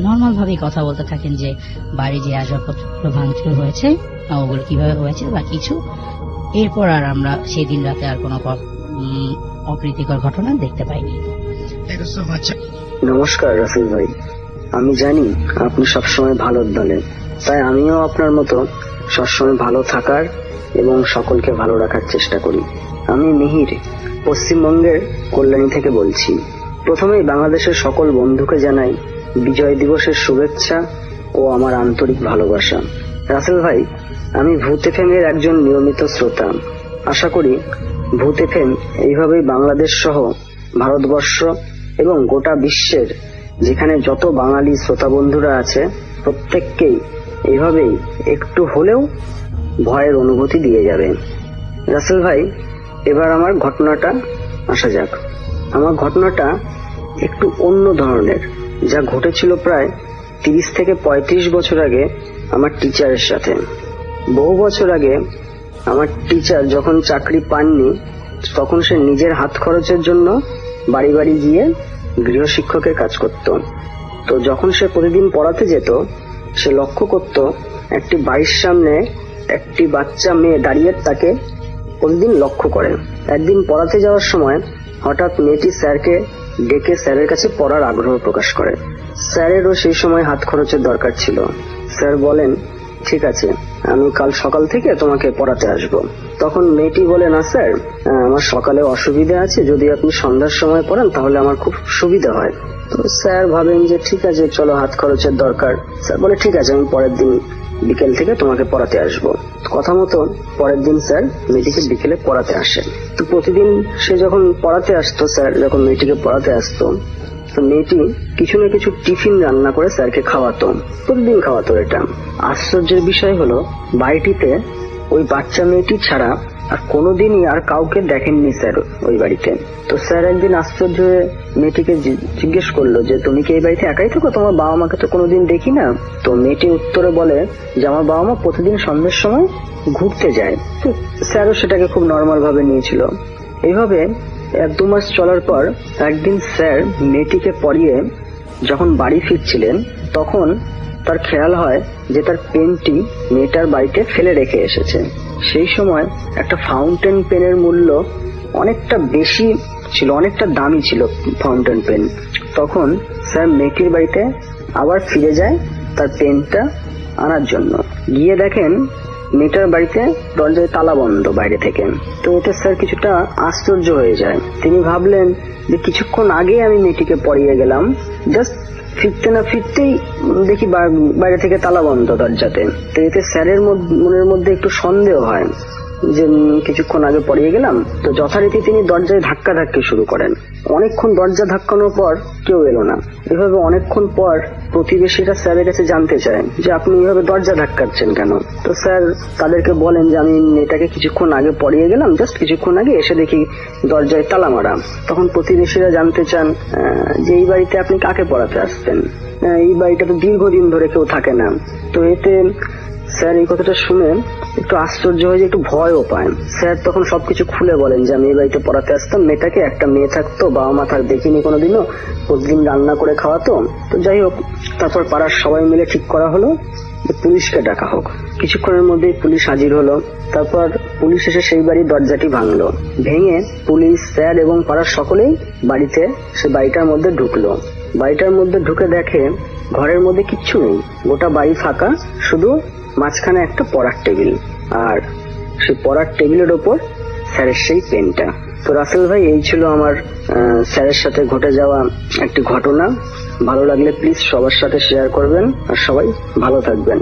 নর্মাল ভাবেই কথা বলতে থাকেন যে বাড়ি যে আসবাবপত্র ভাঙচুর হয়েছে ওগুলো কিভাবে হয়েছে বা কিছু। এরপর আর আমরা সেই দিন রাতে আর কোনো অপ্রীতিকর ঘটনা দেখতে পাইনি। নমস্কার রাসেল ভাই, আমি জানি আপনি সবসময় ভালোর দলে, তাই আমিও আপনার মতো সবসময় ভালো থাকার এবং সকলকে ভালো রাখার চেষ্টা করি। আমি মিহির, পশ্চিমবঙ্গের কল্যাণী থেকে বলছি। প্রথমেই বাংলাদেশের সকল বন্ধুকে জানাই বিজয় দিবসের শুভেচ্ছা ও আমার আন্তরিক ভালোবাসা। রাসেল ভাই, আমি ভূত এফএম-এর একজন নিয়মিত শ্রোতা। আশা করি ভূত এফএম এইভাবেই বাংলাদেশ সহ ভারতবর্ষ এবং গোটা বিশ্বের যেখানে যত বাঙালি শ্রোতা বন্ধুরা আছে প্রত্যেককেই এইভাবেই একটু হলেও ভয়ের অনুভূতি দিয়ে যাবে। রাসেল ভাই, এবার আমার ঘটনাটা আসা যাক। আমার ঘটনাটা একটু অন্য ধরনের, যা ঘটেছিল প্রায় 30 থেকে 35 বছর আগে আমার টিচারের সাথে। বহু বছর আগে আমার টিচার যখন চাকরি পাননি তখন সে নিজের হাত খরচের জন্য বাড়ি বাড়ি গিয়ে গৃহশিক্ষকের কাজ করত। তো যখন সে প্রতিদিন পড়াতে যেত সে লক্ষ্য করত একটি বাড়ির সামনে একটি বাচ্চা মেয়ে দাঁড়িয়ে তাকে প্রতিদিন লক্ষ্য করে। একদিন পড়াতে যাওয়ার সময় হঠাৎ মেয়েটি স্যারকে ডেকে স্যারের কাছে পড়ার আগ্রহ প্রকাশ করে। স্যারেরও সেই সময় হাত খরচের দরকার ছিল। স্যার বলেন, ঠিক আছে, আমি কাল সকাল থেকে তোমাকে পড়াতে আসব। তখন মেয়েটি বলে, না স্যার, আমার সকালে অসুবিধা আছে, যদি আপনি সন্ধ্যার সময় পড়ান তাহলে আমার খুব সুবিধা হয়। তো স্যার ভাবেন যে ঠিক আছে, চলো, হাত খরচের দরকার। স্যার বলে, ঠিক আছে, আমি পরের দিন বিকেল থেকে তোমাকে পড়াতে আসবো। কথা মতো পরের দিন স্যার মেয়েটিকে বিকেলে পড়াতে আসেন। তো প্রতিদিন সে যখন পড়াতে আসতো, স্যার যখন মেয়েটিকে পড়াতে আসতো, তো মেয়েটি কিছু না কিছু টিফিন রান্না করে স্যারকে খাওয়াতো, প্রতিদিন খাওয়াতো। এটা আশ্চর্যের বিষয় হলো বাড়িটিতে ওই বাচ্চা মেয়েটি ছাড়া আর কোনোদিনই আর কাউকে দেখেননি স্যার ওই বাড়িতে। তো স্যার একদিন আশ্চর্য হয়ে মেয়েটিকে জিজ্ঞেস করলো যে তুমি কি এই বাড়িতে একাই থাকো, তোমার বাবা মাকে তো কোনোদিন দেখি না। তো মেয়েটি উত্তরে বলে যে আমার বাবা মা প্রতিদিন সন্ধ্যের সময় ঘুরতে যায়। তো স্যারও সেটাকে খুব নর্মাল ভাবে নিয়েছিল। এইভাবে 1-2 মাস চলার পর একদিন স্যার মেয়েটিকে পড়িয়ে যখন বাড়ি ফিরছিলেন তখন তার খেয়াল হয় যে তার পেনটি মেয়েটার বাড়িতে ফেলে রেখে এসেছে। সেই সময় একটা ফাউন্টেন পেনের মূল্য অনেকটা বেশি ছিল, অনেকটা দামি ছিল ফাউন্টেন পেন। তখন স্যার মেয়েটির বাড়িতে আবার ফিরে যায় তার পেনটা আনার জন্য। গিয়ে দেখেন মেয়েটার বাড়িতে দরজায় তালা বন্ধ বাইরে থেকে। তো এতে স্যার কিছুটা আশ্চর্য হয়ে যায়। তিনি ভাবলেন যে কিছুক্ষণ আগে আমি মেয়েটিকে পড়িয়ে গেলাম, জাস্ট ফিরতে না ফিরতেই দেখি বাইরে থেকে তালা বন্ধ দরজাতে। তো এতে স্যারের মনের মধ্যে একটু সন্দেহ হয় যে কিছুক্ষণ আগে পড়িয়ে গেলাম। তো যথারীতি তিনি দরজায় ধাক্কাধাক্কি শুরু করেন। অনেকক্ষণ দরজা ধাক্কানোর পর কেউ এলো না। এভাবে অনেকক্ষণ পর প্রতিবেশীরা স্যারের কাছে জানতে চায় যে আপনি এইভাবে দরজা ধাক্কাচ্ছেন কেন। তো স্যার তাদেরকে বলেন যে আমি মেয়েটাকে কিছুক্ষণ আগে পড়িয়ে গেলাম, জাস্ট কিছুক্ষণ আগে এসে দেখি দরজায় তালা মারা। তখন প্রতিবেশীরা জানতে চান যে এই বাড়িতে আপনি কাকে পড়াতে আসতেন, এই বাড়িটা তো দীর্ঘদিন ধরে কেউ থাকে না। তো এতে স্যার এই কথাটা শুনে একটু আশ্চর্য হয়ে একটু ভয়ও পায়। স্যার তখন সবকিছু খুলে বলেন যে আমি এই বাড়িতে পড়াতে আসতাম মেয়েটাকে, একটা মেয়ে থাকতো, বাবা মা তার দেখিনি কোনোদিনও, প্রতিদিন রান্না করে খাওয়াতো। তো যাই হোক, তারপর পাড়ার সবাই মিলে ঠিক করা হলো যে পুলিশকে ডাকা হোক। কিছুক্ষণের মধ্যেই পুলিশ হাজির হলো। তারপর পুলিশ এসে সেই বাড়ির দরজাটি ভাঙলো। ভেঙে পুলিশ, স্যার এবং পাড়ার সকলেই বাড়িতে সে বাড়িটার মধ্যে ঢুকলো। বাড়িটার মধ্যে ঢুকে দেখে ঘরের মধ্যে কিচ্ছু নেই, গোটা বাড়ি ফাঁকা, শুধু মাঝখানে একটা পড়ার টেবিল, আর সেই পড়ার টেবিলের ওপর স্যারের সেই পেনটা। তো রাসেল ভাই, এই ছিল আমার স্যারের সাথে ঘটে যাওয়া একটি ঘটনা। ভালো লাগলে প্লিজ সবার সাথে শেয়ার করবেন, আর সবাই ভালো থাকবেন।